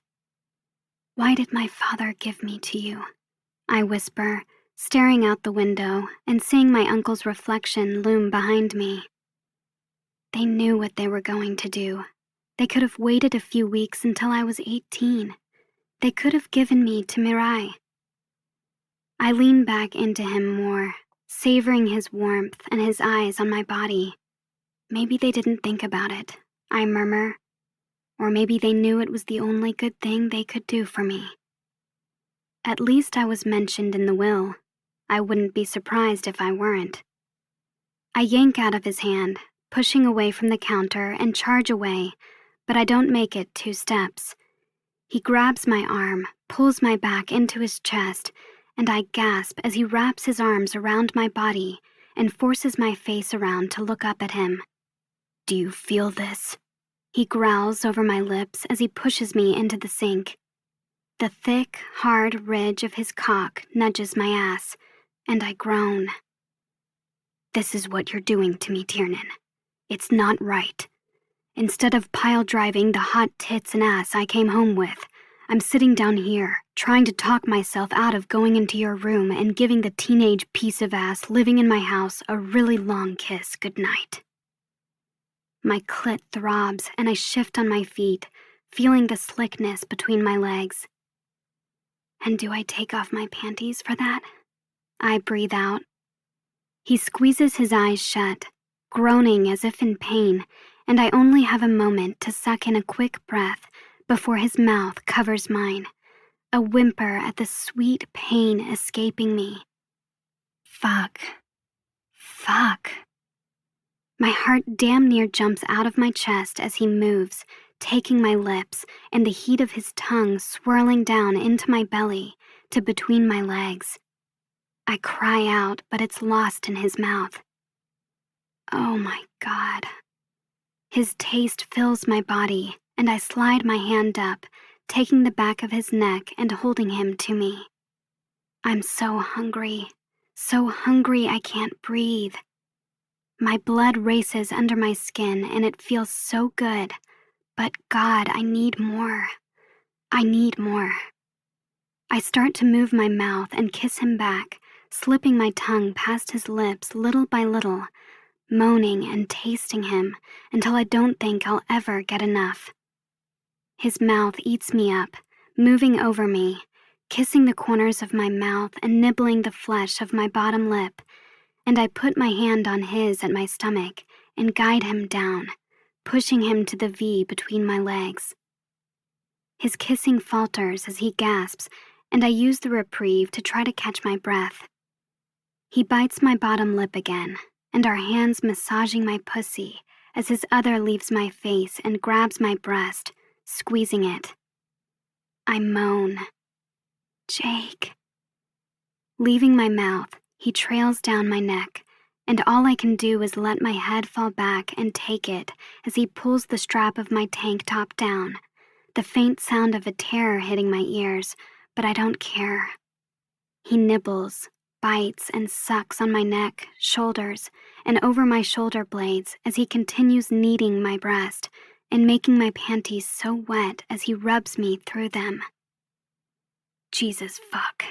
Why did my father give me to you? I whisper, staring out the window and seeing my uncle's reflection loom behind me. They knew what they were going to do. They could have waited a few weeks until I was 18. They could have given me to Mirai. I lean back into him more, savoring his warmth and his eyes on my body. Maybe they didn't think about it, I murmur. Or maybe they knew it was the only good thing they could do for me. At least I was mentioned in the will. I wouldn't be surprised if I weren't. I yank out of his hand, pushing away from the counter and charge away, but I don't make it 2 steps. He grabs my arm, pulls my back into his chest, and I gasp as he wraps his arms around my body and forces my face around to look up at him. Do you feel this? He growls over my lips as he pushes me into the sink. The thick, hard ridge of his cock nudges my ass, and I groan. This is what you're doing to me, Tiernan. It's not right. Instead of pile driving the hot tits and ass I came home with, I'm sitting down here, trying to talk myself out of going into your room and giving the teenage piece of ass living in my house a really long kiss goodnight. My clit throbs and I shift on my feet, feeling the slickness between my legs. And do I take off my panties for that? I breathe out. He squeezes his eyes shut, groaning as if in pain, and I only have a moment to suck in a quick breath before his mouth covers mine, a whimper at the sweet pain escaping me. Fuck. My heart damn near jumps out of my chest as he moves, taking my lips and the heat of his tongue swirling down into my belly to between my legs. I cry out, but it's lost in his mouth. Oh my God. His taste fills my body, and I slide my hand up, taking the back of his neck and holding him to me. I'm so hungry I can't breathe. My blood races under my skin and it feels so good, but God, I need more. I start to move my mouth and kiss him back, slipping my tongue past his lips little by little, moaning and tasting him until I don't think I'll ever get enough. His mouth eats me up, moving over me, kissing the corners of my mouth and nibbling the flesh of my bottom lip, and I put my hand on his at my stomach and guide him down, pushing him to the V between my legs. His kissing falters as he gasps, and I use the reprieve to try to catch my breath. He bites my bottom lip again, and our hands massaging my pussy as his other leaves my face and grabs my breast, squeezing it. I moan. Jake. Leaving my mouth, he trails down my neck, and all I can do is let my head fall back and take it as he pulls the strap of my tank top down, the faint sound of a terror hitting my ears, but I don't care. He nibbles, bites, and sucks on my neck, shoulders, and over my shoulder blades as he continues kneading my breast and making my panties so wet as he rubs me through them. Jesus fuck.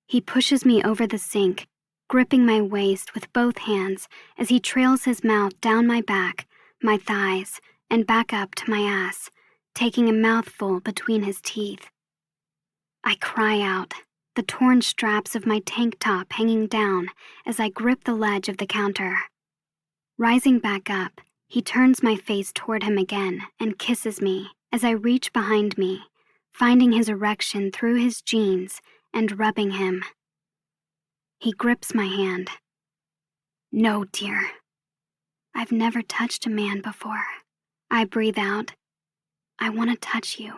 He pushes me over the sink, gripping my waist with both hands as he trails his mouth down my back, my thighs, and back up to my ass, taking a mouthful between his teeth. I cry out, the torn straps of my tank top hanging down as I grip the ledge of the counter. Rising back up, he turns my face toward him again and kisses me as I reach behind me, finding his erection through his jeans and rubbing him. He grips my hand. No, dear. I've never touched a man before. I breathe out. I want to touch you.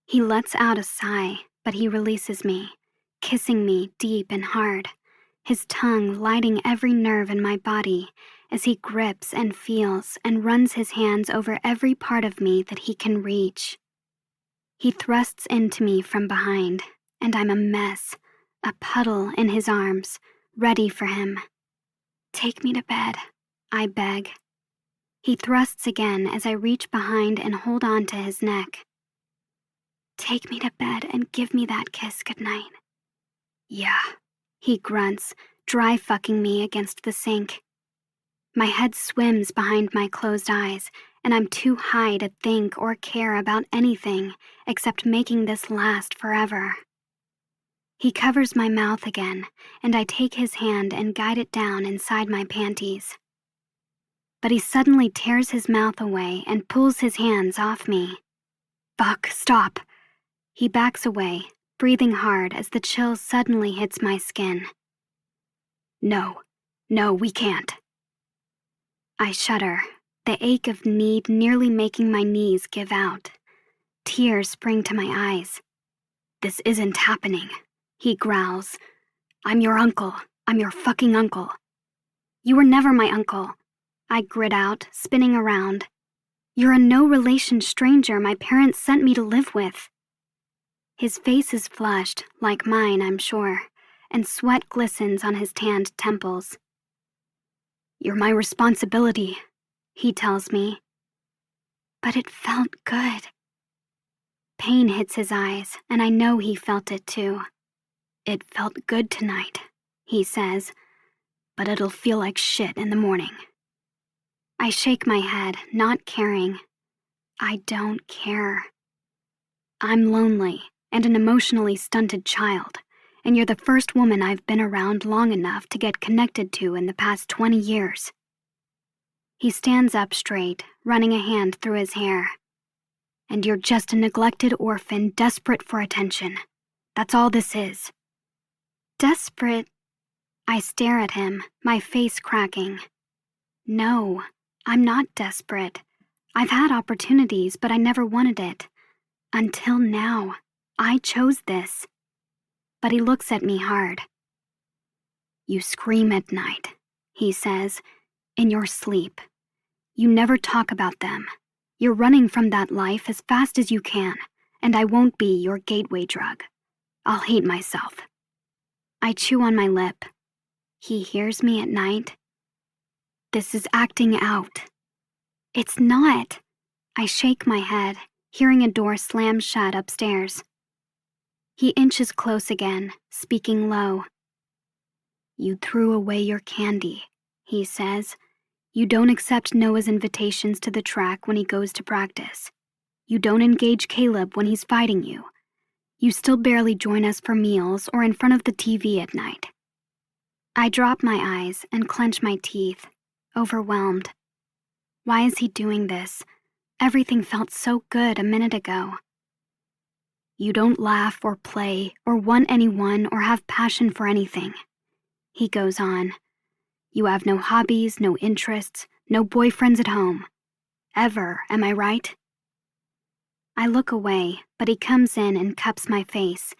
He lets out a sigh, but he releases me, kissing me deep and hard, his tongue lighting every nerve in my body as he grips and feels and runs his hands over every part of me that he can reach. He thrusts into me from behind, and I'm a mess, a puddle in his arms, ready for him. Take me to bed, I beg. He thrusts again as I reach behind and hold on to his neck. Take me to bed and give me that kiss goodnight. Yeah, he grunts, dry fucking me against the sink. My head swims behind my closed eyes, and I'm too high to think or care about anything except making this last forever. He covers my mouth again, and I take his hand and guide it down inside my panties. But he suddenly tears his mouth away and pulls his hands off me. Fuck, stop. He backs away, breathing hard as the chill suddenly hits my skin. No, we can't. I shudder, the ache of need nearly making my knees give out. Tears spring to my eyes. This isn't happening, he growls. I'm your uncle. I'm your fucking uncle. You were never my uncle, I grit out, spinning around. You're a no-relation stranger my parents sent me to live with. His face is flushed, like mine, I'm sure, and sweat glistens on his tanned temples. You're my responsibility, he tells me. But it felt good. Pain hits his eyes, and I know he felt it too. It felt good tonight, he says, but it'll feel like shit in the morning. I shake my head, not caring. I don't care. I'm lonely and an emotionally stunted child, and you're the first woman I've been around long enough to get connected to in the past 20 years. He stands up straight, running a hand through his hair. And you're just a neglected orphan desperate for attention. That's all this is. Desperate? I stare at him, my face cracking. No, I'm not desperate. I've had opportunities, but I never wanted it. Until now, I chose this. But he looks at me hard. You scream at night, he says, in your sleep. You never talk about them. You're running from that life as fast as you can, and I won't be your gateway drug. I'll hate myself. I chew on my lip. He hears me at night. This is acting out. It's not. I shake my head, hearing a door slam shut upstairs. He inches close again, speaking low. You threw away your candy, he says. You don't accept Noah's invitations to the track when he goes to practice. You don't engage Caleb when he's fighting you. You still barely join us for meals or in front of the TV at night. I drop my eyes and clench my teeth, overwhelmed. Why is he doing this? Everything felt so good a minute ago. You don't laugh or play or want anyone or have passion for anything. He goes on. You have no hobbies, no interests, no boyfriends at home. Ever, am I right? I look away, but he comes in and cups my face.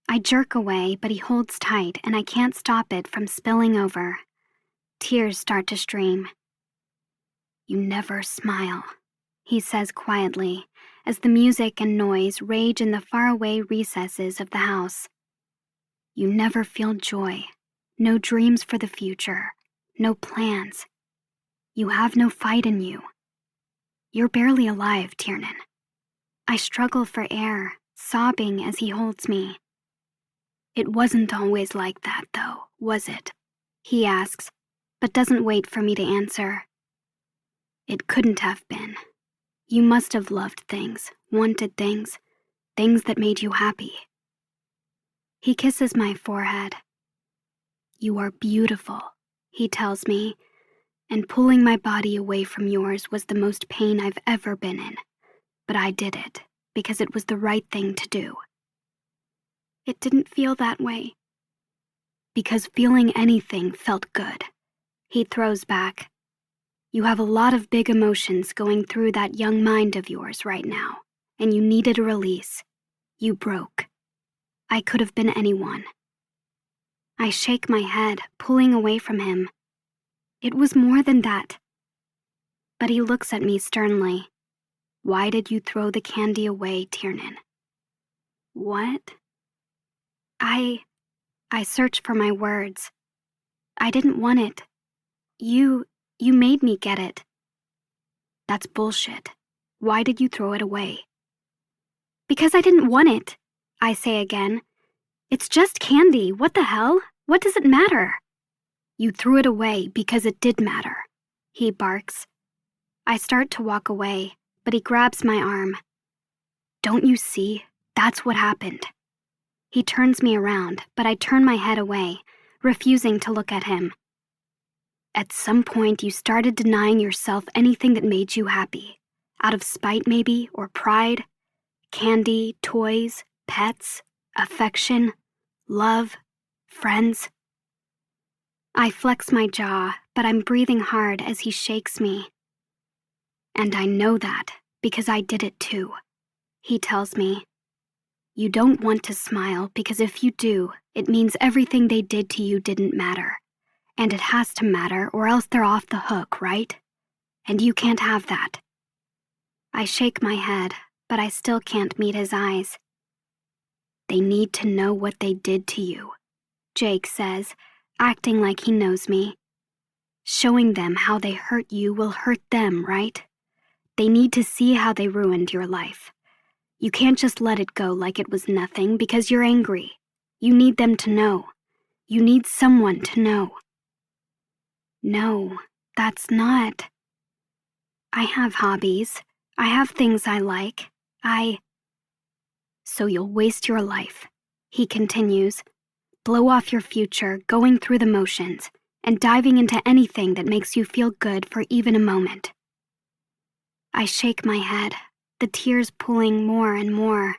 I jerk away, but he holds tight and I can't stop it from spilling over. Tears start to stream. You never smile, he says quietly, as the music and noise rage in the faraway recesses of the house. You never feel joy, no dreams for the future, no plans. You have no fight in you. You're barely alive, Tiernan. I struggle for air, sobbing as he holds me. It wasn't always like that, though, was it? He asks, but doesn't wait for me to answer. It couldn't have been. You must have loved things, wanted things, things that made you happy. He kisses my forehead. You are beautiful, he tells me, and pulling my body away from yours was the most pain I've ever been in. But I did it because it was the right thing to do. It didn't feel that way. Because feeling anything felt good. He throws back. You have a lot of big emotions going through that young mind of yours right now, and you needed a release. You broke. I could have been anyone. I shake my head, pulling away from him. It was more than that. But he looks at me sternly. Why did you throw the candy away, Tiernan? What? I search for my words. I didn't want it. You made me get it. That's bullshit. Why did you throw it away? Because I didn't want it, I say again. It's just candy. What the hell? What does it matter? You threw it away because it did matter, he barks. I start to walk away, but he grabs my arm. Don't you see? That's what happened. He turns me around, but I turn my head away, refusing to look at him. At some point, you started denying yourself anything that made you happy. Out of spite, maybe, or pride. Candy, toys, pets, affection, love, friends. I flex my jaw, but I'm breathing hard as he shakes me. And I know that because I did it too, he tells me. You don't want to smile because if you do, it means everything they did to you didn't matter. And it has to matter or else they're off the hook, right? And you can't have that. I shake my head, but I still can't meet his eyes. They need to know what they did to you, Jake says, acting like he knows me. Showing them how they hurt you will hurt them, right? They need to see how they ruined your life. You can't just let it go like it was nothing because you're angry. You need them to know. You need someone to know. No, that's not. I have hobbies. I have things I like. So you'll waste your life, he continues. Blow off your future, going through the motions, and diving into anything that makes you feel good for even a moment. I shake my head, the tears pulling more and more.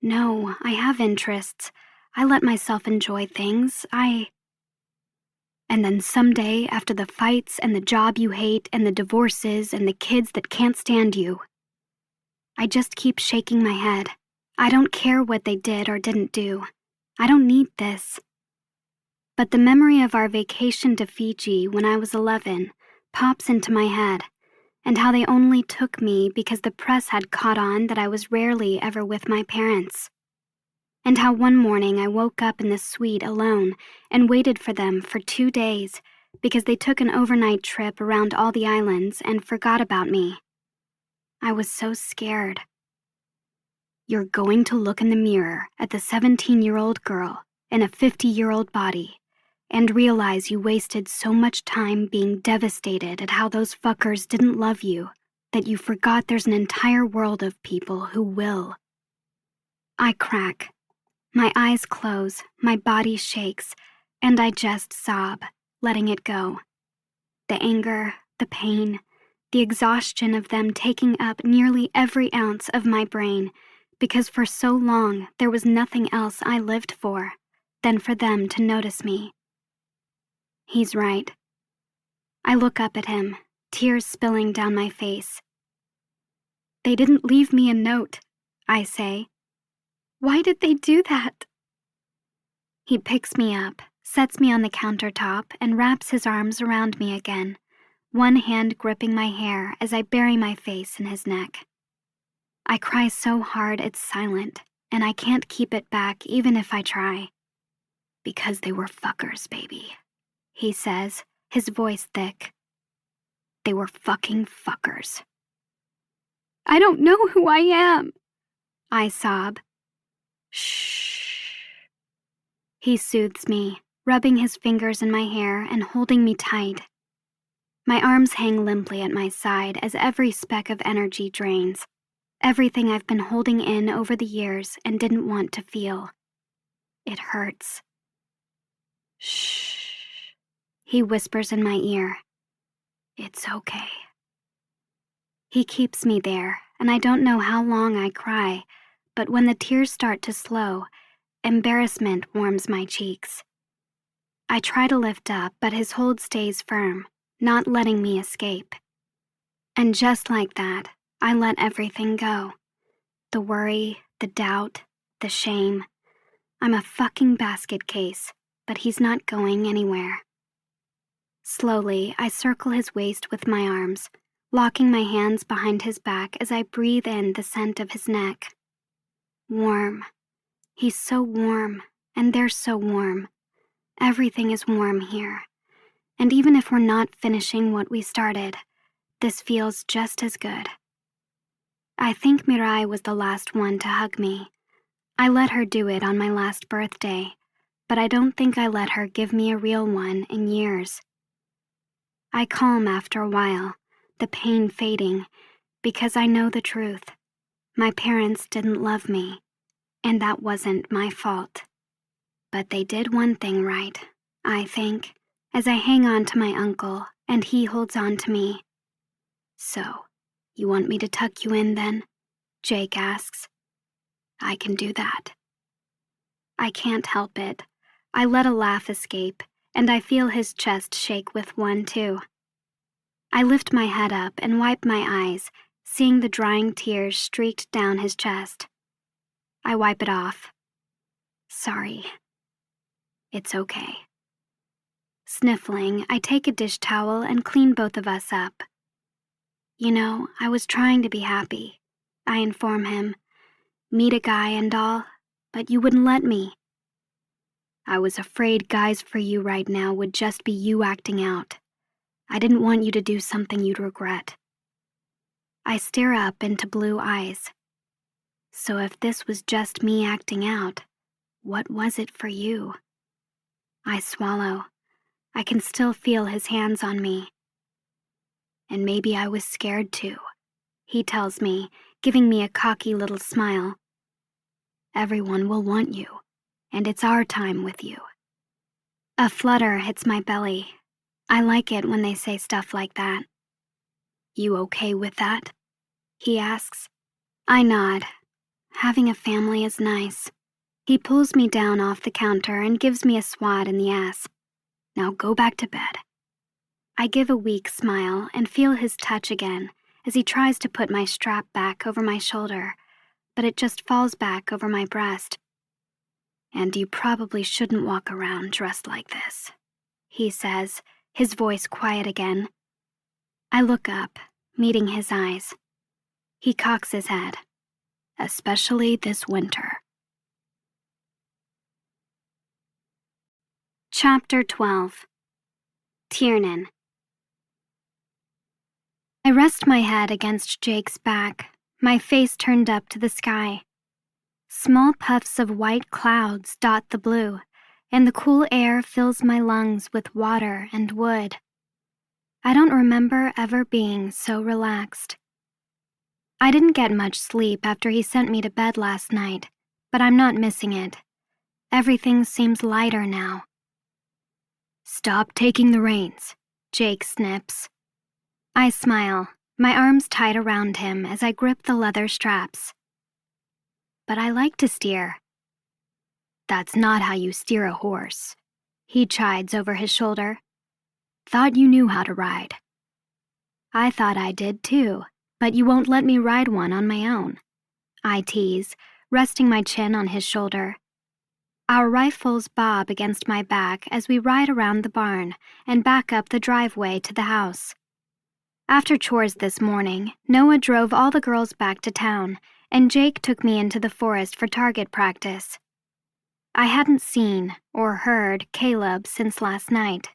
No, I have interests. I let myself enjoy things. And then someday, after the fights and the job you hate and the divorces and the kids that can't stand you, I just keep shaking my head. I don't care what they did or didn't do. I don't need this. But the memory of our vacation to Fiji when I was 11 pops into my head, and how they only took me because the press had caught on that I was rarely ever with my parents. And how one morning I woke up in the suite alone and waited for them for 2 days because they took an overnight trip around all the islands and forgot about me. I was so scared. You're going to look in the mirror at the 17-year-old girl in a 50-year-old body and realize you wasted so much time being devastated at how those fuckers didn't love you that you forgot there's an entire world of people who will. I crack. My eyes close, my body shakes, and I just sob, letting it go. The anger, the pain, the exhaustion of them taking up nearly every ounce of my brain, because for so long there was nothing else I lived for than for them to notice me. He's right. I look up at him, tears spilling down my face. They didn't leave me a note, I say. Why did they do that? He picks me up, sets me on the countertop, and wraps his arms around me again, one hand gripping my hair as I bury my face in his neck. I cry so hard it's silent, and I can't keep it back even if I try. Because they were fuckers, baby, he says, his voice thick. They were fucking fuckers. I don't know who I am, I sob. Shh. He soothes me, rubbing his fingers in my hair and holding me tight. My arms hang limply at my side as every speck of energy drains. Everything I've been holding in over the years and didn't want to feel. It hurts. Shh. He whispers in my ear. It's okay. He keeps me there, and I don't know how long I cry, but when the tears start to slow, embarrassment warms my cheeks. I try to lift up, but his hold stays firm, not letting me escape. And just like that, I let everything go. The worry, the doubt, the shame. I'm a fucking basket case, but he's not going anywhere. Slowly, I circle his waist with my arms, locking my hands behind his back as I breathe in the scent of his neck. Warm. He's so warm, and they're so warm. Everything is warm here. And even if we're not finishing what we started, this feels just as good. I think Mirai was the last one to hug me. I let her do it on my last birthday, but I don't think I let her give me a real one in years. I calm after a while, the pain fading, because I know the truth. My parents didn't love me, and that wasn't my fault. But they did one thing right, I think, as I hang on to my uncle and he holds on to me. So, you want me to tuck you in then? Jake asks. I can do that. I can't help it. I let a laugh escape, and I feel his chest shake with one too. I lift my head up and wipe my eyes, seeing the drying tears streaked down his chest. I wipe it off. Sorry. It's okay. Sniffling, I take a dish towel and clean both of us up. You know, I was trying to be happy, I inform him. Meet a guy and all, but you wouldn't let me. I was afraid guys for you right now would just be you acting out. I didn't want you to do something you'd regret. I stare up into blue eyes. So if this was just me acting out, what was it for you? I swallow. I can still feel his hands on me. And maybe I was scared too, he tells me, giving me a cocky little smile. Everyone will want you, and it's our time with you. A flutter hits my belly. I like it when they say stuff like that. You okay with that? He asks. I nod. Having a family is nice. He pulls me down off the counter and gives me a swat in the ass. Now go back to bed. I give a weak smile and feel his touch again as he tries to put my strap back over my shoulder, but it just falls back over my breast. And you probably shouldn't walk around dressed like this, he says, his voice quiet again. I look up, meeting his eyes. He cocks his head. Especially this winter. Chapter 12. Tiernan. I rest my head against Jake's back, my face turned up to the sky. Small puffs of white clouds dot the blue, and the cool air fills my lungs with water and wood. I don't remember ever being so relaxed. I didn't get much sleep after he sent me to bed last night, but I'm not missing it. Everything seems lighter now. Stop taking the reins, Jake snips. I smile, my arms tight around him as I grip the leather straps. But I like to steer. That's not how you steer a horse, he chides over his shoulder. Thought you knew how to ride. I thought I did too, but you won't let me ride one on my own, I tease, resting my chin on his shoulder. Our rifles bob against my back as we ride around the barn and back up the driveway to the house. After chores this morning, Noah drove all the girls back to town, and Jake took me into the forest for target practice. I hadn't seen or heard Caleb since last night.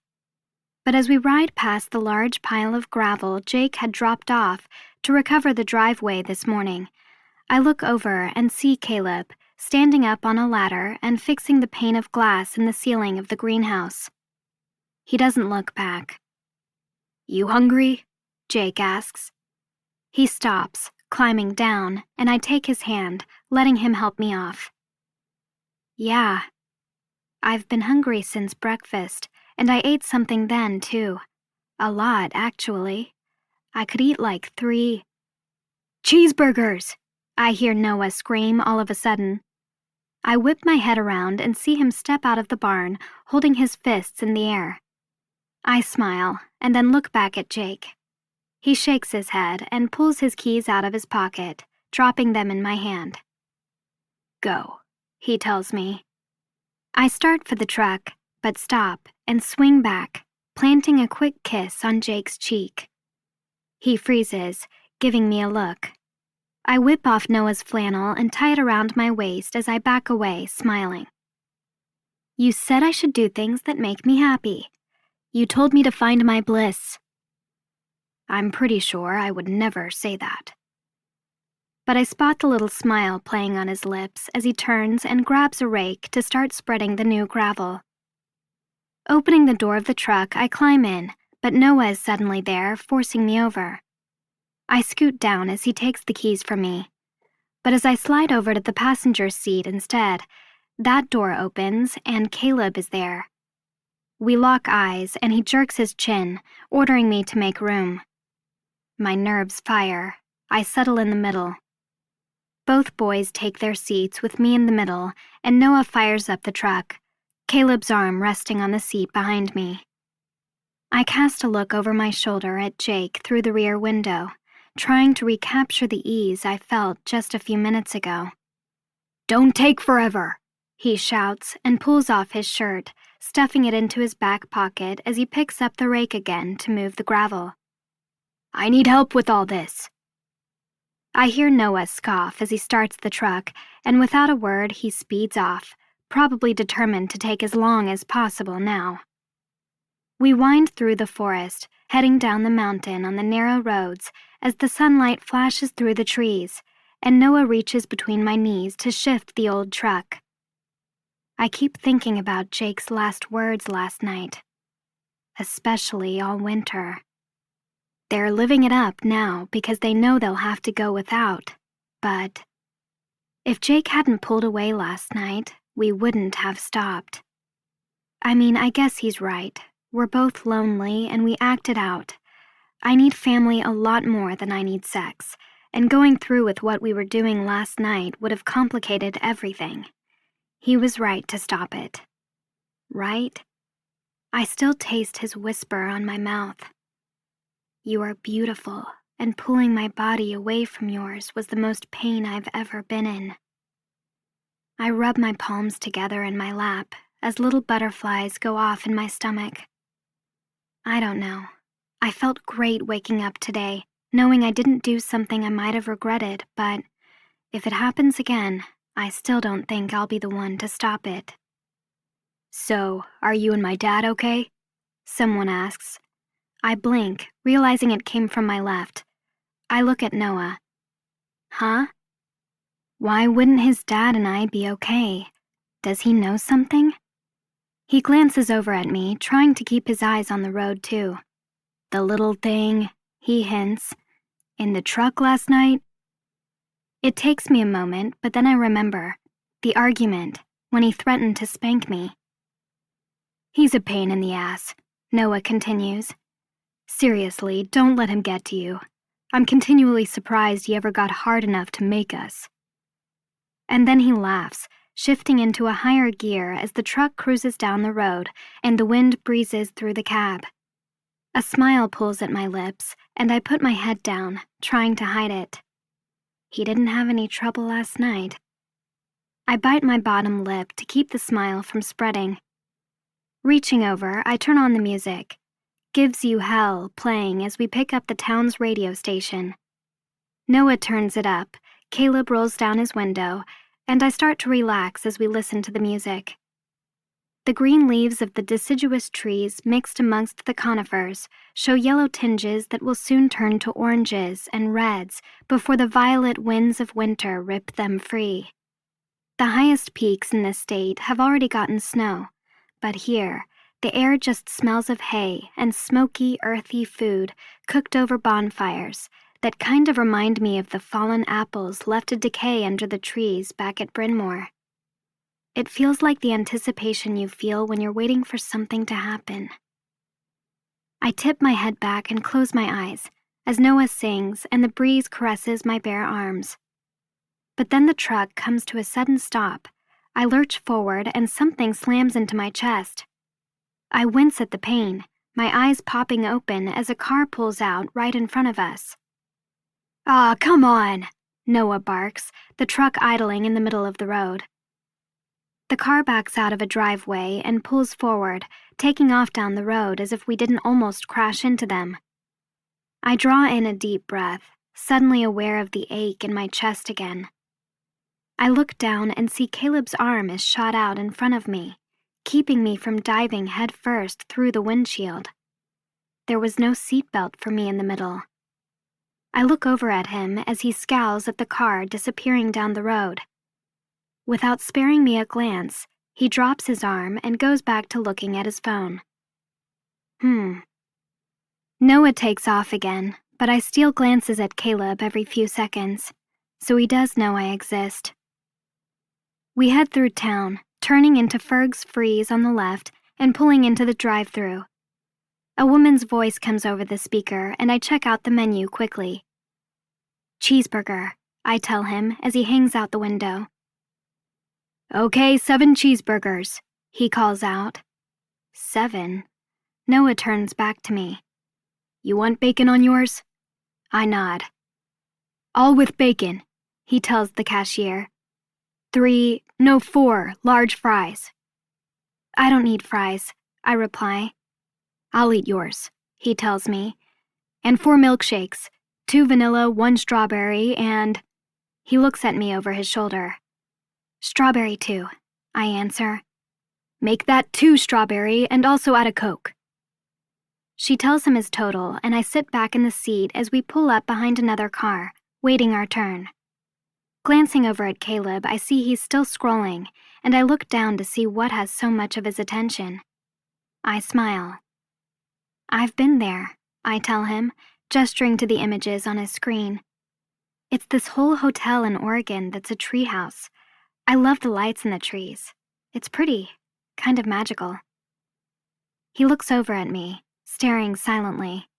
But as we ride past the large pile of gravel Jake had dropped off to recover the driveway this morning, I look over and see Caleb standing up on a ladder and fixing the pane of glass in the ceiling of the greenhouse. He doesn't look back. "You hungry?" Jake asks. He stops, climbing down, and I take his hand, letting him help me off. "Yeah. I've been hungry since breakfast, and I ate something then, too. A lot, actually. I could eat like 3 cheeseburgers!" I hear Noah scream all of a sudden. I whip my head around and see him step out of the barn, holding his fists in the air. I smile and then look back at Jake. He shakes his head and pulls his keys out of his pocket, dropping them in my hand. "Go," he tells me. I start for the truck, but stop and swing back, planting a quick kiss on Jake's cheek. He freezes, giving me a look. I whip off Noah's flannel and tie it around my waist as I back away, smiling. "You said I should do things that make me happy. You told me to find my bliss." I'm pretty sure I would never say that. But I spot the little smile playing on his lips as he turns and grabs a rake to start spreading the new gravel. Opening the door of the truck, I climb in, but Noah is suddenly there, forcing me over. I scoot down as he takes the keys from me. But as I slide over to the passenger's seat instead, that door opens and Caleb is there. We lock eyes and he jerks his chin, ordering me to make room. My nerves fire. I settle in the middle. Both boys take their seats with me in the middle, and Noah fires up the truck, Caleb's arm resting on the seat behind me. I cast a look over my shoulder at Jake through the rear window, trying to recapture the ease I felt just a few minutes ago. "Don't take forever," he shouts and pulls off his shirt, stuffing it into his back pocket as he picks up the rake again to move the gravel. "I need help with all this." I hear Noah scoff as he starts the truck, and without a word he speeds off, probably determined to take as long as possible now. We wind through the forest, heading down the mountain on the narrow roads as the sunlight flashes through the trees, and Noah reaches between my knees to shift the old truck. I keep thinking about Jake's last words last night, especially all winter. They're living it up now because they know they'll have to go without, but if Jake hadn't pulled away last night, we wouldn't have stopped. I mean, I guess he's right. We're both lonely and we acted out. I need family a lot more than I need sex, and going through with what we were doing last night would have complicated everything. He was right to stop it. Right? I still taste his whisper on my mouth. "You are beautiful, and pulling my body away from yours was the most pain I've ever been in." I rub my palms together in my lap as little butterflies go off in my stomach. I don't know. I felt great waking up today, knowing I didn't do something I might have regretted, but if it happens again, I still don't think I'll be the one to stop it. "So, are you and my dad okay?" someone asks. I blink, realizing it came from my left. I look at Noah. Huh? Why wouldn't his dad and I be okay? Does he know something? He glances over at me, trying to keep his eyes on the road too. "The little thing," he hints. "In the truck last night?" It takes me a moment, but then I remember. The argument, when he threatened to spank me. "He's a pain in the ass," Noah continues. "Seriously, don't let him get to you. I'm continually surprised he ever got hard enough to make us." And then he laughs, shifting into a higher gear as the truck cruises down the road and the wind breezes through the cab. A smile pulls at my lips, and I put my head down, trying to hide it. He didn't have any trouble last night. I bite my bottom lip to keep the smile from spreading. Reaching over, I turn on the music. "Gives You Hell" playing as we pick up the town's radio station. Noah turns it up, Caleb rolls down his window, and I start to relax as we listen to the music. The green leaves of the deciduous trees mixed amongst the conifers show yellow tinges that will soon turn to oranges and reds before the violet winds of winter rip them free. The highest peaks in this state have already gotten snow, but here, the air just smells of hay and smoky, earthy food cooked over bonfires that kind of remind me of the fallen apples left to decay under the trees back at Bryn Mawr. It feels like the anticipation you feel when you're waiting for something to happen. I tip my head back and close my eyes as Noah sings and the breeze caresses my bare arms. But then the truck comes to a sudden stop. I lurch forward and something slams into my chest. I wince at the pain, my eyes popping open as a car pulls out right in front of us. "Aw, come on," Noah barks, the truck idling in the middle of the road. The car backs out of a driveway and pulls forward, taking off down the road as if we didn't almost crash into them. I draw in a deep breath, suddenly aware of the ache in my chest again. I look down and see Caleb's arm is shot out in front of me, keeping me from diving headfirst through the windshield. There was no seatbelt for me in the middle. I look over at him as he scowls at the car disappearing down the road. Without sparing me a glance, he drops his arm and goes back to looking at his phone. Noah takes off again, but I steal glances at Caleb every few seconds, so he does know I exist. We head through town, turning into Ferg's Freeze on the left and pulling into the drive-thru. A woman's voice comes over the speaker and I check out the menu quickly. "Cheeseburger," I tell him as he hangs out the window. "Okay, 7 cheeseburgers," he calls out. 7? Noah turns back to me. "You want bacon on yours?" I nod. "All with bacon," he tells the cashier. 4 large fries." "I don't need fries," I reply. "I'll eat yours," he tells me. "And 4 milkshakes, 2 vanilla, 1 strawberry, and..." He looks at me over his shoulder. "Strawberry too," I answer. "Make that 2 strawberry and also add a Coke." She tells him his total, and I sit back in the seat as we pull up behind another car, waiting our turn. Glancing over at Caleb, I see he's still scrolling, and I look down to see what has so much of his attention. I smile. "I've been there," I tell him, gesturing to the images on his screen. "It's this whole hotel in Oregon that's a treehouse. I love the lights in the trees. It's pretty, kind of magical." He looks over at me, staring silently.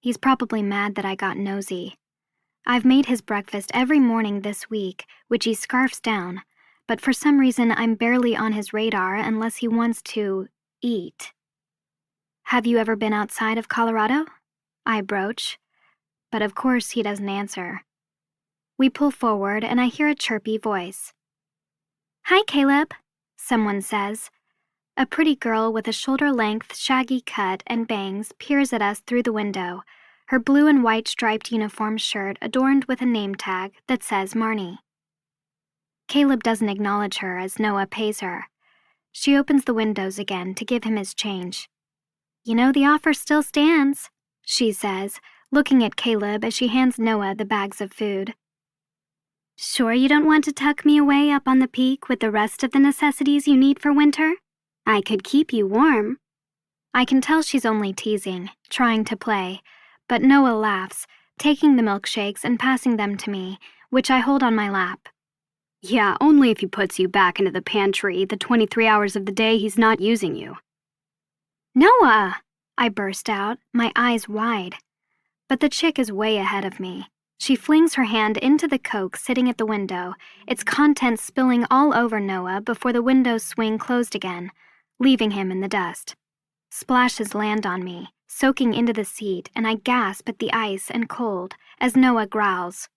He's probably mad that I got nosy. I've made his breakfast every morning this week, which he scarfs down, but for some reason I'm barely on his radar unless he wants to eat. "Have you ever been outside of Colorado?" I broach, but of course he doesn't answer. We pull forward and I hear a chirpy voice. "Hi, Caleb," someone says. A pretty girl with a shoulder-length, shaggy cut and bangs peers at us through the window, her blue and white striped uniform shirt adorned with a name tag that says Marnie. Caleb doesn't acknowledge her as Noah pays her. She opens the windows again to give him his change. "You know the offer still stands," she says, looking at Caleb as she hands Noah the bags of food. "Sure you don't want to tuck me away up on the peak with the rest of the necessities you need for winter? I could keep you warm." I can tell she's only teasing, trying to play, but Noah laughs, taking the milkshakes and passing them to me, which I hold on my lap. "Yeah, only if he puts you back into the pantry the 23 hours of the day he's not using you." "Noah!" I burst out, my eyes wide. But the chick is way ahead of me. She flings her hand into the Coke sitting at the window, its contents spilling all over Noah before the windows swing closed again, leaving him in the dust. Splashes land on me, soaking into the seat, and I gasp at the ice and cold as Noah growls.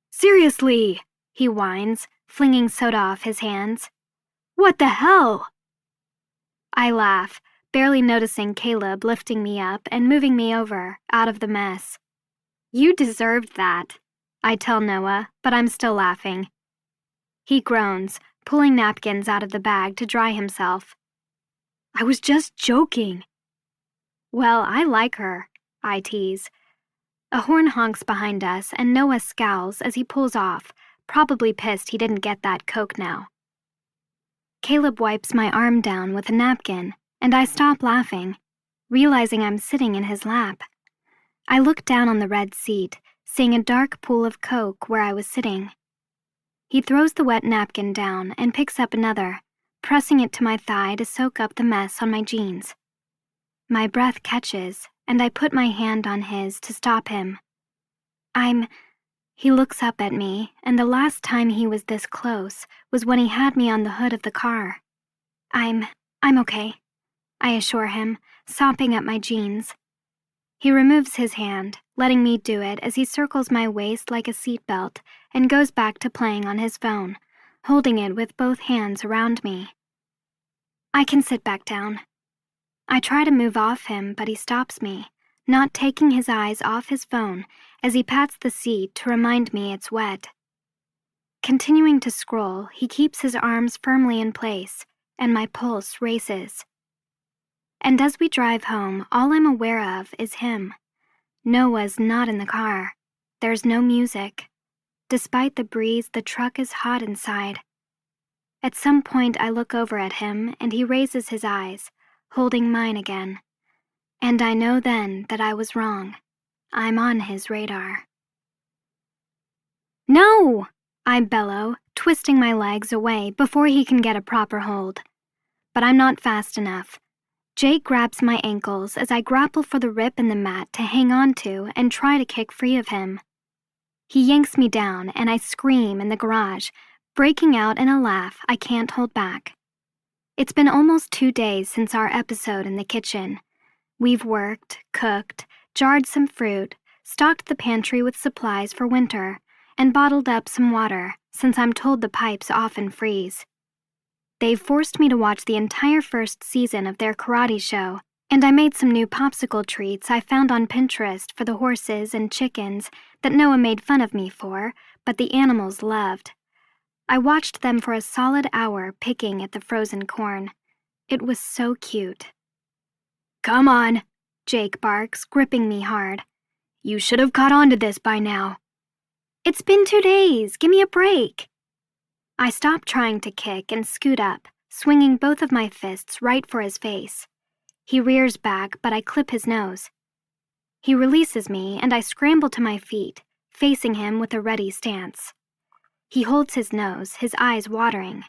"Seriously," he whines, flinging soda off his hands. "What the hell?" I laugh, barely noticing Caleb lifting me up and moving me over, out of the mess. "You deserved that," I tell Noah, but I'm still laughing. He groans, pulling napkins out of the bag to dry himself. I was just joking. Well, I like her, I tease. A horn honks behind us, and Noah scowls as he pulls off, probably pissed he didn't get that Coke now. Caleb wipes my arm down with a napkin, and I stop laughing, realizing I'm sitting in his lap. I look down on the red seat, seeing a dark pool of Coke where I was sitting. He throws the wet napkin down and picks up another, pressing it to my thigh to soak up the mess on my jeans. My breath catches, and I put my hand on his to stop him. He looks up at me, and the last time he was this close was when he had me on the hood of the car. I'm okay, I assure him, sopping up my jeans. He removes his hand, letting me do it as he circles my waist like a seatbelt and goes back to playing on his phone, holding it with both hands around me. I can sit back down. I try to move off him, but he stops me, not taking his eyes off his phone as he pats the seat to remind me it's wet. Continuing to scroll, he keeps his arms firmly in place, and my pulse races. And as we drive home, all I'm aware of is him. Noah's not in the car. There's no music. Despite the breeze, the truck is hot inside. At some point, I look over at him, and he raises his eyes, holding mine again. And I know then that I was wrong. I'm on his radar. No! I bellow, twisting my legs away before he can get a proper hold. But I'm not fast enough. Jake grabs my ankles as I grapple for the rip in the mat to hang on to and try to kick free of him. He yanks me down, and I scream in the garage, breaking out in a laugh I can't hold back. It's been almost 2 days since our episode in the kitchen. We've worked, cooked, jarred some fruit, stocked the pantry with supplies for winter, and bottled up some water, since I'm told the pipes often freeze. They've forced me to watch the entire first season of their karate show, and I made some new popsicle treats I found on Pinterest for the horses and chickens that Noah made fun of me for, but the animals loved. I watched them for a solid hour picking at the frozen corn. It was so cute. Come on, Jake barks, gripping me hard. You should have caught on to this by now. It's been 2 days. Give me a break. I stop trying to kick and scoot up, swinging both of my fists right for his face. He rears back, but I clip his nose. He releases me, and I scramble to my feet, facing him with a ready stance. He holds his nose, his eyes watering.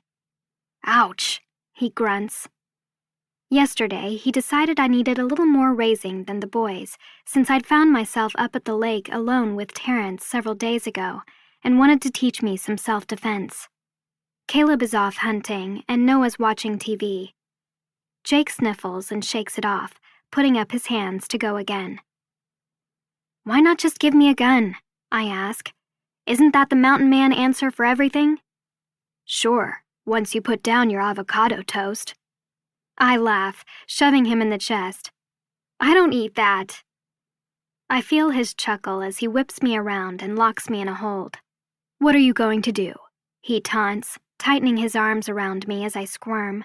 Ouch, he grunts. Yesterday, he decided I needed a little more raising than the boys, since I'd found myself up at the lake alone with Terrence several days ago, and wanted to teach me some self-defense. Caleb is off hunting, and Noah's watching TV. Jake sniffles and shakes it off, putting up his hands to go again. Why not just give me a gun? I ask. Isn't that the mountain man answer for everything? Sure, once you put down your avocado toast. I laugh, shoving him in the chest. I don't eat that. I feel his chuckle as he whips me around and locks me in a hold. What are you going to do? He taunts, tightening his arms around me as I squirm.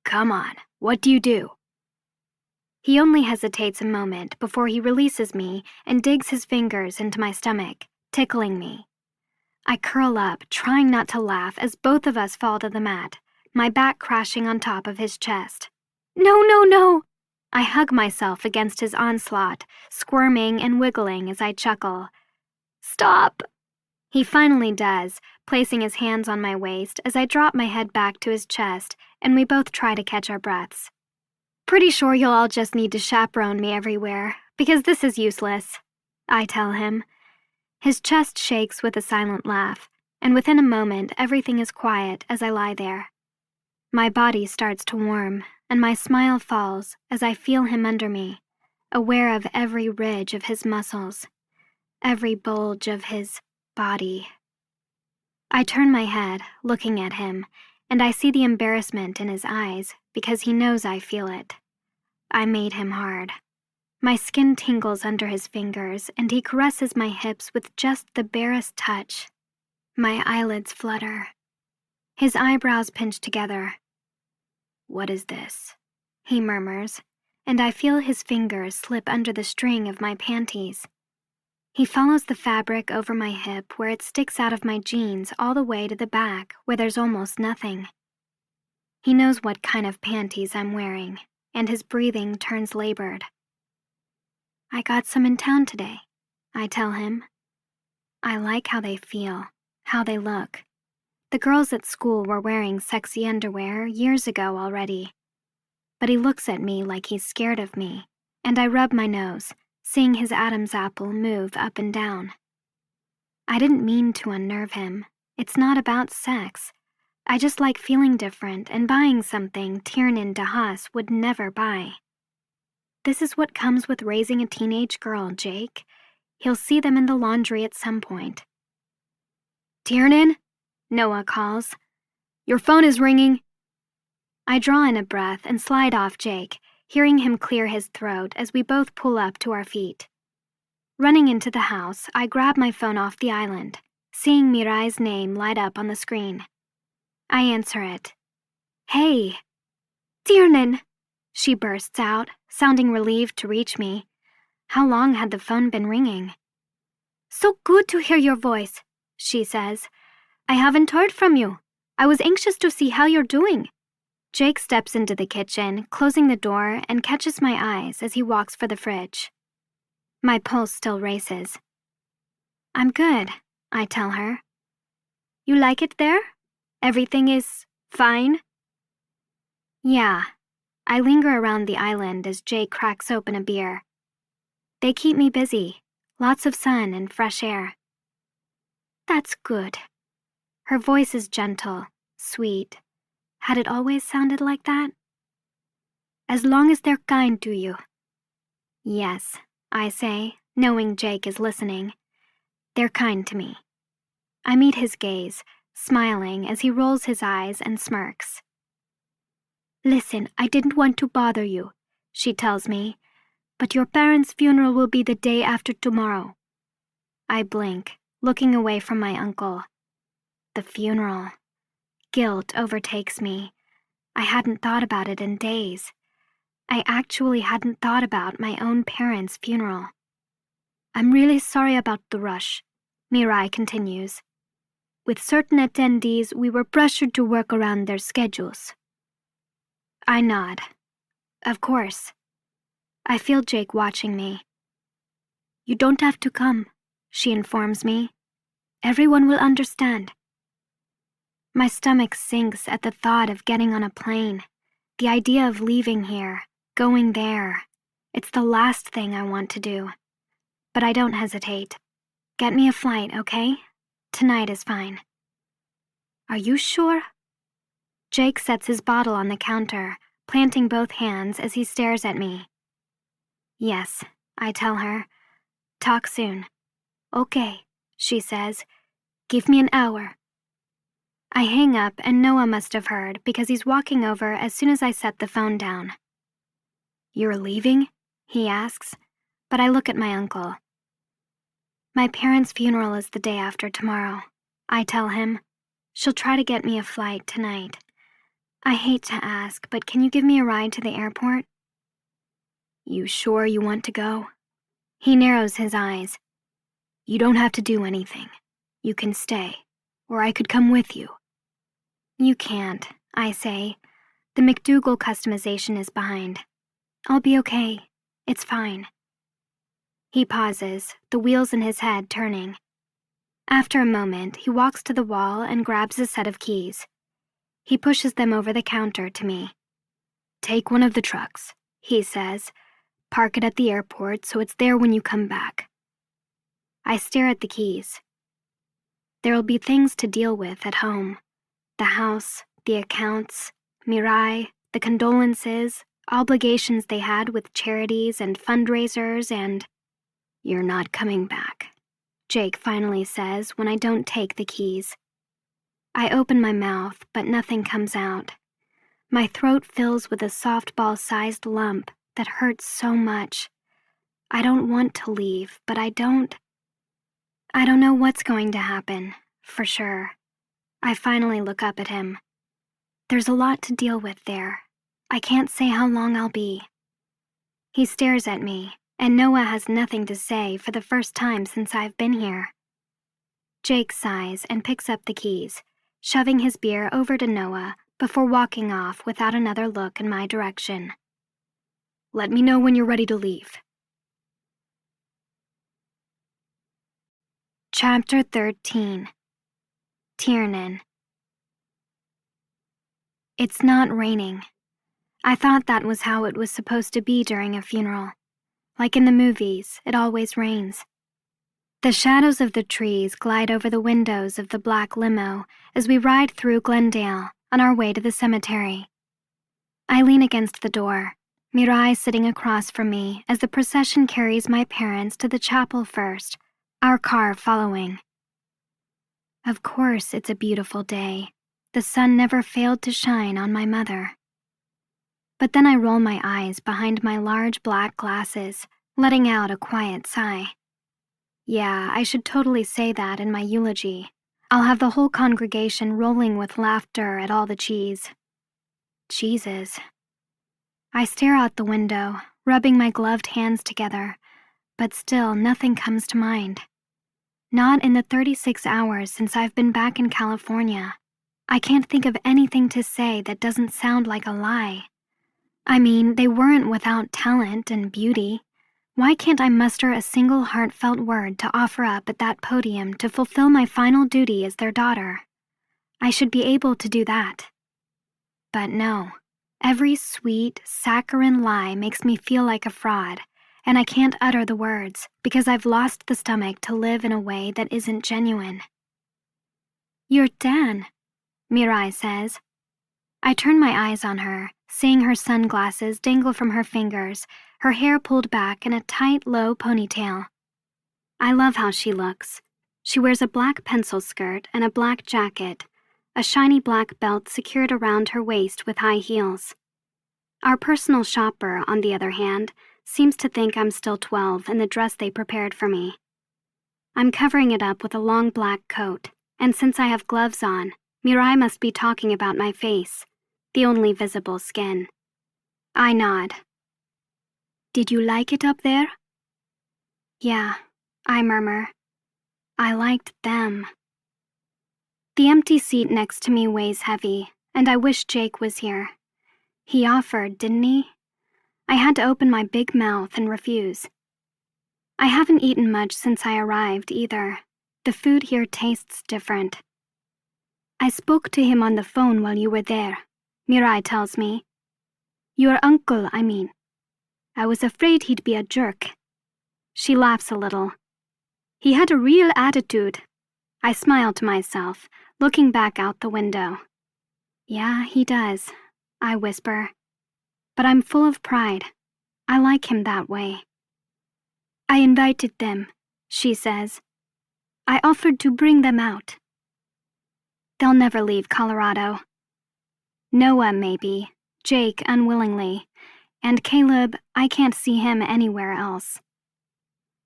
Come on, what do you do? He only hesitates a moment before he releases me and digs his fingers into my stomach, tickling me. I curl up, trying not to laugh as both of us fall to the mat, my back crashing on top of his chest. No, no, no! I hug myself against his onslaught, squirming and wiggling as I chuckle. Stop! He finally does, placing his hands on my waist as I drop my head back to his chest and we both try to catch our breaths. Pretty sure you'll all just need to chaperone me everywhere, because this is useless, I tell him. His chest shakes with a silent laugh, and within a moment everything is quiet as I lie there. My body starts to warm, and my smile falls as I feel him under me, aware of every ridge of his muscles, every bulge of his body. I turn my head, looking at him, and I see the embarrassment in his eyes because he knows I feel it. I made him hard. My skin tingles under his fingers, and he caresses my hips with just the barest touch. My eyelids flutter. His eyebrows pinch together. "What is this?" he murmurs, and I feel his fingers slip under the string of my panties. He follows the fabric over my hip where it sticks out of my jeans all the way to the back where there's almost nothing. He knows what kind of panties I'm wearing, and his breathing turns labored. "I got some in town today," I tell him. I like how they feel, how they look. The girls at school were wearing sexy underwear years ago already. But he looks at me like he's scared of me, and I rub my nose, seeing his Adam's apple move up and down. I didn't mean to unnerve him. It's not about sex. I just like feeling different and buying something Tiernan DeHaas would never buy. This is what comes with raising a teenage girl, Jake. He'll see them in the laundry at some point. "Tiernan?" Noah calls. "Your phone is ringing." I draw in a breath and slide off Jake, hearing him clear his throat as we both pull up to our feet. Running into the house, I grab my phone off the island, seeing Mirai's name light up on the screen. I answer it. "Hey." "Tiernan," she bursts out, sounding relieved to reach me. How long had the phone been ringing? "So good to hear your voice," she says. "I haven't heard from you. I was anxious to see how you're doing." Jake steps into the kitchen, closing the door, and catches my eyes as he walks for the fridge. My pulse still races. "I'm good," I tell her. "You like it there? Everything is fine?" "Yeah." I linger around the island as Jake cracks open a beer. "They keep me busy. Lots of sun and fresh air." "That's good." Her voice is gentle, sweet. Had it always sounded like that? "As long as they're kind to you." "Yes," I say, knowing Jake is listening. "They're kind to me." I meet his gaze, smiling as he rolls his eyes and smirks. "Listen, I didn't want to bother you," she tells me, "but your parents' funeral will be the day after tomorrow." I blink, looking away from my uncle. The funeral. Guilt overtakes me. I hadn't thought about it in days. I actually hadn't thought about my own parents' funeral. "I'm really sorry about the rush," Mirai continues. "With certain attendees, we were pressured to work around their schedules." I nod. Of course. I feel Jake watching me. "You don't have to come," she informs me. "Everyone will understand." My stomach sinks at the thought of getting on a plane. The idea of leaving here, going there. It's the last thing I want to do. But I don't hesitate. "Get me a flight, okay? Tonight is fine." "Are you sure?" Jake sets his bottle on the counter, planting both hands as he stares at me. "Yes," I tell her. "Talk soon." "Okay," she says. "Give me an hour." I hang up and Noah must have heard because he's walking over as soon as I set the phone down. "You're leaving?" he asks, but I look at my uncle. "My parents' funeral is the day after tomorrow," I tell him. "She'll try to get me a flight tonight. I hate to ask, but can you give me a ride to the airport?" "You sure you want to go?" He narrows his eyes. "You don't have to do anything. You can stay, or I could come with you." "You can't," I say. "The McDougal customization is behind. I'll be okay. It's fine." He pauses, the wheels in his head turning. After a moment, he walks to the wall and grabs a set of keys. He pushes them over the counter to me. "Take one of the trucks," he says. "Park it at the airport so it's there when you come back." I stare at the keys. There'll be things to deal with at home. The house, the accounts, Mirai, the condolences, obligations they had with charities and fundraisers and... "You're not coming back," Jake finally says when I don't take the keys. I open my mouth, but nothing comes out. My throat fills with a softball-sized lump that hurts so much. I don't want to leave, but I don't know what's going to happen, for sure. I finally look up at him. There's a lot to deal with there. I can't say how long I'll be. He stares at me, and Noah has nothing to say for the first time since I've been here. Jake sighs and picks up the keys, shoving his beer over to Noah before walking off without another look in my direction. Let me know when you're ready to leave. Chapter 13. Tiernan. It's not raining. I thought that was how it was supposed to be during a funeral. Like in the movies, it always rains. The shadows of the trees glide over the windows of the black limo as we ride through Glendale on our way to the cemetery. I lean against the door, Mirai sitting across from me as the procession carries my parents to the chapel first, our car following. Of course, it's a beautiful day. The sun never failed to shine on my mother. But then I roll my eyes behind my large black glasses, letting out a quiet sigh. Yeah, I should totally say that in my eulogy. I'll have the whole congregation rolling with laughter at all the cheese. Cheeses. I stare out the window, rubbing my gloved hands together, but still nothing comes to mind. Not in the 36 hours since I've been back in California. I can't think of anything to say that doesn't sound like a lie. I mean, they weren't without talent and beauty. Why can't I muster a single heartfelt word to offer up at that podium to fulfill my final duty as their daughter? I should be able to do that. But no, every sweet, saccharine lie makes me feel like a fraud, and I can't utter the words because I've lost the stomach to live in a way that isn't genuine. You're Dan, Mirai says. I turn my eyes on her, seeing her sunglasses dangle from her fingers, her hair pulled back in a tight, low ponytail. I love how she looks. She wears a black pencil skirt and a black jacket, a shiny black belt secured around her waist with high heels. Our personal shopper, on the other hand, seems to think I'm still 12 in the dress they prepared for me. I'm covering it up with a long black coat, and since I have gloves on, Mirai must be talking about my face, the only visible skin. I nod. Did you like it up there? Yeah, I murmur. I liked them. The empty seat next to me weighs heavy, and I wish Jake was here. He offered, didn't he? I had to open my big mouth and refuse. I haven't eaten much since I arrived either. The food here tastes different. I spoke to him on the phone while you were there, Mirai tells me. Your uncle, I mean. I was afraid he'd be a jerk. She laughs a little. He had a real attitude. I smile to myself, looking back out the window. Yeah, he does, I whisper. But I'm full of pride. I like him that way. I invited them, she says. I offered to bring them out. They'll never leave Colorado. Noah, maybe. Jake, unwillingly. And Caleb, I can't see him anywhere else.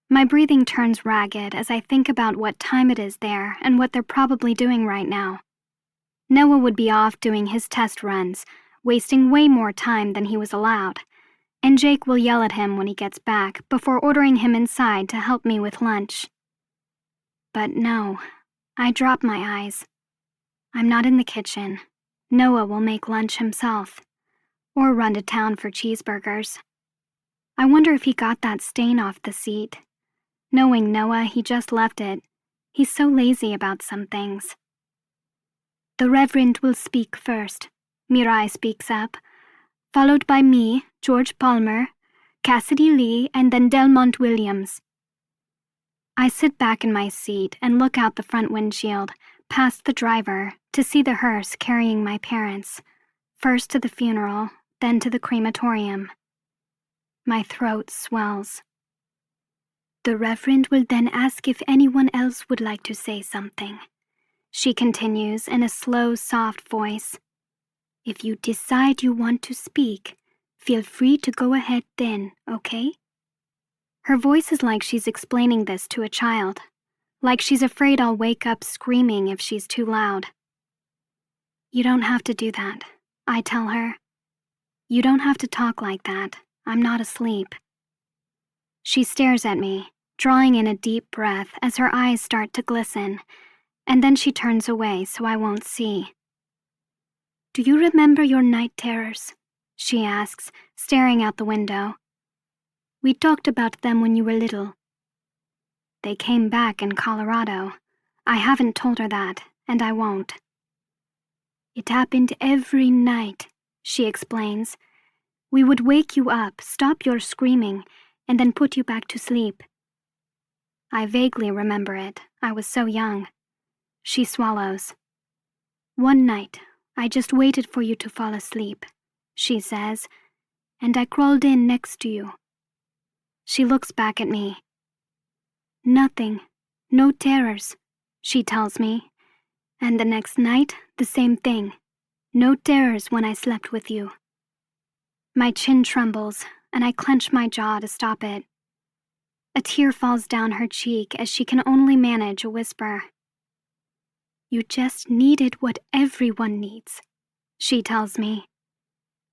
My breathing turns ragged as I think about what time it is there and what they're probably doing right now. Noah would be off doing his test runs, wasting way more time than he was allowed, and Jake will yell at him when he gets back before ordering him inside to help me with lunch. But no, I drop my eyes. I'm not in the kitchen. Noah will make lunch himself, or run to town for cheeseburgers. I wonder if he got that stain off the seat. Knowing Noah, he just left it. He's so lazy about some things. The Reverend will speak first, Mirai speaks up, followed by me, George Palmer, Cassidy Lee, and then Delmont Williams. I sit back in my seat and look out the front windshield, past the driver, to see the hearse carrying my parents, first to the funeral, then to the crematorium. My throat swells. The Reverend will then ask if anyone else would like to say something, she continues in a slow, soft voice. If you decide you want to speak, feel free to go ahead then, okay? Her voice is like she's explaining this to a child, like she's afraid I'll wake up screaming if she's too loud. You don't have to do that, I tell her. You don't have to talk like that. I'm not asleep. She stares at me, drawing in a deep breath as her eyes start to glisten, and then she turns away so I won't see. Do you remember your night terrors? She asks, staring out the window. We talked about them when you were little. They came back in Colorado. I haven't told her that, and I won't. It happened every night, she explains. We would wake you up, stop your screaming, and then put you back to sleep. I vaguely remember it. I was so young. She swallows. One night, I just waited for you to fall asleep, she says, and I crawled in next to you. She looks back at me. Nothing, no terrors, she tells me, and the next night, the same thing. No terrors when I slept with you. My chin trembles, and I clench my jaw to stop it. A tear falls down her cheek as she can only manage a whisper. You just needed what everyone needs, she tells me.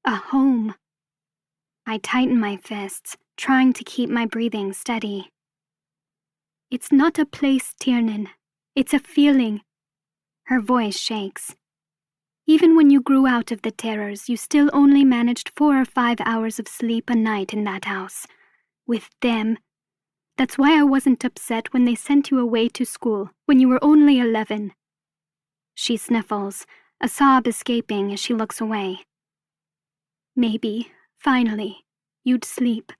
A home. I tighten my fists, trying to keep my breathing steady. It's not a place, Tiernan. It's a feeling. Her voice shakes. Even when you grew out of the terrors, you still only managed 4 or 5 hours of sleep a night in that house. With them. That's why I wasn't upset when they sent you away to school, when you were only 11. She sniffles, a sob escaping as she looks away. Maybe, finally, you'd sleep.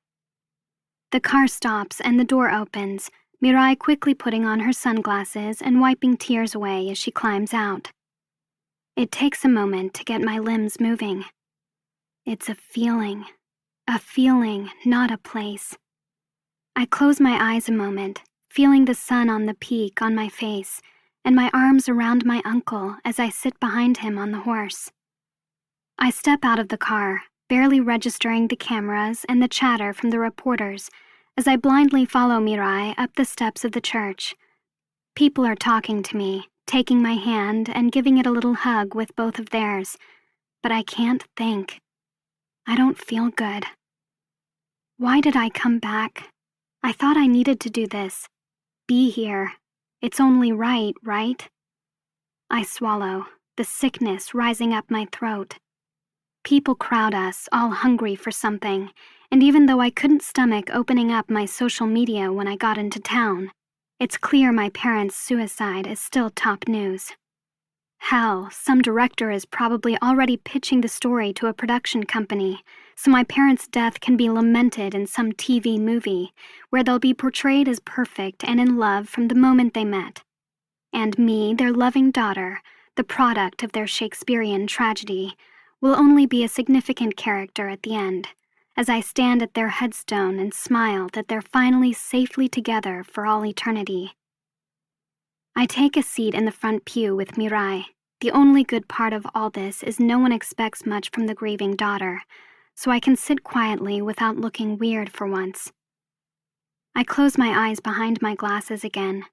The car stops and the door opens, Mirai quickly putting on her sunglasses and wiping tears away as she climbs out. It takes a moment to get my limbs moving. It's a feeling, not a place. I close my eyes a moment, feeling the sun on the peak on my face, and my arms around my uncle as I sit behind him on the horse. I step out of the car, barely registering the cameras and the chatter from the reporters, as I blindly follow Mirai up the steps of the church. People are talking to me, taking my hand and giving it a little hug with both of theirs, but I can't think. I don't feel good. Why did I come back? I thought I needed to do this. Be here. It's only right? I swallow, the sickness rising up my throat. People crowd us, all hungry for something, and even though I couldn't stomach opening up my social media when I got into town, it's clear my parents' suicide is still top news. Hell, some director is probably already pitching the story to a production company, so my parents' death can be lamented in some TV movie, where they'll be portrayed as perfect and in love from the moment they met. And me, their loving daughter, the product of their Shakespearean tragedy, will only be a significant character at the end, as I stand at their headstone and smile that they're finally safely together for all eternity. I take a seat in the front pew with Mirai. The only good part of all this is no one expects much from the grieving daughter, so I can sit quietly without looking weird for once. I close my eyes behind my glasses again.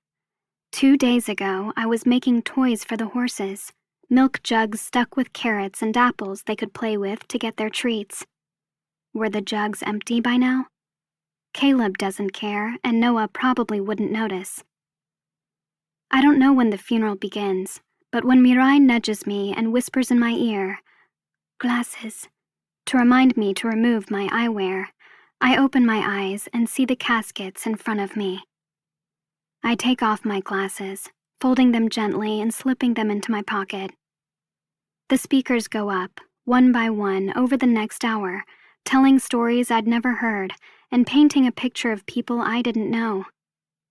2 days ago, I was making toys for the horses, milk jugs stuck with carrots and apples they could play with to get their treats. Were the jugs empty by now? Caleb doesn't care, and Noah probably wouldn't notice. I don't know when the funeral begins, but when Mirai nudges me and whispers in my ear, "Glasses," to remind me to remove my eyewear, I open my eyes and see the caskets in front of me. I take off my glasses, folding them gently and slipping them into my pocket. The speakers go up, one by one, over the next hour, telling stories I'd never heard and painting a picture of people I didn't know.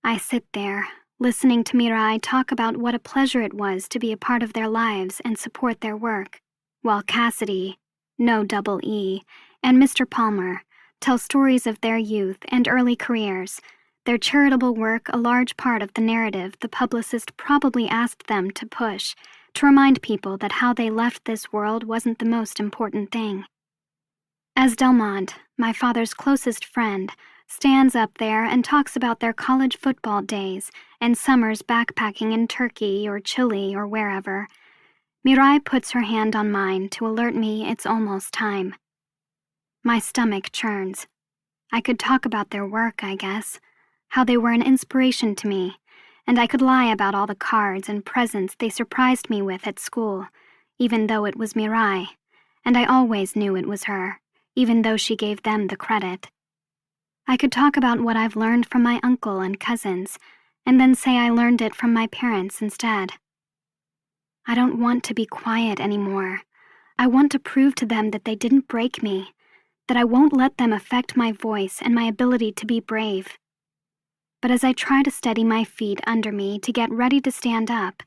I sit there, listening to Mirai talk about what a pleasure it was to be a part of their lives and support their work, while Cassidy, no double E, and Mr. Palmer tell stories of their youth and early careers, their charitable work a large part of the narrative the publicist probably asked them to push, to remind people that how they left this world wasn't the most important thing. As Delmont, my father's closest friend, stands up there and talks about their college football days and summers backpacking in Turkey or Chile or wherever, Mirai puts her hand on mine to alert me it's almost time. My stomach churns. I could talk about their work, I guess, how they were an inspiration to me, and I could lie about all the cards and presents they surprised me with at school, even though it was Mirai, and I always knew it was her, even though she gave them the credit. I could talk about what I've learned from my uncle and cousins, and then say I learned it from my parents instead. I don't want to be quiet anymore. I want to prove to them that they didn't break me, that I won't let them affect my voice and my ability to be brave. But as I try to steady my feet under me to get ready to stand up,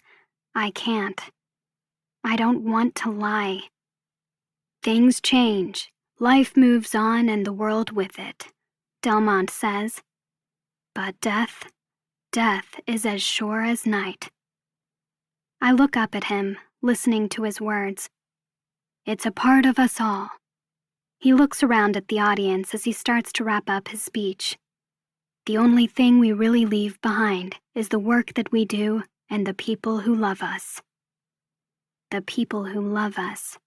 I can't. I don't want to lie. Things change. Life moves on and the world with it, Delmont says. But death is as sure as night. I look up at him, listening to his words. It's a part of us all. He looks around at the audience as he starts to wrap up his speech. The only thing we really leave behind is the work that we do and the people who love us. The people who love us.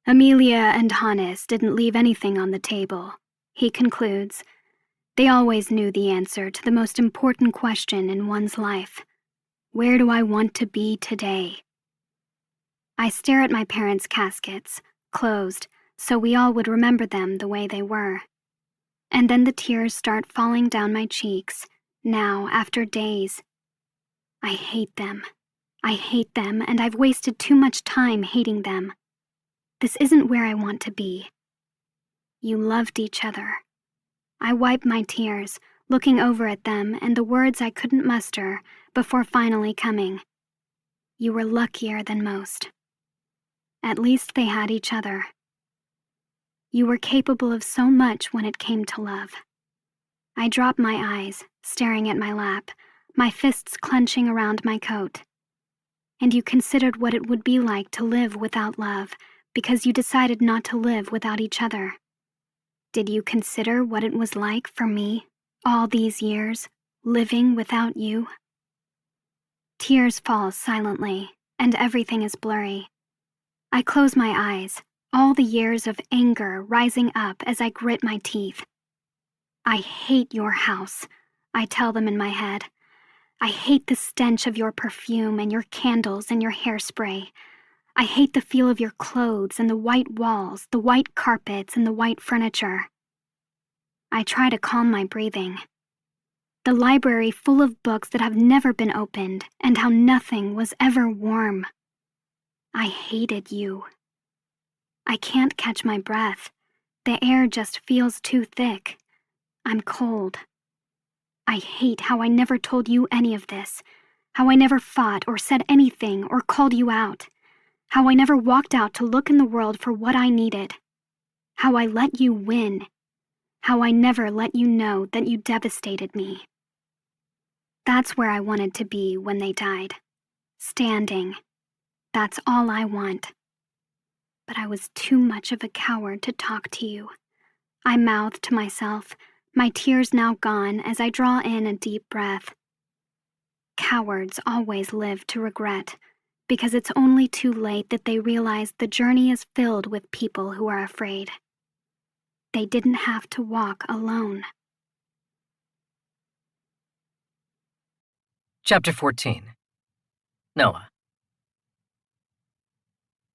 Amelia and Hannes didn't leave anything on the table, he concludes. They always knew the answer to the most important question in one's life. Where do I want to be today? I stare at my parents' caskets, closed, so we all would remember them the way they were. And then the tears start falling down my cheeks, now after days. I hate them. I hate them, and I've wasted too much time hating them. This isn't where I want to be. You loved each other. I wipe my tears, looking over at them and the words I couldn't muster before finally coming. You were luckier than most. At least they had each other. You were capable of so much when it came to love. I drop my eyes, staring at my lap, my fists clenching around my coat. And you considered what it would be like to live without love because you decided not to live without each other. Did you consider what it was like for me, all these years, living without you? Tears fall silently, and everything is blurry. I close my eyes, all the years of anger rising up as I grit my teeth. I hate your house, I tell them in my head. I hate the stench of your perfume and your candles and your hairspray. I hate the feel of your clothes and the white walls, the white carpets and the white furniture. I try to calm my breathing. The library full of books that have never been opened and how nothing was ever warm. I hated you. I can't catch my breath. The air just feels too thick. I'm cold. I hate how I never told you any of this, how I never fought or said anything or called you out, how I never walked out to look in the world for what I needed, how I let you win, how I never let you know that you devastated me. That's where I wanted to be when they died. Standing. That's all I want. But I was too much of a coward to talk to you. I mouthed to myself, my tears now gone as I draw in a deep breath. Cowards always live to regret, because it's only too late that they realize the journey is filled with people who are afraid. They didn't have to walk alone. Chapter 14. Noah.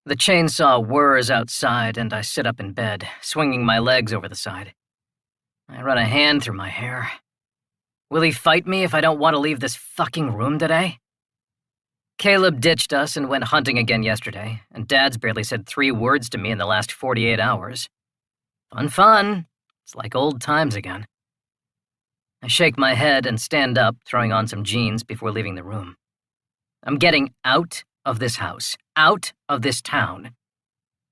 The chainsaw whirs outside, and I sit up in bed, swinging my legs over the side. I run a hand through my hair. Will he fight me if I don't want to leave this fucking room today? Caleb ditched us and went hunting again yesterday, and Dad's barely said 3 words to me in the last 48 hours. Fun. It's like old times again. I shake my head and stand up, throwing on some jeans before leaving the room. I'm getting out of this house, out of this town.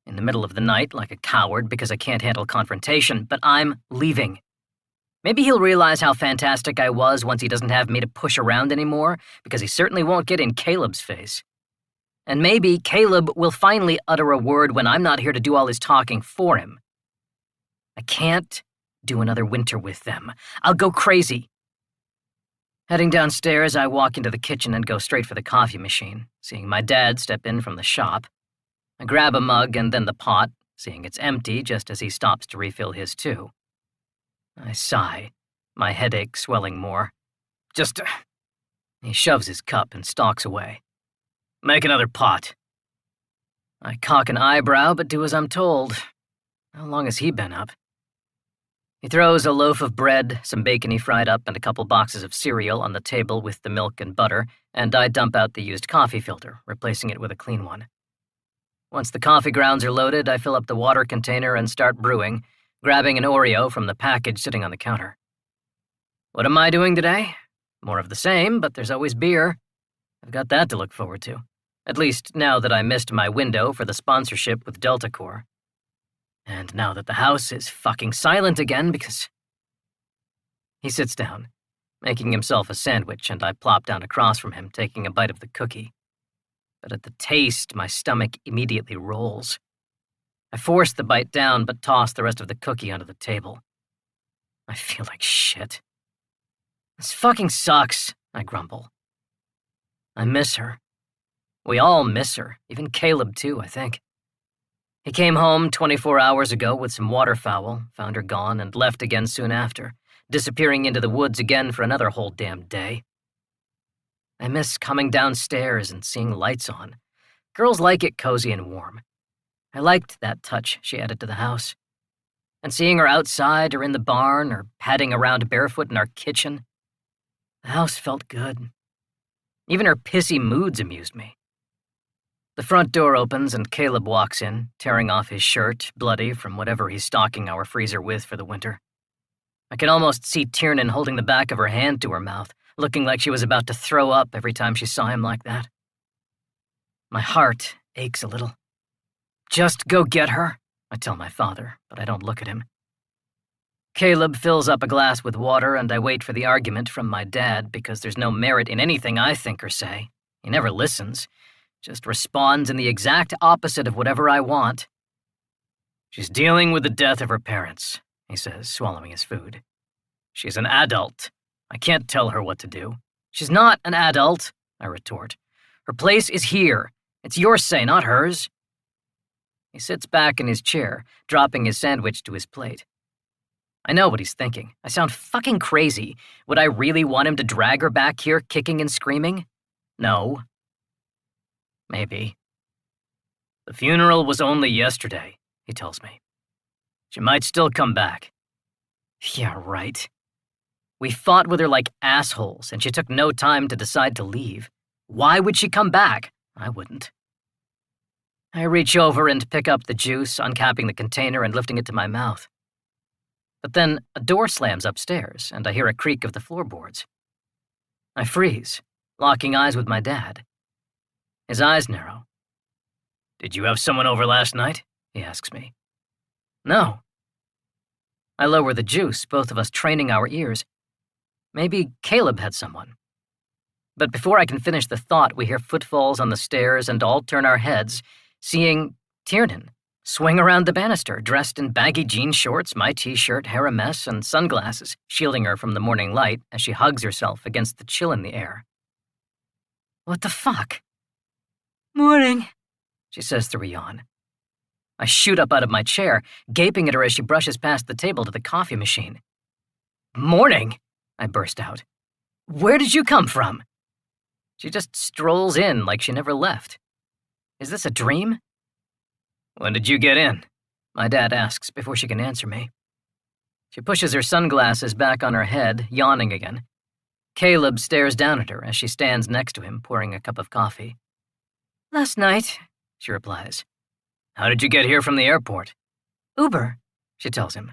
In the middle of the night, like a coward because I can't handle confrontation, but I'm leaving. Maybe he'll realize how fantastic I was once he doesn't have me to push around anymore, because he certainly won't get in Caleb's face. And maybe Caleb will finally utter a word when I'm not here to do all his talking for him. I can't do another winter with them. I'll go crazy. Heading downstairs, I walk into the kitchen and go straight for the coffee machine, seeing my dad step in from the shop. I grab a mug and then the pot, seeing it's empty just as he stops to refill his too. I sigh, my headache swelling more. He shoves his cup and stalks away. Make another pot. I cock an eyebrow but do as I'm told. How long has he been up? He throws a loaf of bread, some bacon he fried up, and a couple boxes of cereal on the table with the milk and butter, and I dump out the used coffee filter, replacing it with a clean one. Once the coffee grounds are loaded, I fill up the water container and start brewing, grabbing an Oreo from the package sitting on the counter. What am I doing today? More of the same, but there's always beer. I've got that to look forward to, at least now that I missed my window for the sponsorship with Delta Corps. And now that the house is fucking silent again because... He sits down, making himself a sandwich, and I plop down across from him, taking a bite of the cookie. But at the taste, my stomach immediately rolls. I force the bite down, but toss the rest of the cookie onto the table. I feel like shit. This fucking sucks, I grumble. I miss her. We all miss her, even Caleb too, I think. He came home 24 hours ago with some waterfowl, found her gone, and left again soon after, disappearing into the woods again for another whole damn day. I miss coming downstairs and seeing lights on. Girls like it cozy and warm. I liked that touch she added to the house. And seeing her outside or in the barn or padding around barefoot in our kitchen, the house felt good. Even her pissy moods amused me. The front door opens and Caleb walks in, tearing off his shirt, bloody from whatever he's stocking our freezer with for the winter. I can almost see Tiernan holding the back of her hand to her mouth, looking like she was about to throw up every time she saw him like that. My heart aches a little. Just go get her, I tell my father, but I don't look at him. Caleb fills up a glass with water and I wait for the argument from my dad because there's no merit in anything I think or say. He never listens. Just responds in the exact opposite of whatever I want. She's dealing with the death of her parents, he says, swallowing his food. She's an adult. I can't tell her what to do. She's not an adult, I retort. Her place is here. It's your say, not hers. He sits back in his chair, dropping his sandwich to his plate. I know what he's thinking. I sound fucking crazy. Would I really want him to drag her back here, kicking and screaming? No. Maybe. The funeral was only yesterday, he tells me. She might still come back. Yeah, right. We fought with her like assholes, and she took no time to decide to leave. Why would she come back? I wouldn't. I reach over and pick up the juice, uncapping the container and lifting it to my mouth. But then a door slams upstairs, and I hear a creak of the floorboards. I freeze, locking eyes with my dad. His eyes narrow. Did you have someone over last night? He asks me. No. I lower the juice, both of us training our ears. Maybe Caleb had someone. But before I can finish the thought, we hear footfalls on the stairs and all turn our heads, seeing Tiernan swing around the banister, dressed in baggy jean shorts, my t-shirt, hair a mess, and sunglasses, shielding her from the morning light as she hugs herself against the chill in the air. What the fuck? Morning, she says through a yawn. I shoot up out of my chair, gaping at her as she brushes past the table to the coffee machine. Morning, I burst out. Where did you come from? She just strolls in like she never left. Is this a dream? When did you get in? My dad asks before she can answer me. She pushes her sunglasses back on her head, yawning again. Caleb stares down at her as she stands next to him, pouring a cup of coffee. Last night, she replies. How did you get here from the airport? Uber, she tells him.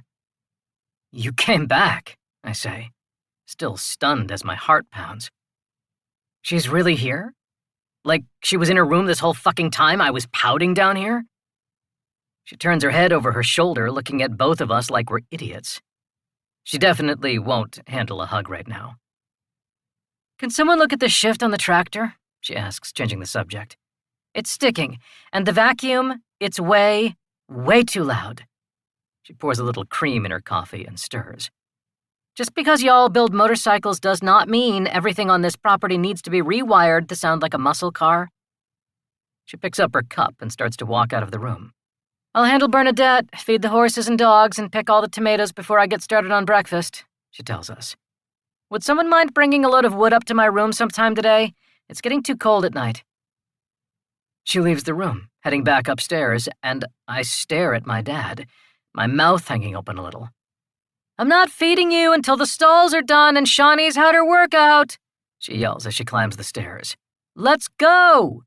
You came back, I say, still stunned as my heart pounds. She's really here? Like she was in her room this whole fucking time I was pouting down here? She turns her head over her shoulder, looking at both of us like we're idiots. She definitely won't handle a hug right now. Can someone look at the shift on the tractor? She asks, changing the subject. It's sticking, and the vacuum, it's way, way too loud. She pours a little cream in her coffee and stirs. Just because y'all build motorcycles does not mean everything on this property needs to be rewired to sound like a muscle car. She picks up her cup and starts to walk out of the room. I'll handle Bernadette, feed the horses and dogs, and pick all the tomatoes before I get started on breakfast, she tells us. Would someone mind bringing a load of wood up to my room sometime today? It's getting too cold at night. She leaves the room, heading back upstairs, and I stare at my dad, my mouth hanging open a little. I'm not feeding you until the stalls are done and Shawnee's had her workout, she yells as she climbs the stairs. Let's go!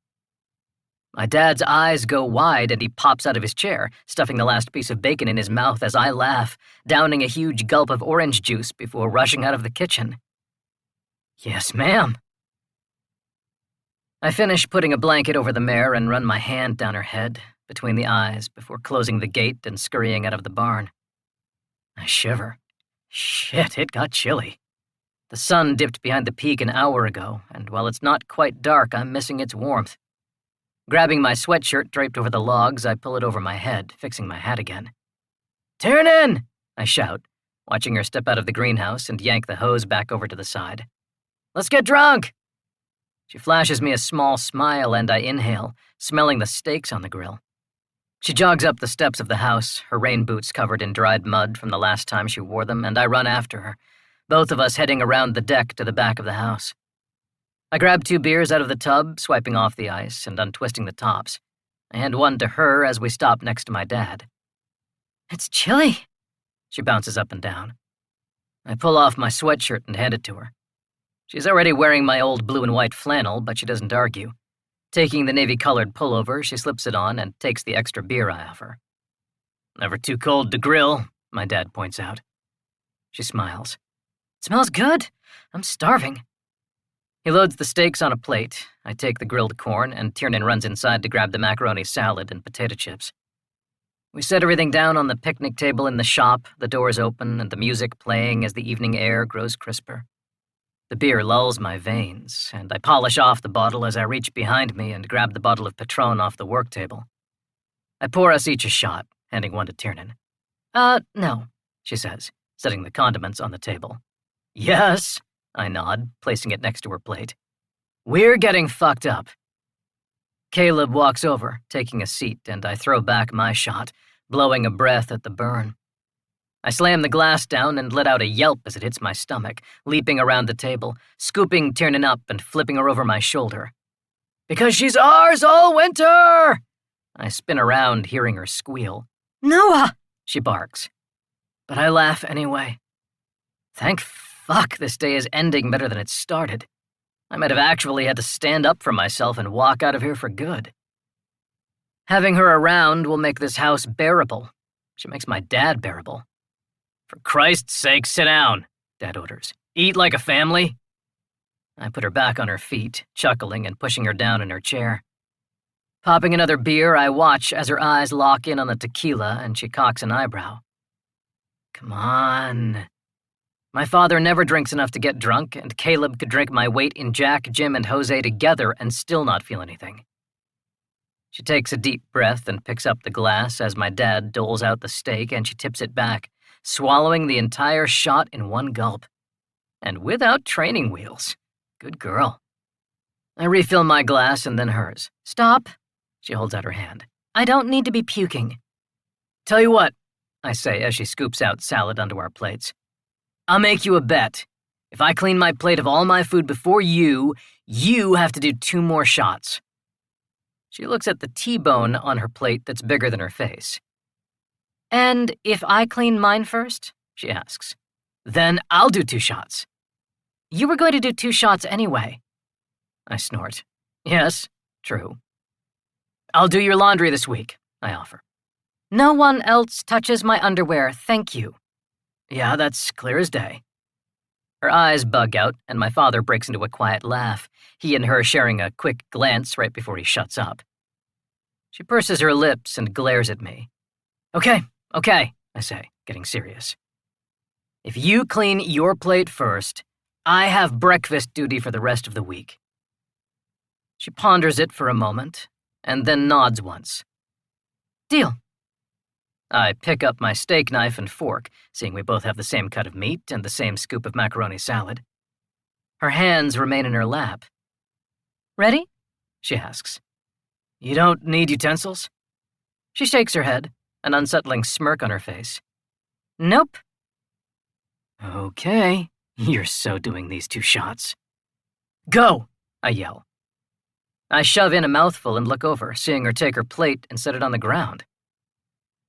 My dad's eyes go wide and he pops out of his chair, stuffing the last piece of bacon in his mouth as I laugh, downing a huge gulp of orange juice before rushing out of the kitchen. Yes, ma'am. I finish putting a blanket over the mare and run my hand down her head, between the eyes, before closing the gate and scurrying out of the barn. I shiver. Shit, it got chilly. The sun dipped behind the peak an hour ago, and while it's not quite dark, I'm missing its warmth. Grabbing my sweatshirt draped over the logs, I pull it over my head, fixing my hat again. Tiernan! I shout, watching her step out of the greenhouse and yank the hose back over to the side. Let's get drunk! She flashes me a small smile and I inhale, smelling the steaks on the grill. She jogs up the steps of the house, her rain boots covered in dried mud from the last time she wore them, and I run after her, both of us heading around the deck to the back of the house. I grab 2 beers out of the tub, swiping off the ice and untwisting the tops. I hand one to her as we stop next to my dad. It's chilly, she bounces up and down. I pull off my sweatshirt and hand it to her. She's already wearing my old blue and white flannel, but she doesn't argue. Taking the navy-colored pullover, she slips it on and takes the extra beer I offer. Never too cold to grill, my dad points out. She smiles. It smells good. I'm starving. He loads the steaks on a plate. I take the grilled corn, and Tiernan runs inside to grab the macaroni salad and potato chips. We set everything down on the picnic table in the shop, the doors open and the music playing as the evening air grows crisper. The beer lulls my veins, and I polish off the bottle as I reach behind me and grab the bottle of Patron off the work table. I pour us each a shot, handing one to Tiernan. No, she says, setting the condiments on the table. Yes, I nod, placing it next to her plate. We're getting fucked up. Caleb walks over, taking a seat, and I throw back my shot, blowing a breath at the burn. I slam the glass down and let out a yelp as it hits my stomach, leaping around the table, scooping Tiernan up and flipping her over my shoulder. Because she's ours all winter! I spin around, hearing her squeal. Noah! She barks. But I laugh anyway. Thank fuck this day is ending better than it started. I might have actually had to stand up for myself and walk out of here for good. Having her around will make this house bearable. She makes my dad bearable. For Christ's sake, sit down, Dad orders. Eat like a family. I put her back on her feet, chuckling and pushing her down in her chair. Popping another beer, I watch as her eyes lock in on the tequila and she cocks an eyebrow. Come on. My father never drinks enough to get drunk, and Caleb could drink my weight in Jack, Jim, and Jose together and still not feel anything. She takes a deep breath and picks up the glass as my dad doles out the steak and she tips it back, swallowing the entire shot in one gulp. And without training wheels. Good girl. I refill my glass and then hers. Stop. She holds out her hand. I don't need to be puking. Tell you what, I say as she scoops out salad onto our plates. I'll make you a bet. If I clean my plate of all my food before you have to do 2 more shots. She looks at the T-bone on her plate that's bigger than her face. And if I clean mine first? She asks. Then I'll do 2 shots. You were going to do 2 shots anyway. I snort. Yes, true. I'll do your laundry this week, I offer. No one else touches my underwear, thank you. Yeah, that's clear as day. Her eyes bug out, and my father breaks into a quiet laugh, he and her sharing a quick glance right before he shuts up. She purses her lips and glares at me. Okay, I say, getting serious. If you clean your plate first, I have breakfast duty for the rest of the week. She ponders it for a moment, and then nods once. Deal. I pick up my steak knife and fork, seeing we both have the same cut of meat and the same scoop of macaroni salad. Her hands remain in her lap. Ready? She asks. You don't need utensils? She shakes her head, an unsettling smirk on her face. Nope. Okay, you're so doing these 2 shots. Go! I yell. I shove in a mouthful and look over, seeing her take her plate and set it on the ground.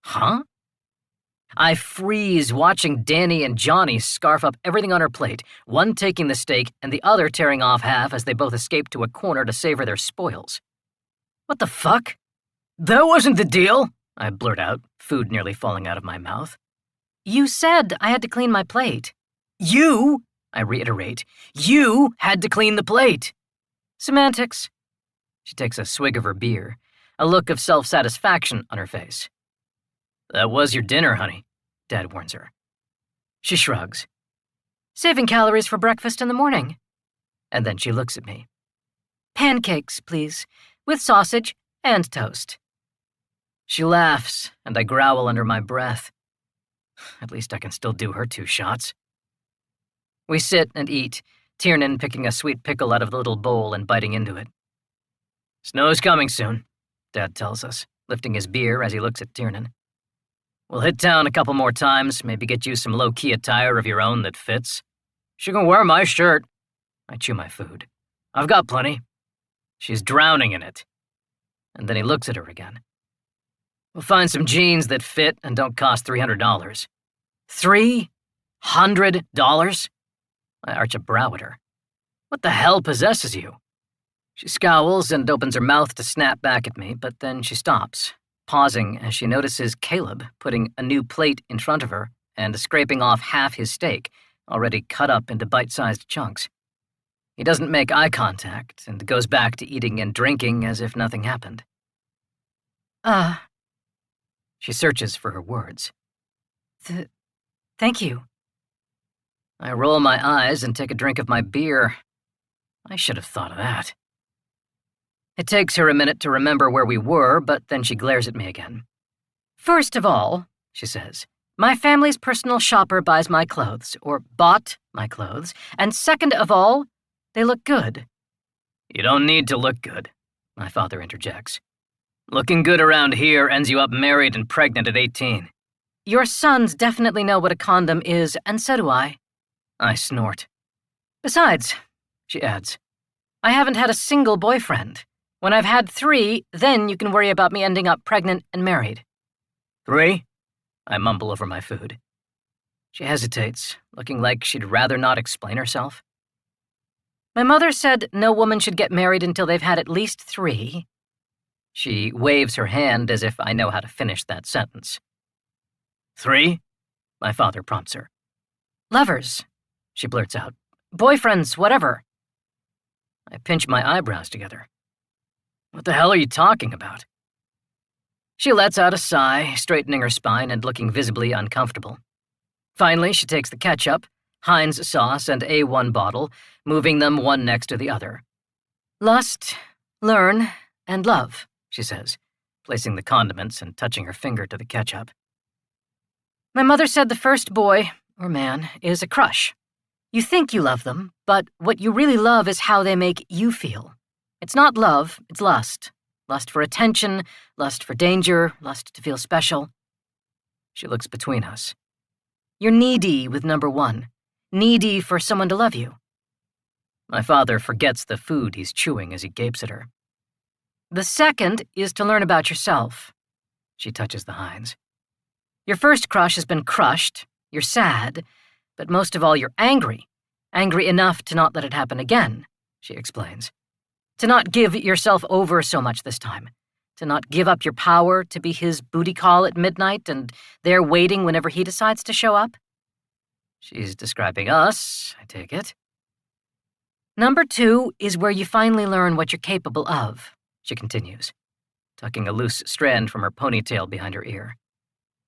Huh? I freeze, watching Danny and Johnny scarf up everything on her plate, one taking the steak and the other tearing off half as they both escape to a corner to savor their spoils. What the fuck? That wasn't the deal, I blurt out, food nearly falling out of my mouth. You said I had to clean my plate. You, I reiterate, you had to clean the plate. Semantics. She takes a swig of her beer, a look of self-satisfaction on her face. That was your dinner, honey, Dad warns her. She shrugs. Saving calories for breakfast in the morning. And then she looks at me. Pancakes, please, with sausage and toast. She laughs, and I growl under my breath. At least I can still do her 2 shots. We sit and eat, Tiernan picking a sweet pickle out of the little bowl and biting into it. Snow's coming soon, Dad tells us, lifting his beer as he looks at Tiernan. We'll hit town a couple more times, maybe get you some low-key attire of your own that fits. She can wear my shirt. I chew my food. I've got plenty. She's drowning in it. And then he looks at her again. We'll find some jeans that fit and don't cost $300. $300? I arch a brow at her. What the hell possesses you? She scowls and opens her mouth to snap back at me, but then she stops, pausing as she notices Caleb putting a new plate in front of her and scraping off half his steak, already cut up into bite-sized chunks. He doesn't make eye contact and goes back to eating and drinking as if nothing happened. She searches for her words. Thank you. I roll my eyes and take a drink of my beer. I should have thought of that. It takes her a minute to remember where we were, but then she glares at me again. First of all, she says, my family's personal shopper buys my clothes, or bought my clothes, and second of all, they look good. You don't need to look good, my father interjects. Looking good around here ends you up married and pregnant at 18. Your sons definitely know what a condom is, and so do I. I snort. Besides, she adds, I haven't had a single boyfriend. When I've had 3, then you can worry about me ending up pregnant and married. 3? I mumble over my food. She hesitates, looking like she'd rather not explain herself. My mother said no woman should get married until they've had at least 3. She waves her hand as if I know how to finish that sentence. 3? My father prompts her. Lovers, she blurts out. Boyfriends, whatever. I pinch my eyebrows together. What the hell are you talking about? She lets out a sigh, straightening her spine and looking visibly uncomfortable. Finally, she takes the ketchup, Heinz sauce, and A1 bottle, moving them one next to the other. Lust, learn, and love, she says, placing the condiments and touching her finger to the ketchup. My mother said the first boy, or man, is a crush. You think you love them, but what you really love is how they make you feel. It's not love, it's lust. Lust for attention, lust for danger, lust to feel special. She looks between us. You're needy with number 1. Needy for someone to love you. My father forgets the food he's chewing as he gapes at her. The second is to learn about yourself. She touches the Heinz. Your first crush has been crushed, you're sad, but most of all you're angry. Angry enough to not let it happen again, she explains. To not give yourself over so much this time. To not give up your power to be his booty call at midnight and there waiting whenever he decides to show up. She's describing us, I take it. Number 2 is where you finally learn what you're capable of, she continues, tucking a loose strand from her ponytail behind her ear.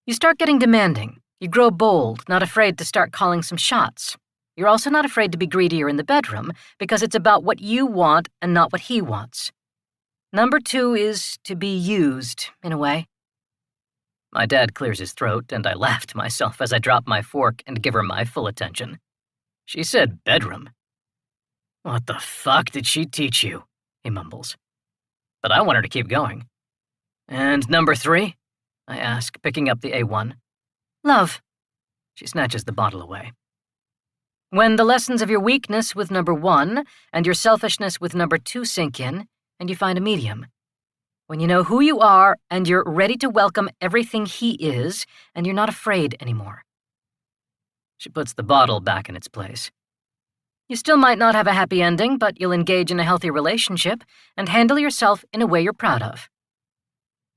You start getting demanding. You grow bold, not afraid to start calling some shots. You're also not afraid to be greedier in the bedroom because it's about what you want and not what he wants. Number 2 is to be used, in a way. My dad clears his throat, and I laugh to myself as I drop my fork and give her my full attention. She said bedroom. What the fuck did she teach you? He mumbles. But I want her to keep going. And number 3? I ask, picking up the A1. Love. She snatches the bottle away. When the lessons of your weakness with number 1 and your selfishness with number 2 sink in, and you find a medium. When you know who you are and you're ready to welcome everything he is, and you're not afraid anymore. She puts the bottle back in its place. You still might not have a happy ending, but you'll engage in a healthy relationship and handle yourself in a way you're proud of.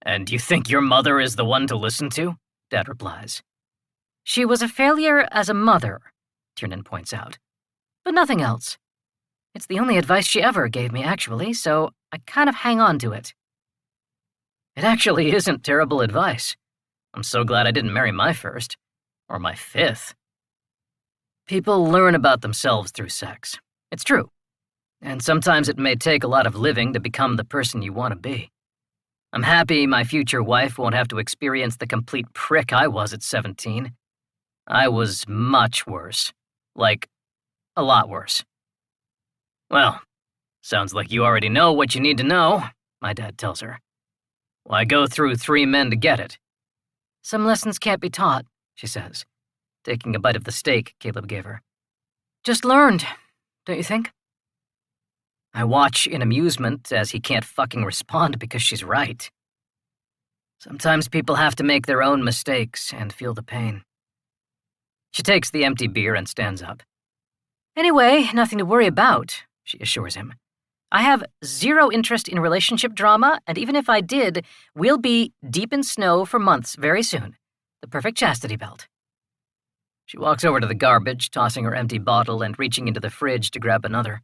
And you think your mother is the one to listen to? Dad replies. She was a failure as a mother, Tiernan points out. But nothing else. It's the only advice she ever gave me, actually, so I kind of hang on to it. It actually isn't terrible advice. I'm so glad I didn't marry my first. Or my 5th. People learn about themselves through sex. It's true. And sometimes it may take a lot of living to become the person you want to be. I'm happy my future wife won't have to experience the complete prick I was at 17. I was much worse. Like, a lot worse. Well, sounds like you already know what you need to know, my dad tells her. Why go through 3 men to get it? Some lessons can't be taught, she says, taking a bite of the steak Caleb gave her. Just learned, don't you think? I watch in amusement as he can't fucking respond because she's right. Sometimes people have to make their own mistakes and feel the pain. She takes the empty beer and stands up. Anyway, nothing to worry about, she assures him. I have 0 interest in relationship drama, and even if I did, we'll be deep in snow for months very soon. The perfect chastity belt. She walks over to the garbage, tossing her empty bottle and reaching into the fridge to grab another.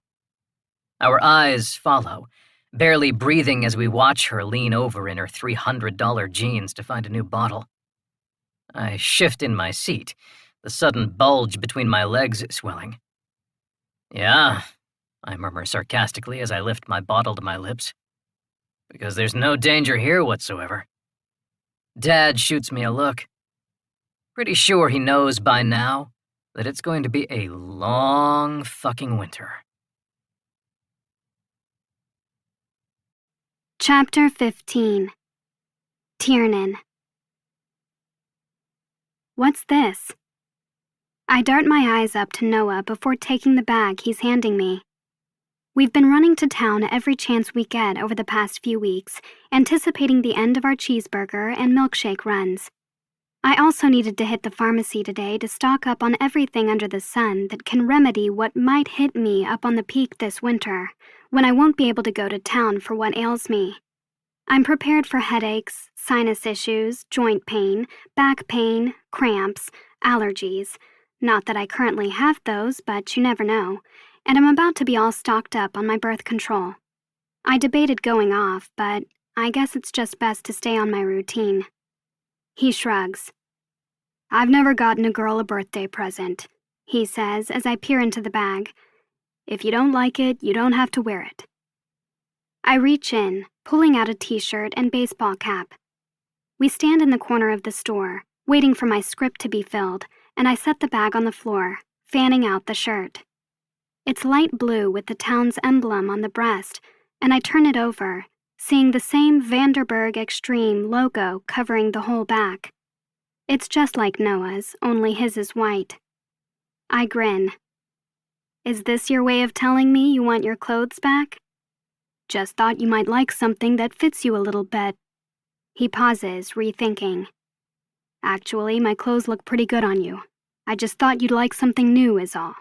Our eyes follow, barely breathing as we watch her lean over in her $300 jeans to find a new bottle. I shift in my seat, the sudden bulge between my legs swelling. Yeah, I murmur sarcastically as I lift my bottle to my lips. Because there's no danger here whatsoever. Dad shoots me a look. Pretty sure he knows by now that it's going to be a long fucking winter. Chapter 15. Tiernan. What's this? I dart my eyes up to Noah before taking the bag he's handing me. We've been running to town every chance we get over the past few weeks, anticipating the end of our cheeseburger and milkshake runs. I also needed to hit the pharmacy today to stock up on everything under the sun that can remedy what might hit me up on the peak this winter, when I won't be able to go to town for what ails me. I'm prepared for headaches, sinus issues, joint pain, back pain, cramps, allergies. Not that I currently have those, but you never know. And I'm about to be all stocked up on my birth control. I debated going off, but I guess it's just best to stay on my routine. He shrugs. I've never gotten a girl a birthday present, he says as I peer into the bag. If you don't like it, you don't have to wear it. I reach in, pulling out a t-shirt and baseball cap. We stand in the corner of the store, waiting for my script to be filled, and I set the bag on the floor, fanning out the shirt. It's light blue with the town's emblem on the breast, and I turn it over, seeing the same Vanderburg Extreme logo covering the whole back. It's just like Noah's, only his is white. I grin. Is this your way of telling me you want your clothes back? Just thought you might like something that fits you a little bit. He pauses, rethinking. Actually, my clothes look pretty good on you. I just thought you'd like something new is all.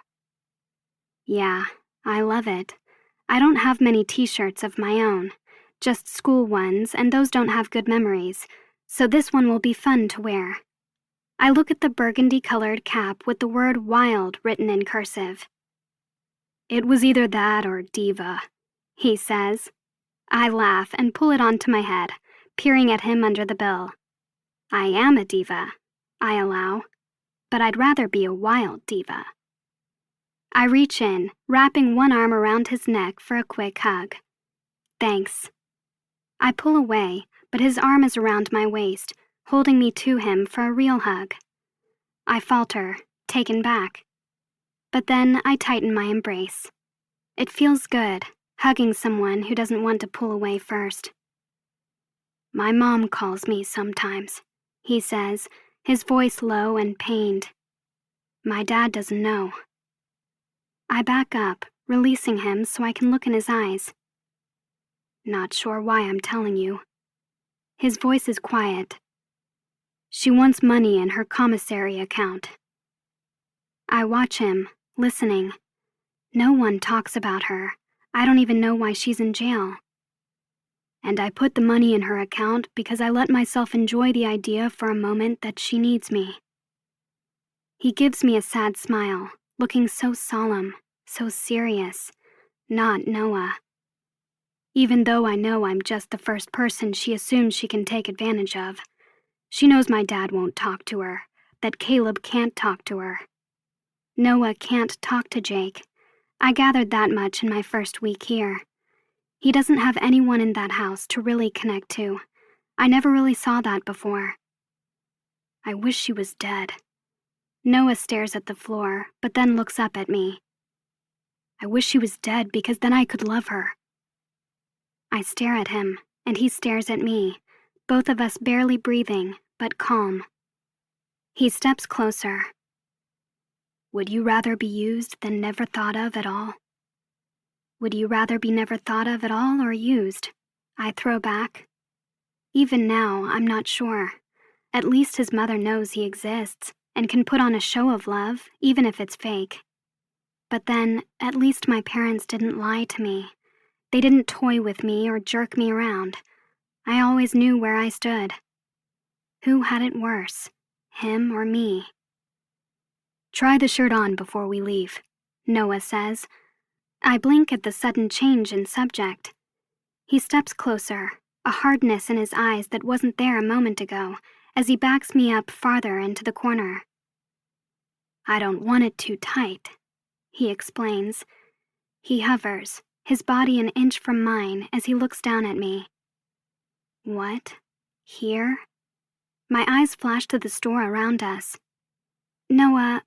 Yeah, I love it. I don't have many t-shirts of my own, just school ones, and those don't have good memories, so this one will be fun to wear. I look at the burgundy-colored cap with the word wild written in cursive. It was either that or diva, he says. I laugh and pull it onto my head, peering at him under the bill. I am a diva, I allow, but I'd rather be a wild diva. I reach in, wrapping one arm around his neck for a quick hug. Thanks. I pull away, but his arm is around my waist, holding me to him for a real hug. I falter, taken back. But then I tighten my embrace. It feels good, hugging someone who doesn't want to pull away first. My mom calls me sometimes, he says, his voice low and pained. My dad doesn't know. I back up, releasing him so I can look in his eyes. Not sure why I'm telling you. His voice is quiet. She wants money in her commissary account. I watch him, listening. No one talks about her. I don't even know why she's in jail. And I put the money in her account because I let myself enjoy the idea for a moment that she needs me. He gives me a sad smile, looking so solemn, so serious, not Noah. Even though I know I'm just the first person she assumes she can take advantage of. She knows my dad won't talk to her, that Caleb can't talk to her. Noah can't talk to Jake. I gathered that much in my first week here. He doesn't have anyone in that house to really connect to. I never really saw that before. I wish she was dead. Noah stares at the floor, but then looks up at me. I wish she was dead because then I could love her. I stare at him, and he stares at me, both of us barely breathing, but calm. He steps closer. Would you rather be used than never thought of at all? Would you rather be never thought of at all or used? I throw back. Even now, I'm not sure. At least his mother knows he exists and can put on a show of love, even if it's fake. But then, at least my parents didn't lie to me. They didn't toy with me or jerk me around. I always knew where I stood. Who had it worse, him or me? Try the shirt on before we leave, Noah says. I blink at the sudden change in subject. He steps closer, a hardness in his eyes that wasn't there a moment ago, as he backs me up farther into the corner. I don't want it too tight, he explains. He hovers, his body an inch from mine as he looks down at me. What? Here? My eyes flash to the store around us. Noah,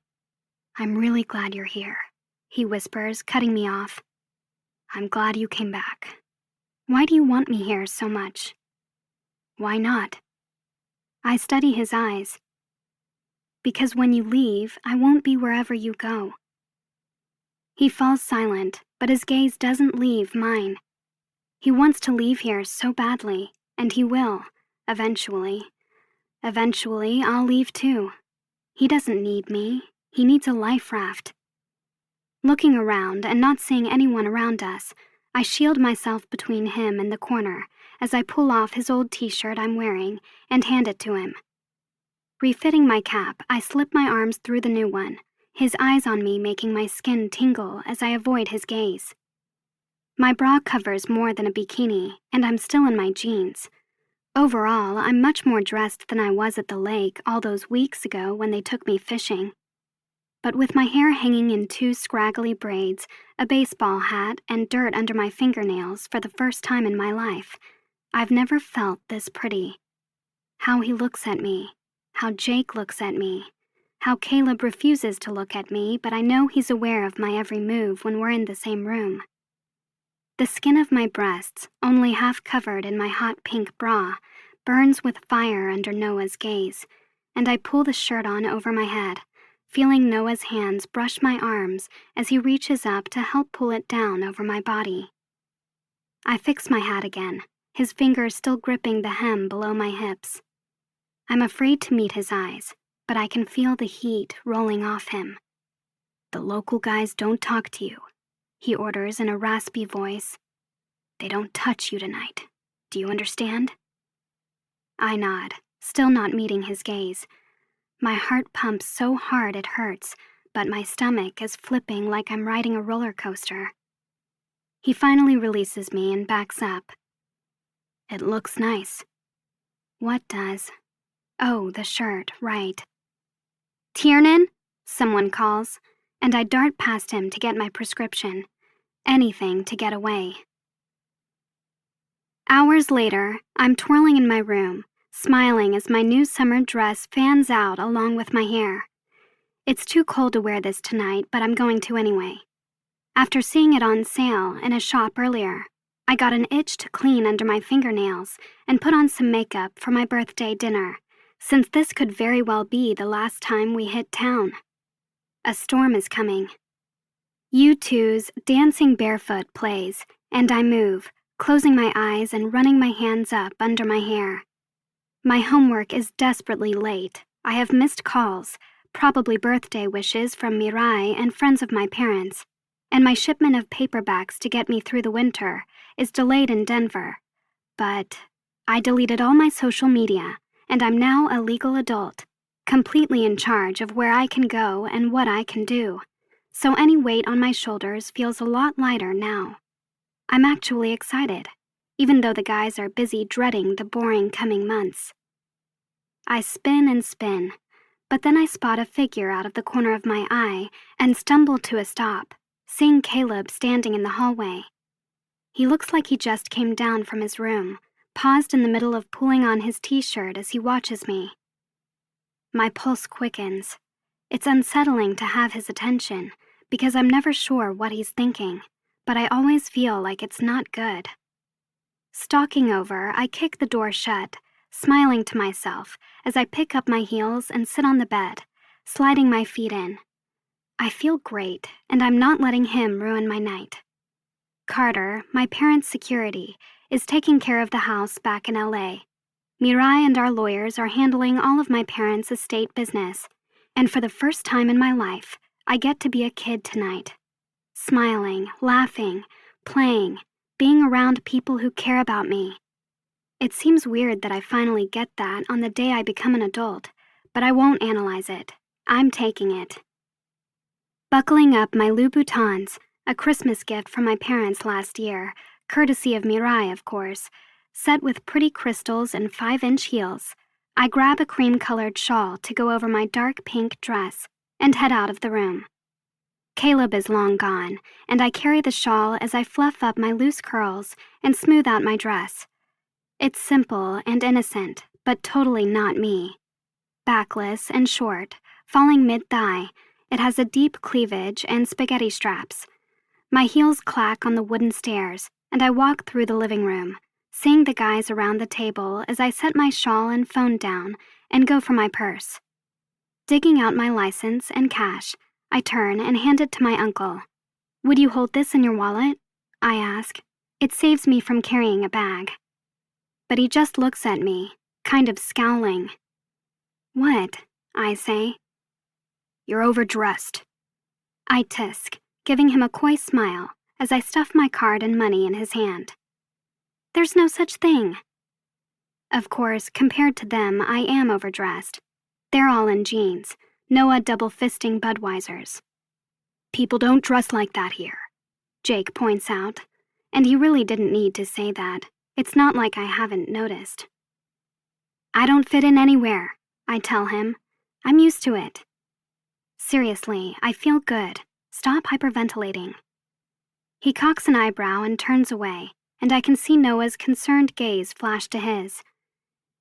I'm really glad you're here, he whispers, cutting me off. I'm glad you came back. Why do you want me here so much? Why not? I study his eyes. Because when you leave, I won't be wherever you go. He falls silent, but his gaze doesn't leave mine. He wants to leave here so badly, and he will, eventually. Eventually, I'll leave too. He doesn't need me. He needs a life raft. Looking around and not seeing anyone around us, I shield myself between him and the corner as I pull off his old t-shirt I'm wearing and hand it to him. Refitting my cap, I slip my arms through the new one, his eyes on me making my skin tingle as I avoid his gaze. My bra covers more than a bikini, and I'm still in my jeans. Overall, I'm much more dressed than I was at the lake all those weeks ago when they took me fishing. But with my hair hanging in two scraggly braids, a baseball hat, and dirt under my fingernails for the first time in my life, I've never felt this pretty. How he looks at me, how Jake looks at me, how Caleb refuses to look at me, but I know he's aware of my every move when we're in the same room. The skin of my breasts, only half covered in my hot pink bra, burns with fire under Noah's gaze, and I pull the shirt on over my head, feeling Noah's hands brush my arms as he reaches up to help pull it down over my body. I fix my hat again, his fingers still gripping the hem below my hips. I'm afraid to meet his eyes, but I can feel the heat rolling off him. The local guys don't talk to you, he orders in a raspy voice. They don't touch you tonight. Do you understand? I nod, still not meeting his gaze. My heart pumps so hard it hurts, but my stomach is flipping like I'm riding a roller coaster. He finally releases me and backs up. It looks nice. What does? Oh, the shirt, right. Tiernan? Someone calls, and I dart past him to get my prescription. Anything to get away. Hours later, I'm twirling in my room, smiling as my new summer dress fans out along with my hair. It's too cold to wear this tonight, but I'm going to anyway. After seeing it on sale in a shop earlier, I got an itch to clean under my fingernails and put on some makeup for my birthday dinner, since this could very well be the last time we hit town. A storm is coming. U2's Dancing Barefoot plays, and I move, closing my eyes and running my hands up under my hair. My homework is desperately late. I have missed calls, probably birthday wishes from Mirai and friends of my parents, and my shipment of paperbacks to get me through the winter is delayed in Denver. But I deleted all my social media, and I'm now a legal adult, completely in charge of where I can go and what I can do. So any weight on my shoulders feels a lot lighter now. I'm actually excited, even though the guys are busy dreading the boring coming months. I spin and spin, but then I spot a figure out of the corner of my eye and stumble to a stop, seeing Caleb standing in the hallway. He looks like he just came down from his room, paused in the middle of pulling on his t-shirt as he watches me. My pulse quickens. It's unsettling to have his attention, because I'm never sure what he's thinking, but I always feel like it's not good. Stalking over, I kick the door shut, smiling to myself as I pick up my heels and sit on the bed, sliding my feet in. I feel great, and I'm not letting him ruin my night. Carter, my parents' security, is taking care of the house back in LA. Mirai and our lawyers are handling all of my parents' estate business, and for the first time in my life, I get to be a kid tonight. Smiling, laughing, playing, being around people who care about me. It seems weird that I finally get that on the day I become an adult, but I won't analyze it. I'm taking it. Buckling up my Louboutins, a Christmas gift from my parents last year, courtesy of Mirai, of course, set with pretty crystals and 5-inch heels, I grab a cream-colored shawl to go over my dark pink dress and head out of the room. Caleb is long gone, and I carry the shawl as I fluff up my loose curls and smooth out my dress. It's simple and innocent, but totally not me. Backless and short, falling mid-thigh, it has a deep cleavage and spaghetti straps. My heels clack on the wooden stairs, and I walk through the living room, seeing the guys around the table as I set my shawl and phone down and go for my purse. Digging out my license and cash, I turn and hand it to my uncle. "Would you hold this in your wallet?" I ask. It saves me from carrying a bag. But he just looks at me, kind of scowling. "What?" I say. "You're overdressed." I tisk, giving him a coy smile as I stuff my card and money in his hand. "There's no such thing." Of course, compared to them, I am overdressed. They're all in jeans, Noah double-fisting Budweisers. "People don't dress like that here," Jake points out, and he really didn't need to say that. It's not like I haven't noticed. "I don't fit in anywhere," I tell him. "I'm used to it." Seriously, I feel good. Stop hyperventilating. He cocks an eyebrow and turns away, and I can see Noah's concerned gaze flash to his.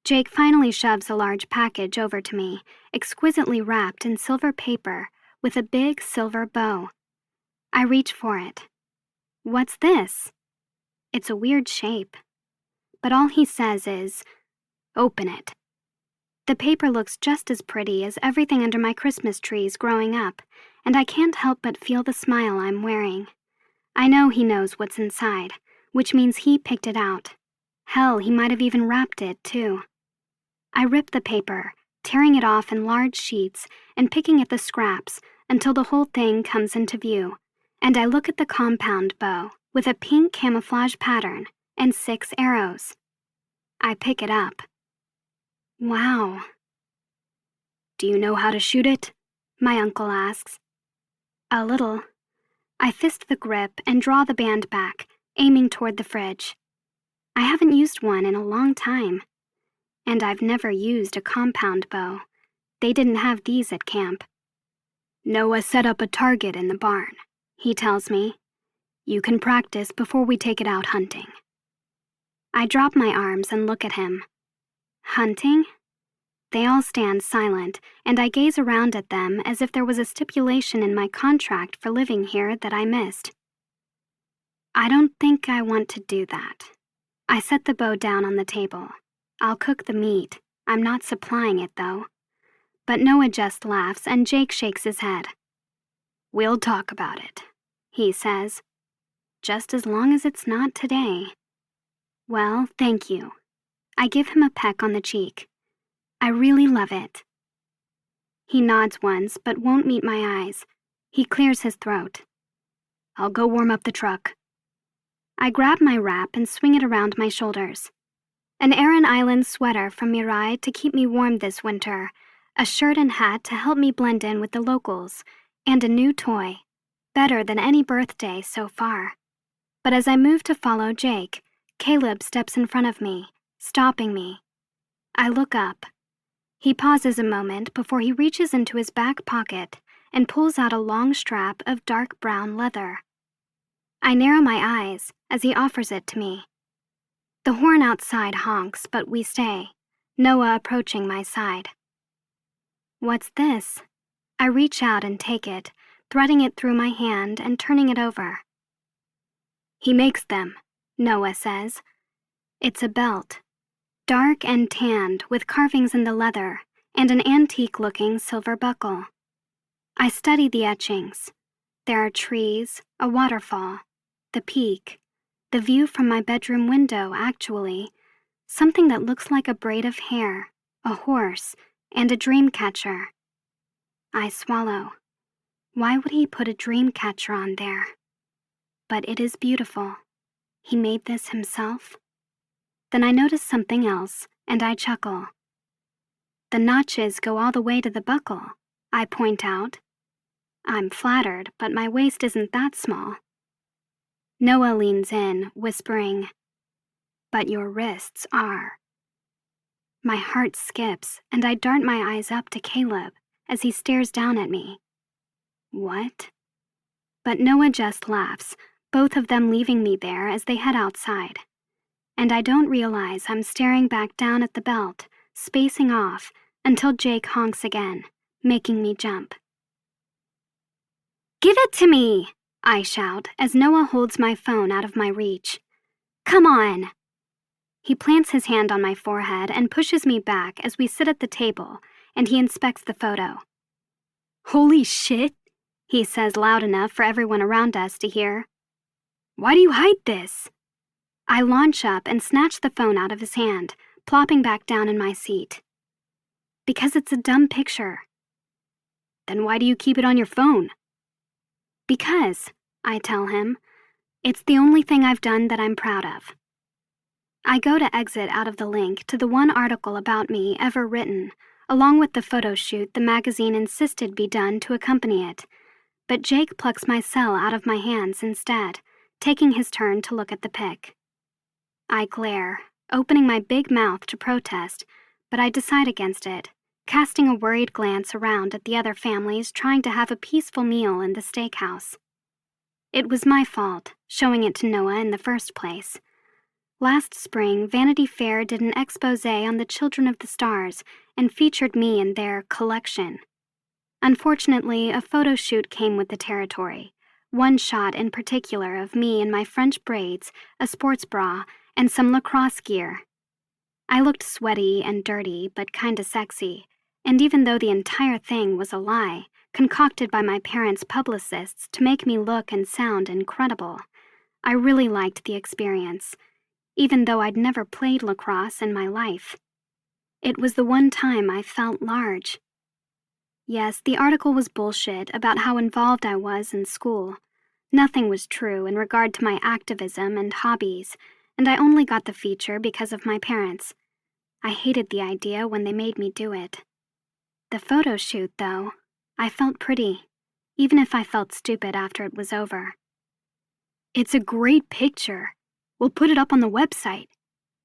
Jake finally shoves a large package over to me, exquisitely wrapped in silver paper with a big silver bow. I reach for it. "What's this?" It's a weird shape. But all he says is, "Open it." The paper looks just as pretty as everything under my Christmas trees growing up, and I can't help but feel the smile I'm wearing. I know he knows what's inside, which means he picked it out. Hell, he might have even wrapped it, too. I rip the paper, tearing it off in large sheets and picking at the scraps until the whole thing comes into view, and I look at the compound bow with a pink camouflage pattern and 6 arrows. I pick it up. Wow. "Do you know how to shoot it?" my uncle asks. "A little." I fist the grip and draw the band back, aiming toward the fridge. I haven't used one in a long time. And I've never used a compound bow. They didn't have these at camp. "Noah set up a target in the barn," he tells me. "You can practice before we take it out hunting." I drop my arms and look at him. Hunting? They all stand silent, and I gaze around at them as if there was a stipulation in my contract for living here that I missed. I don't think I want to do that. I set the bow down on the table. I'll cook the meat. I'm not supplying it, though. But Noah just laughs, and Jake shakes his head. We'll talk about it, he says. Just as long as it's not today. Well, thank you. I give him a peck on the cheek. I really love it. He nods once, but won't meet my eyes. He clears his throat. I'll go warm up the truck. I grab my wrap and swing it around my shoulders. An Aran Island sweater from Mirai to keep me warm this winter, a shirt and hat to help me blend in with the locals, and a new toy, better than any birthday so far. But as I move to follow Jake, Caleb steps in front of me, stopping me. I look up. He pauses a moment before he reaches into his back pocket and pulls out a long strap of dark brown leather. I narrow my eyes as he offers it to me. The horn outside honks, but we stay, Noah approaching my side. What's this? I reach out and take it, threading it through my hand and turning it over. He makes them, Noah says. It's a belt, dark and tanned with carvings in the leather and an antique-looking silver buckle. I study the etchings. There are trees, a waterfall, the peak, the view from my bedroom window, actually, something that looks like a braid of hair, a horse, and a dream catcher. I swallow. Why would he put a dream catcher on there? But it is beautiful. He made this himself? Then I notice something else, and I chuckle. The notches go all the way to the buckle, I point out. I'm flattered, but my waist isn't that small. Noah leans in, whispering, but your wrists are. My heart skips, and I dart my eyes up to Caleb as he stares down at me. What? But Noah just laughs, both of them leaving me there as they head outside. And I don't realize I'm staring back down at the belt, spacing off, until Jake honks again, making me jump. Give it to me! I shout as Noah holds my phone out of my reach. Come on! He plants his hand on my forehead and pushes me back as we sit at the table, and he inspects the photo. Holy shit, he says loud enough for everyone around us to hear. Why do you hide this? I launch up and snatch the phone out of his hand, plopping back down in my seat. Because it's a dumb picture. Then why do you keep it on your phone? Because, I tell him, it's the only thing I've done that I'm proud of. I go to exit out of the link to the one article about me ever written, along with the photo shoot the magazine insisted be done to accompany it, but Jake plucks my cell out of my hands instead, taking his turn to look at the pic. I glare, opening my big mouth to protest, but I decide against it, casting a worried glance around at the other families trying to have a peaceful meal in the steakhouse. It was my fault, showing it to Noah in the first place. Last spring, Vanity Fair did an expose on the Children of the Stars and featured me in their collection. Unfortunately, a photo shoot came with the territory, one shot in particular of me in my French braids, a sports bra, and some lacrosse gear. I looked sweaty and dirty, but kinda sexy, and even though the entire thing was a lie, concocted by my parents' publicists to make me look and sound incredible, I really liked the experience, even though I'd never played lacrosse in my life. It was the one time I felt large. Yes, the article was bullshit about how involved I was in school. Nothing was true in regard to my activism and hobbies, and I only got the feature because of my parents. I hated the idea when they made me do it. The photo shoot, though, I felt pretty, even if I felt stupid after it was over. It's a great picture. We'll put it up on the website,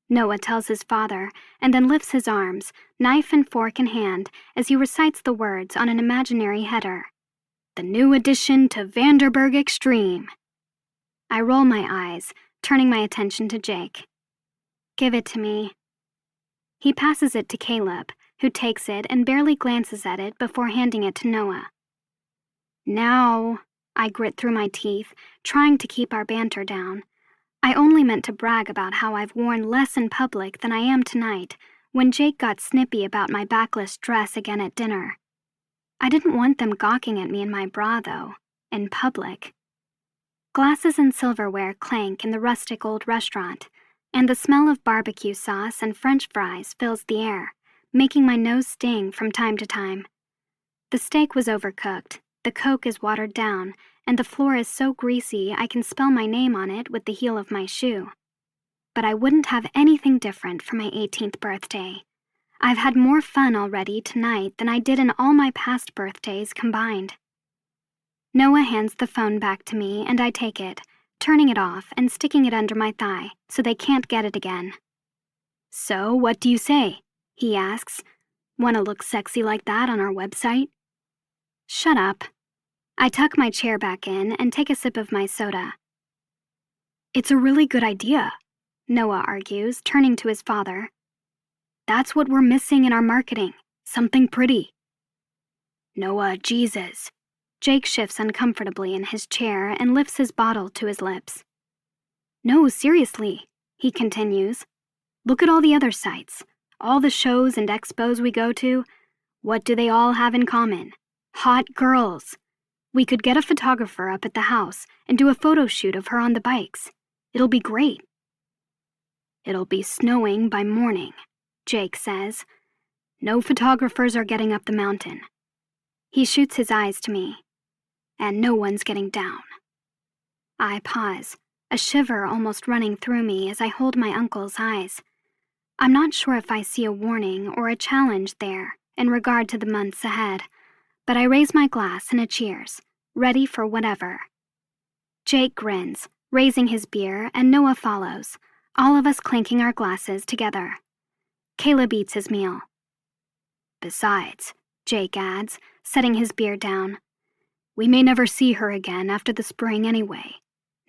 Noah tells his father, and then lifts his arms, knife and fork in hand, as he recites the words on an imaginary header. The new addition to Vanderburg Extreme. I roll my eyes, turning my attention to Jake. Give it to me. He passes it to Caleb, who takes it and barely glances at it before handing it to Noah. Now, I grit through my teeth, trying to keep our banter down. I only meant to brag about how I've worn less in public than I am tonight, when Jake got snippy about my backless dress again at dinner. I didn't want them gawking at me in my bra, though, in public. Glasses and silverware clank in the rustic old restaurant, and the smell of barbecue sauce and French fries fills the air, making my nose sting from time to time. The steak was overcooked, the Coke is watered down, and the floor is so greasy I can spell my name on it with the heel of my shoe. But I wouldn't have anything different for my 18th birthday. I've had more fun already tonight than I did in all my past birthdays combined. Noah hands the phone back to me and I take it, turning it off and sticking it under my thigh so they can't get it again. "So, what do you say?" he asks. "Want to look sexy like that on our website?" Shut up. I tuck my chair back in and take a sip of my soda. "It's a really good idea," Noah argues, turning to his father. "That's what we're missing in our marketing, something pretty." "Noah, Jesus." Jake shifts uncomfortably in his chair and lifts his bottle to his lips. "No, seriously," he continues. "Look at all the other sites, all the shows and expos we go to. What do they all have in common? Hot girls. We could get a photographer up at the house and do a photo shoot of her on the bikes. It'll be great." "It'll be snowing by morning," Jake says. "No photographers are getting up the mountain." He shoots his eyes to me. "And no one's getting down." I pause, a shiver almost running through me as I hold my uncle's eyes. I'm not sure if I see a warning or a challenge there in regard to the months ahead, but I raise my glass in a cheers, ready for whatever. Jake grins, raising his beer, and Noah follows, all of us clinking our glasses together. Caleb eats his meal. "Besides," Jake adds, setting his beer down, "we may never see her again after the spring anyway.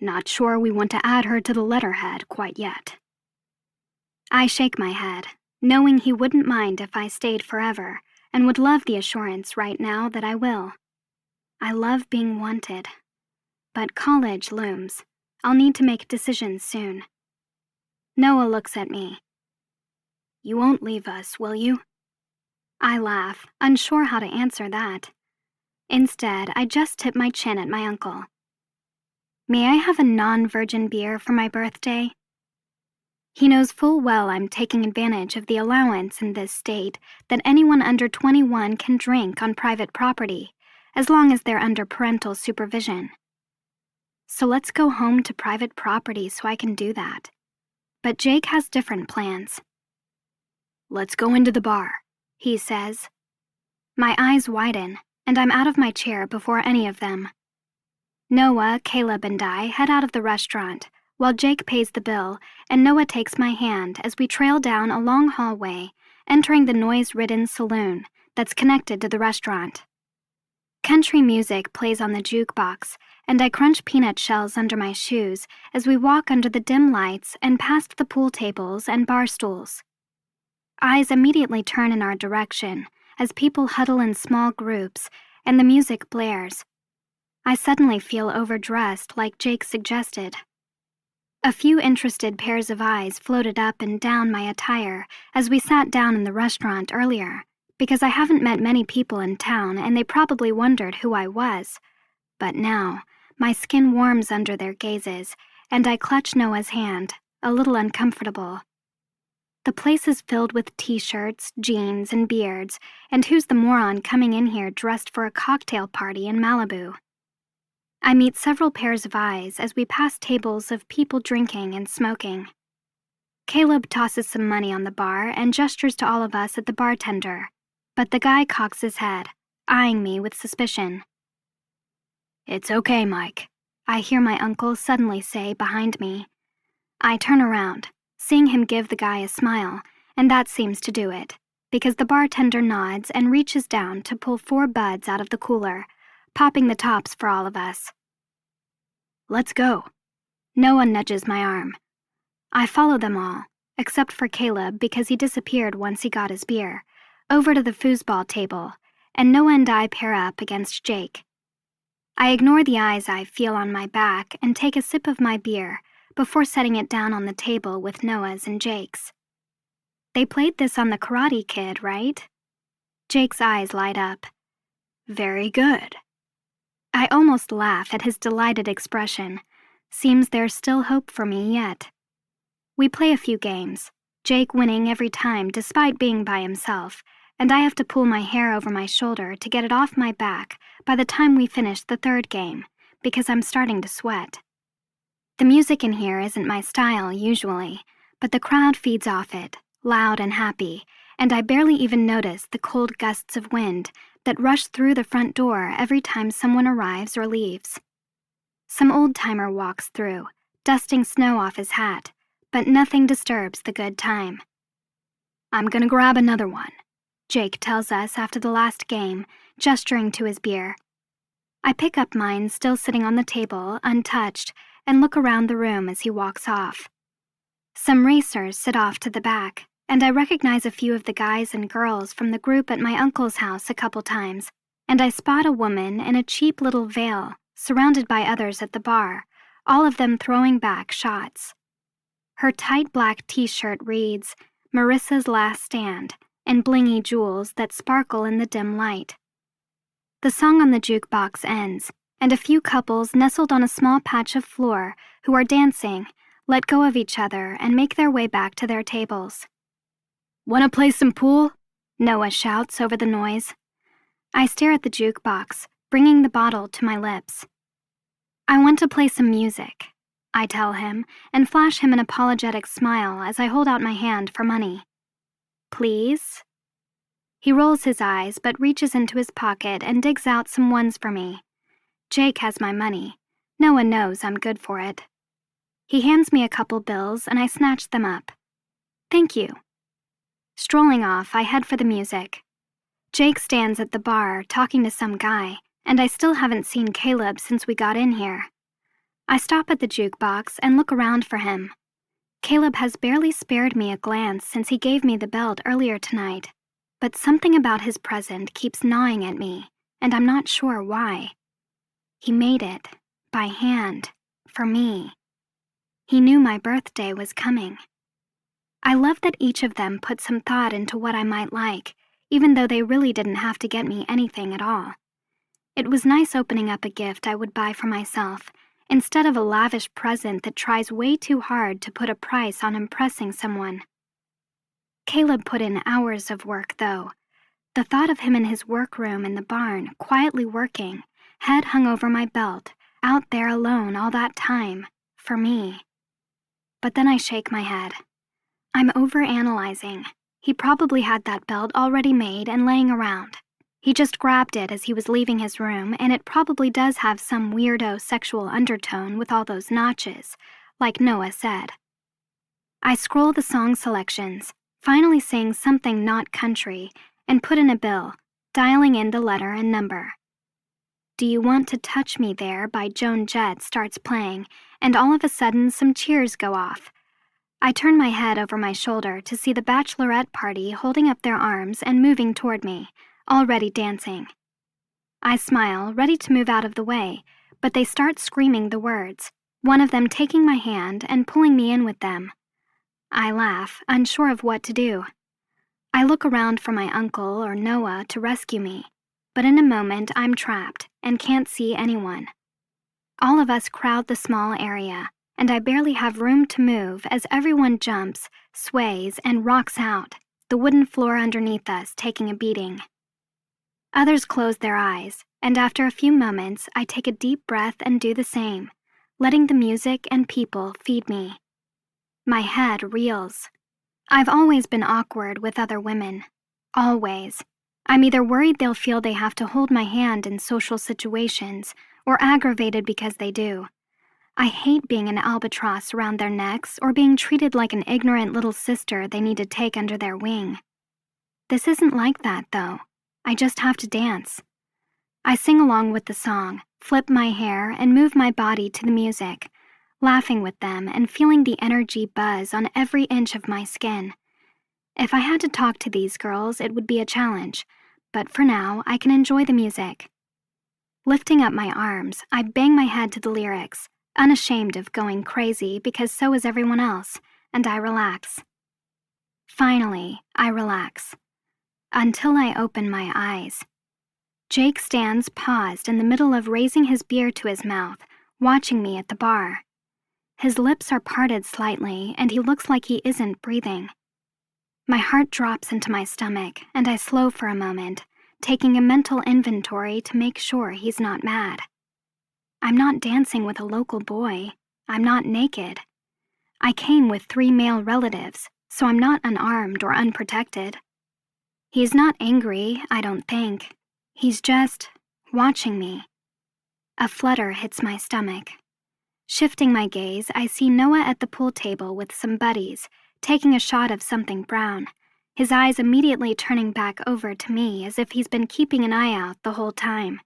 Not sure we want to add her to the letterhead quite yet." I shake my head, knowing he wouldn't mind if I stayed forever, and would love the assurance right now that I will. I love being wanted. But college looms. I'll need to make decisions soon. Noah looks at me. "You won't leave us, will you?" I laugh, unsure how to answer that. Instead, I just tip my chin at my uncle. "May I have a non-virgin beer for my birthday?" He knows full well I'm taking advantage of the allowance in this state that anyone under 21 can drink on private property, as long as they're under parental supervision. So let's go home to private property so I can do that. But Jake has different plans. "Let's go into the bar," he says. My eyes widen, and I'm out of my chair before any of them. Noah, Caleb, and I head out of the restaurant, while Jake pays the bill and Noah takes my hand as we trail down a long hallway, entering the noise-ridden saloon that's connected to the restaurant. Country music plays on the jukebox, and I crunch peanut shells under my shoes as we walk under the dim lights and past the pool tables and bar stools. Eyes immediately turn in our direction as people huddle in small groups and the music blares. I suddenly feel overdressed like Jake suggested. A few interested pairs of eyes floated up and down my attire as we sat down in the restaurant earlier, because I haven't met many people in town and they probably wondered who I was. But now, my skin warms under their gazes, and I clutch Noah's hand, a little uncomfortable. The place is filled with t-shirts, jeans, and beards, and who's the moron coming in here dressed for a cocktail party in Malibu? I meet several pairs of eyes as we pass tables of people drinking and smoking. Caleb tosses some money on the bar and gestures to all of us at the bartender, but the guy cocks his head, eyeing me with suspicion. "It's okay, Mike," I hear my uncle suddenly say behind me. I turn around, seeing him give the guy a smile, and that seems to do it, because the bartender nods and reaches down to pull 4 buds out of the cooler, popping the tops for all of us. "Let's go." Noah nudges my arm. I follow them all, except for Caleb because he disappeared once he got his beer, over to the foosball table, and Noah and I pair up against Jake. I ignore the eyes I feel on my back and take a sip of my beer before setting it down on the table with Noah's and Jake's. They played this on the Karate Kid, right? Jake's eyes light up. Very good. I almost laugh at his delighted expression. Seems there's still hope for me yet. We play a few games, Jake winning every time despite being by himself, and I have to pull my hair over my shoulder to get it off my back by the time we finish the third game, because I'm starting to sweat. The music in here isn't my style usually, but the crowd feeds off it, loud and happy, and I barely even notice the cold gusts of wind that rush through the front door every time someone arrives or leaves. Some old-timer walks through, dusting snow off his hat, but nothing disturbs the good time. I'm gonna grab another one, Jake tells us after the last game, gesturing to his beer. I pick up mine still sitting on the table, untouched, and look around the room as he walks off. Some racers sit off to the back, and I recognize a few of the guys and girls from the group at my uncle's house a couple times, and I spot a woman in a cheap little veil, surrounded by others at the bar, all of them throwing back shots. Her tight black t-shirt reads, "Marissa's Last Stand," in blingy jewels that sparkle in the dim light. The song on the jukebox ends, and a few couples nestled on a small patch of floor who are dancing, let go of each other and make their way back to their tables. "Wanna play some pool?" Noah shouts over the noise. I stare at the jukebox, bringing the bottle to my lips. "I want to play some music," I tell him, and flash him an apologetic smile as I hold out my hand for money. "Please?" He rolls his eyes but reaches into his pocket and digs out some ones for me. Jake has my money. Noah knows I'm good for it. He hands me a couple bills and I snatch them up. "Thank you." Strolling off, I head for the music. Jake stands at the bar talking to some guy, and I still haven't seen Caleb since we got in here. I stop at the jukebox and look around for him. Caleb has barely spared me a glance since he gave me the belt earlier tonight, but something about his present keeps gnawing at me, and I'm not sure why. He made it, by hand, for me. He knew my birthday was coming. I love that each of them put some thought into what I might like, even though they really didn't have to get me anything at all. It was nice opening up a gift I would buy for myself, instead of a lavish present that tries way too hard to put a price on impressing someone. Caleb put in hours of work, though. The thought of him in his workroom in the barn, quietly working, head hung over my belt, out there alone all that time, for me. But then I shake my head. I'm overanalyzing. He probably had that belt already made and laying around. He just grabbed it as he was leaving his room, and it probably does have some weirdo sexual undertone with all those notches, like Noah said. I scroll the song selections, finally seeing something not country, and put in a bill, dialing in the letter and number. "Do You Want to Touch Me There" by Joan Jett starts playing, and all of a sudden some cheers go off. I turn my head over my shoulder to see the bachelorette party holding up their arms and moving toward me, already dancing. I smile, ready to move out of the way, but they start screaming the words, one of them taking my hand and pulling me in with them. I laugh, unsure of what to do. I look around for my uncle or Noah to rescue me, but in a moment I'm trapped and can't see anyone. All of us crowd the small area, and I barely have room to move as everyone jumps, sways, and rocks out, the wooden floor underneath us taking a beating. Others close their eyes, and after a few moments, I take a deep breath and do the same, letting the music and people feed me. My head reels. I've always been awkward with other women. Always. I'm either worried they'll feel they have to hold my hand in social situations, or aggravated because they do. I hate being an albatross around their necks or being treated like an ignorant little sister they need to take under their wing. This isn't like that, though. I just have to dance. I sing along with the song, flip my hair, and move my body to the music, laughing with them and feeling the energy buzz on every inch of my skin. If I had to talk to these girls, it would be a challenge, but for now, I can enjoy the music. Lifting up my arms, I bang my head to the lyrics, unashamed of going crazy because so is everyone else, and I relax. Finally, I relax. Until I open my eyes. Jake stands paused in the middle of raising his beer to his mouth, watching me at the bar. His lips are parted slightly, and he looks like he isn't breathing. My heart drops into my stomach, and I slow for a moment, taking a mental inventory to make sure he's not mad. I'm not dancing with a local boy. I'm not naked. I came with 3 male relatives, so I'm not unarmed or unprotected. He's not angry, I don't think. He's just watching me. A flutter hits my stomach. Shifting my gaze, I see Noah at the pool table with some buddies, taking a shot of something brown, his eyes immediately turning back over to me as if he's been keeping an eye out the whole time.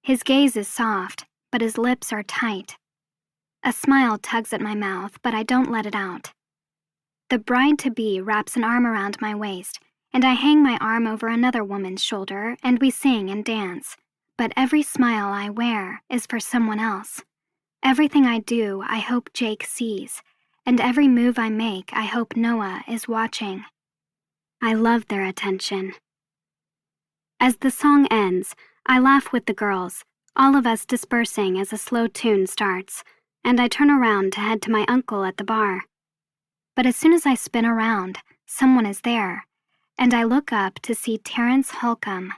His gaze is soft, but his lips are tight. A smile tugs at my mouth, but I don't let it out. The bride-to-be wraps an arm around my waist, and I hang my arm over another woman's shoulder, and we sing and dance. But every smile I wear is for someone else. Everything I do, I hope Jake sees, and every move I make, I hope Noah is watching. I love their attention. As the song ends, I laugh with the girls, all of us dispersing as a slow tune starts, and I turn around to head to my uncle at the bar. But as soon as I spin around, someone is there, and I look up to see Terrence Holcomb.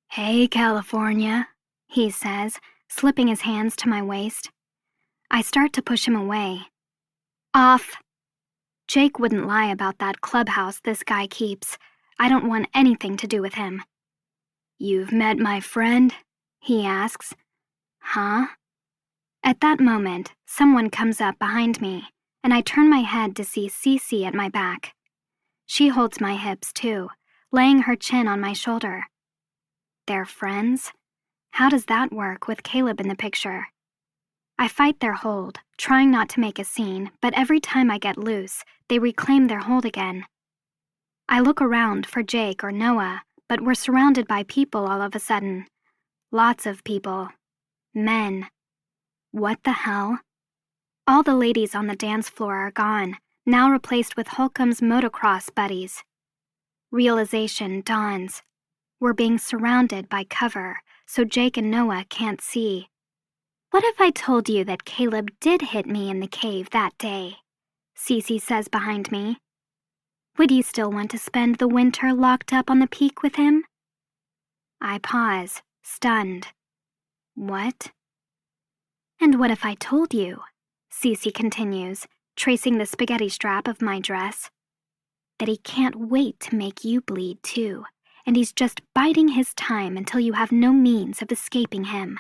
"Hey, California," he says, slipping his hands to my waist. I start to push him away. "Off." Jake wouldn't lie about that clubhouse this guy keeps. I don't want anything to do with him. "You've met my friend?" he asks. "Huh?" At that moment, someone comes up behind me, and I turn my head to see Cece at my back. She holds my hips too, laying her chin on my shoulder. They're friends? How does that work with Caleb in the picture? I fight their hold, trying not to make a scene, but every time I get loose, they reclaim their hold again. I look around for Jake or Noah, but we're surrounded by people all of a sudden. Lots of people. Men. What the hell? All the ladies on the dance floor are gone, now replaced with Holcomb's motocross buddies. Realization dawns. We're being surrounded by cover, so Jake and Noah can't see. "What if I told you that Caleb did hit me in the cave that day?" Cece says behind me. "Would you still want to spend the winter locked up on the peak with him?" I pause, stunned. What? "And what if I told you," Cece continues, tracing the spaghetti strap of my dress, "that he can't wait to make you bleed too, and he's just biding his time until you have no means of escaping him?"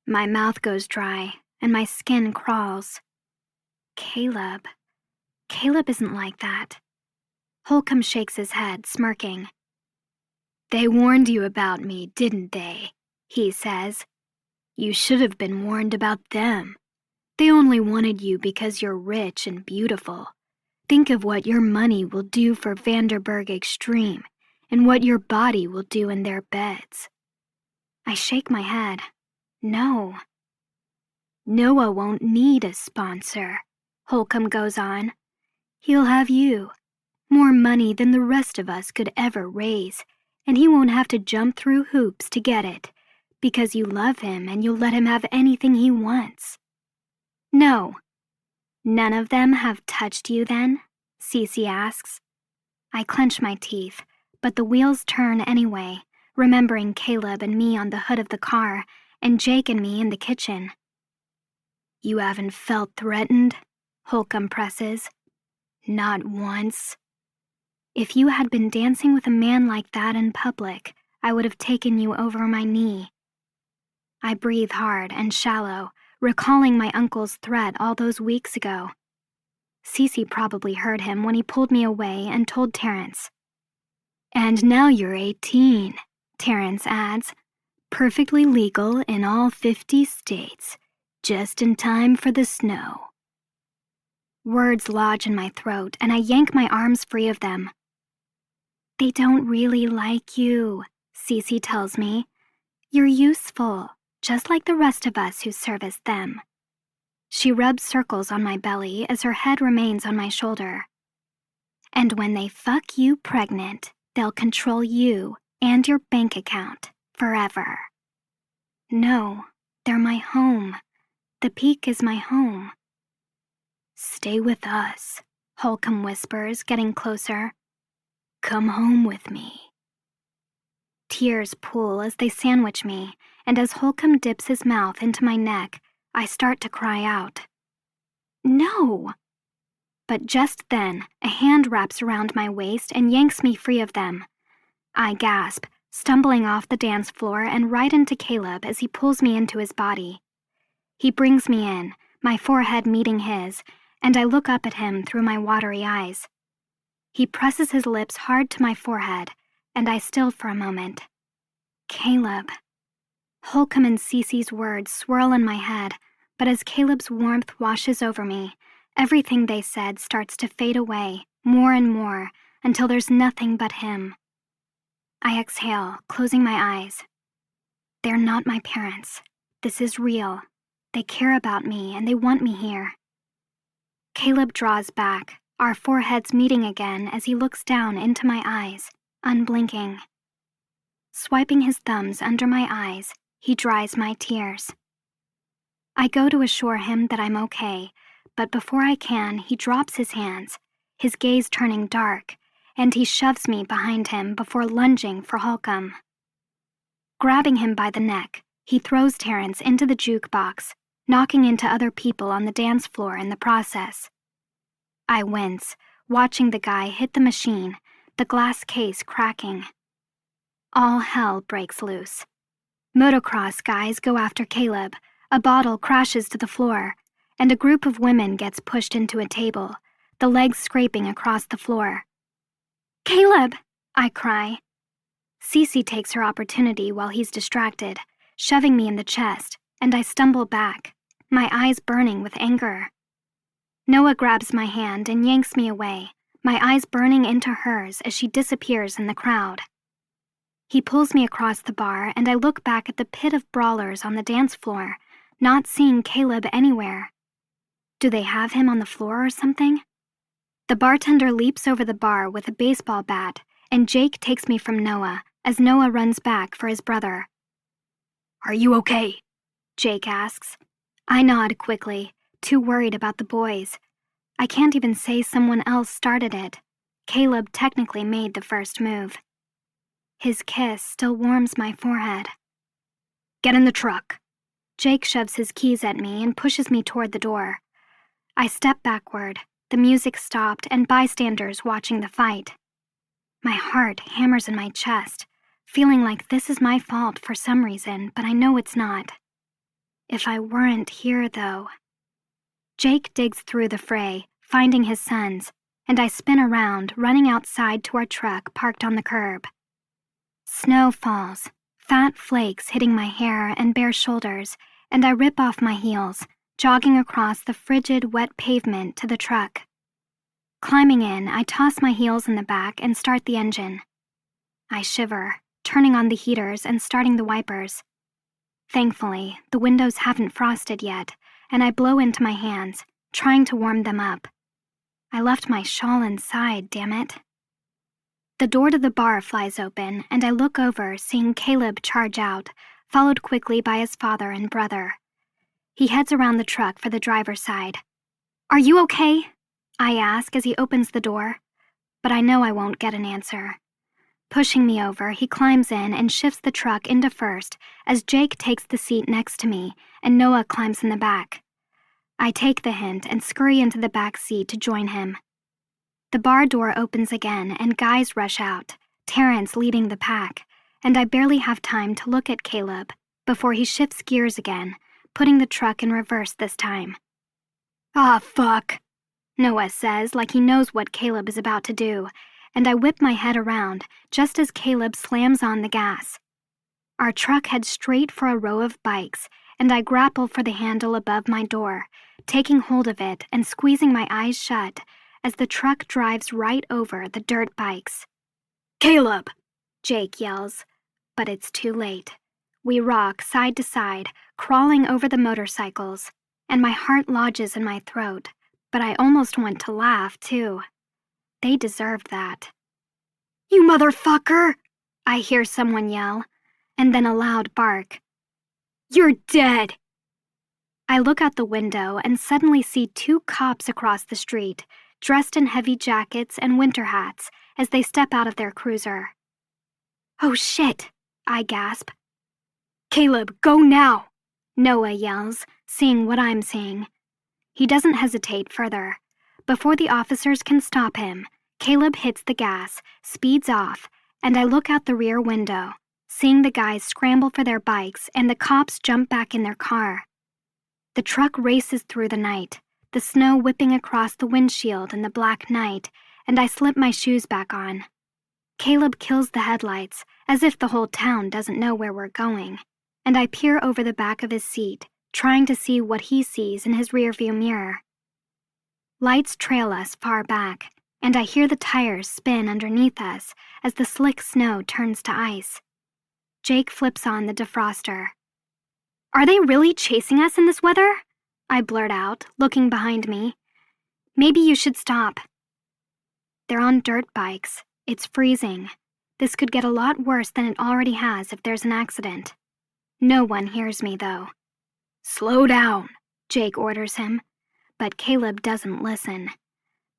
My mouth goes dry, and my skin crawls. Caleb isn't like that. Holcomb shakes his head, smirking. "They warned you about me, didn't they?" he says. "You should have been warned about them. They only wanted you because you're rich and beautiful. Think of what your money will do for Vanderburg Extreme and what your body will do in their beds." I shake my head. No. "Noah won't need a sponsor," Holcomb goes on. "He'll have you. More money than the rest of us could ever raise, and he won't have to jump through hoops to get it, because you love him and you'll let him have anything he wants." "No." "None of them have touched you then?" Cece asks. I clench my teeth, but the wheels turn anyway, remembering Caleb and me on the hood of the car, and Jake and me in the kitchen. "You haven't felt threatened?" Holcomb presses. "Not once." "If you had been dancing with a man like that in public, I would have taken you over my knee." I breathe hard and shallow, recalling my uncle's threat all those weeks ago. Cece probably heard him when he pulled me away and told Terrence. "And now you're 18, Terrence adds. "Perfectly legal in all 50 states. Just in time for the snow. Words lodge in my throat, and I yank my arms free of them. They don't really like you, Cece tells me. You're useful, just like the rest of us who service them. She rubs circles on my belly as her head remains on my shoulder. And when they fuck you pregnant, they'll control you and your bank account forever. No, they're my home. The peak is my home. Stay with us, Holcomb whispers, getting closer. Come home with me. Tears pool as they sandwich me, and as Holcomb dips his mouth into my neck, I start to cry out. No! But just then, a hand wraps around my waist and yanks me free of them. I gasp, stumbling off the dance floor and right into Caleb as he pulls me into his body. He brings me in, my forehead meeting his, and I look up at him through my watery eyes. He presses his lips hard to my forehead, and I still for a moment. Caleb. Holcomb and Cece's words swirl in my head, but as Caleb's warmth washes over me, everything they said starts to fade away, more and more, until there's nothing but him. I exhale, closing my eyes. They're not my parents. This is real. They care about me, and they want me here. Caleb draws back, our foreheads meeting again as he looks down into my eyes, unblinking. Swiping his thumbs under my eyes, he dries my tears. I go to assure him that I'm okay, but before I can, he drops his hands, his gaze turning dark, and he shoves me behind him before lunging for Holcomb. Grabbing him by the neck, he throws Terrence into the jukebox, knocking into other people on the dance floor in the process. I wince, watching the guy hit the machine, the glass case cracking. All hell breaks loose. Motocross guys go after Caleb, a bottle crashes to the floor, and a group of women gets pushed into a table, the legs scraping across the floor. Caleb! I cry. Cece takes her opportunity while he's distracted, shoving me in the chest, and I stumble back, my eyes burning with anger. Noah grabs my hand and yanks me away, my eyes burning into hers as she disappears in the crowd. He pulls me across the bar, and I look back at the pit of brawlers on the dance floor, not seeing Caleb anywhere. Do they have him on the floor or something? The bartender leaps over the bar with a baseball bat, and Jake takes me from Noah as Noah runs back for his brother. Are you okay? Jake asks. I nod quickly, too worried about the boys. I can't even say someone else started it. Caleb technically made the first move. His kiss still warms my forehead. Get in the truck. Jake shoves his keys at me and pushes me toward the door. I step backward. The music stopped and bystanders watching the fight. My heart hammers in my chest, feeling like this is my fault for some reason, but I know it's not. If I weren't here, though. Jake digs through the fray, finding his sons, and I spin around, running outside to our truck parked on the curb. Snow falls, fat flakes hitting my hair and bare shoulders, and I rip off my heels, jogging across the frigid, wet pavement to the truck. Climbing in, I toss my heels in the back and start the engine. I shiver, turning on the heaters and starting the wipers. Thankfully, the windows haven't frosted yet, and I blow into my hands, trying to warm them up. I left my shawl inside, damn it. The door to the bar flies open, and I look over, seeing Caleb charge out, followed quickly by his father and brother. He heads around the truck for the driver's side. Are you okay? I ask as he opens the door, but I know I won't get an answer. Pushing me over, he climbs in and shifts the truck into first as Jake takes the seat next to me and Noah climbs in the back. I take the hint and scurry into the back seat to join him. The bar door opens again and guys rush out, Terrence leading the pack, and I barely have time to look at Caleb before he shifts gears again, putting the truck in reverse this time. Ah, fuck, Noah says like he knows what Caleb is about to do, and I whip my head around just as Caleb slams on the gas. Our truck heads straight for a row of bikes, and I grapple for the handle above my door, taking hold of it and squeezing my eyes shut as the truck drives right over the dirt bikes. "Caleb!" Jake yells, but it's too late. We rock side to side, crawling over the motorcycles, and my heart lodges in my throat, but I almost want to laugh, too. They deserved that. "You motherfucker!" I hear someone yell, and then a loud bark. "You're dead!" I look out the window and suddenly see two cops across the street, dressed in heavy jackets and winter hats, as they step out of their cruiser. "Oh shit," I gasp. "Caleb, go now," Noah yells, seeing what I'm seeing. He doesn't hesitate further. Before the officers can stop him, Caleb hits the gas, speeds off, and I look out the rear window, seeing the guys scramble for their bikes and the cops jump back in their car. The truck races through the night, the snow whipping across the windshield in the black night, and I slip my shoes back on. Caleb kills the headlights, as if the whole town doesn't know where we're going, and I peer over the back of his seat, trying to see what he sees in his rearview mirror. Lights trail us far back, and I hear the tires spin underneath us as the slick snow turns to ice. Jake flips on the defroster. "Are they really chasing us in this weather?" I blurt out, looking behind me. "Maybe you should stop." They're on dirt bikes. It's freezing. This could get a lot worse than it already has if there's an accident. No one hears me, though. "Slow down," Jake orders him, but Caleb doesn't listen.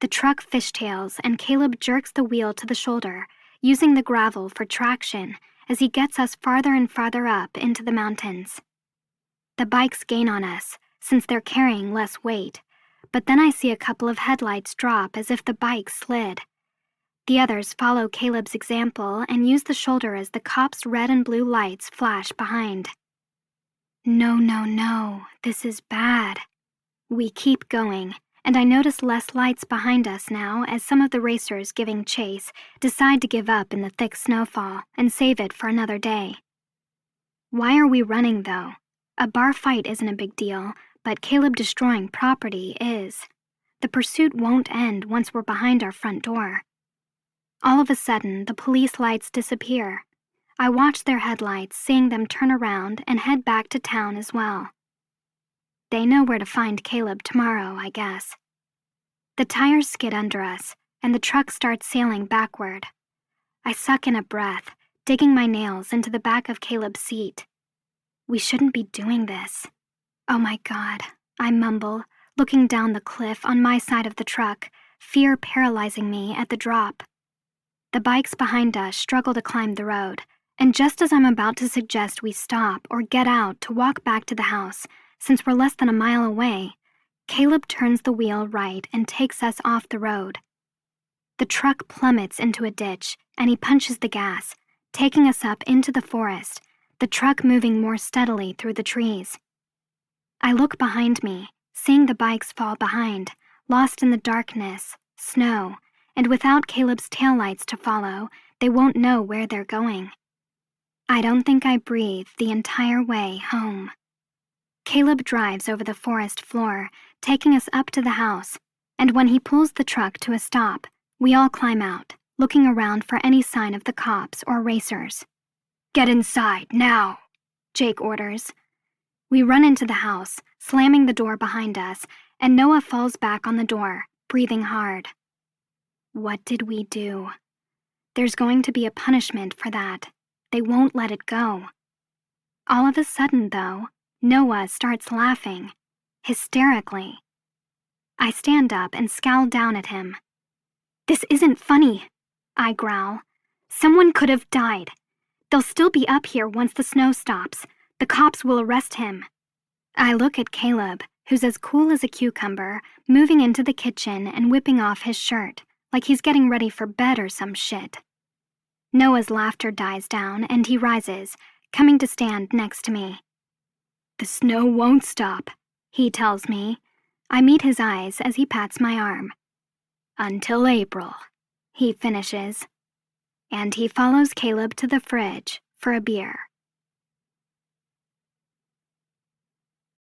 The truck fishtails and Caleb jerks the wheel to the shoulder, using the gravel for traction as he gets us farther and farther up into the mountains. The bikes gain on us, since they're carrying less weight, but then I see a couple of headlights drop as if the bikes slid. The others follow Caleb's example and use the shoulder as the cops' red and blue lights flash behind. No, this is bad. We keep going, and I notice less lights behind us now as some of the racers giving chase decide to give up in the thick snowfall and save it for another day. Why are we running, though? A bar fight isn't a big deal, but Caleb destroying property is. The pursuit won't end once we're behind our front door. All of a sudden, the police lights disappear. I watch their headlights, seeing them turn around and head back to town as well. They know where to find Caleb tomorrow, I guess. The tires skid under us, and the truck starts sailing backward. I suck in a breath, digging my nails into the back of Caleb's seat. We shouldn't be doing this. "Oh my God," I mumble, looking down the cliff on my side of the truck, fear paralyzing me at the drop. The bikes behind us struggle to climb the road, and just as I'm about to suggest we stop or get out to walk back to the house, since we're less than a mile away, Caleb turns the wheel right and takes us off the road. The truck plummets into a ditch, and he punches the gas, taking us up into the forest, the truck moving more steadily through the trees. I look behind me, seeing the bikes fall behind, lost in the darkness, snow, and without Caleb's taillights to follow, they won't know where they're going. I don't think I breathe the entire way home. Caleb drives over the forest floor, taking us up to the house, and when he pulls the truck to a stop, we all climb out, looking around for any sign of the cops or racers. "Get inside, now," Jake orders. We run into the house, slamming the door behind us, and Noah falls back on the door, breathing hard. What did we do? There's going to be a punishment for that. They won't let it go. All of a sudden, though, Noah starts laughing, hysterically. I stand up and scowl down at him. "This isn't funny," I growl. "Someone could have died. They'll still be up here once the snow stops. The cops will arrest him." I look at Caleb, who's as cool as a cucumber, moving into the kitchen and whipping off his shirt, like he's getting ready for bed or some shit. Noah's laughter dies down and he rises, coming to stand next to me. "The snow won't stop," he tells me. I meet his eyes as he pats my arm. "Until April," he finishes. And he follows Caleb to the fridge for a beer.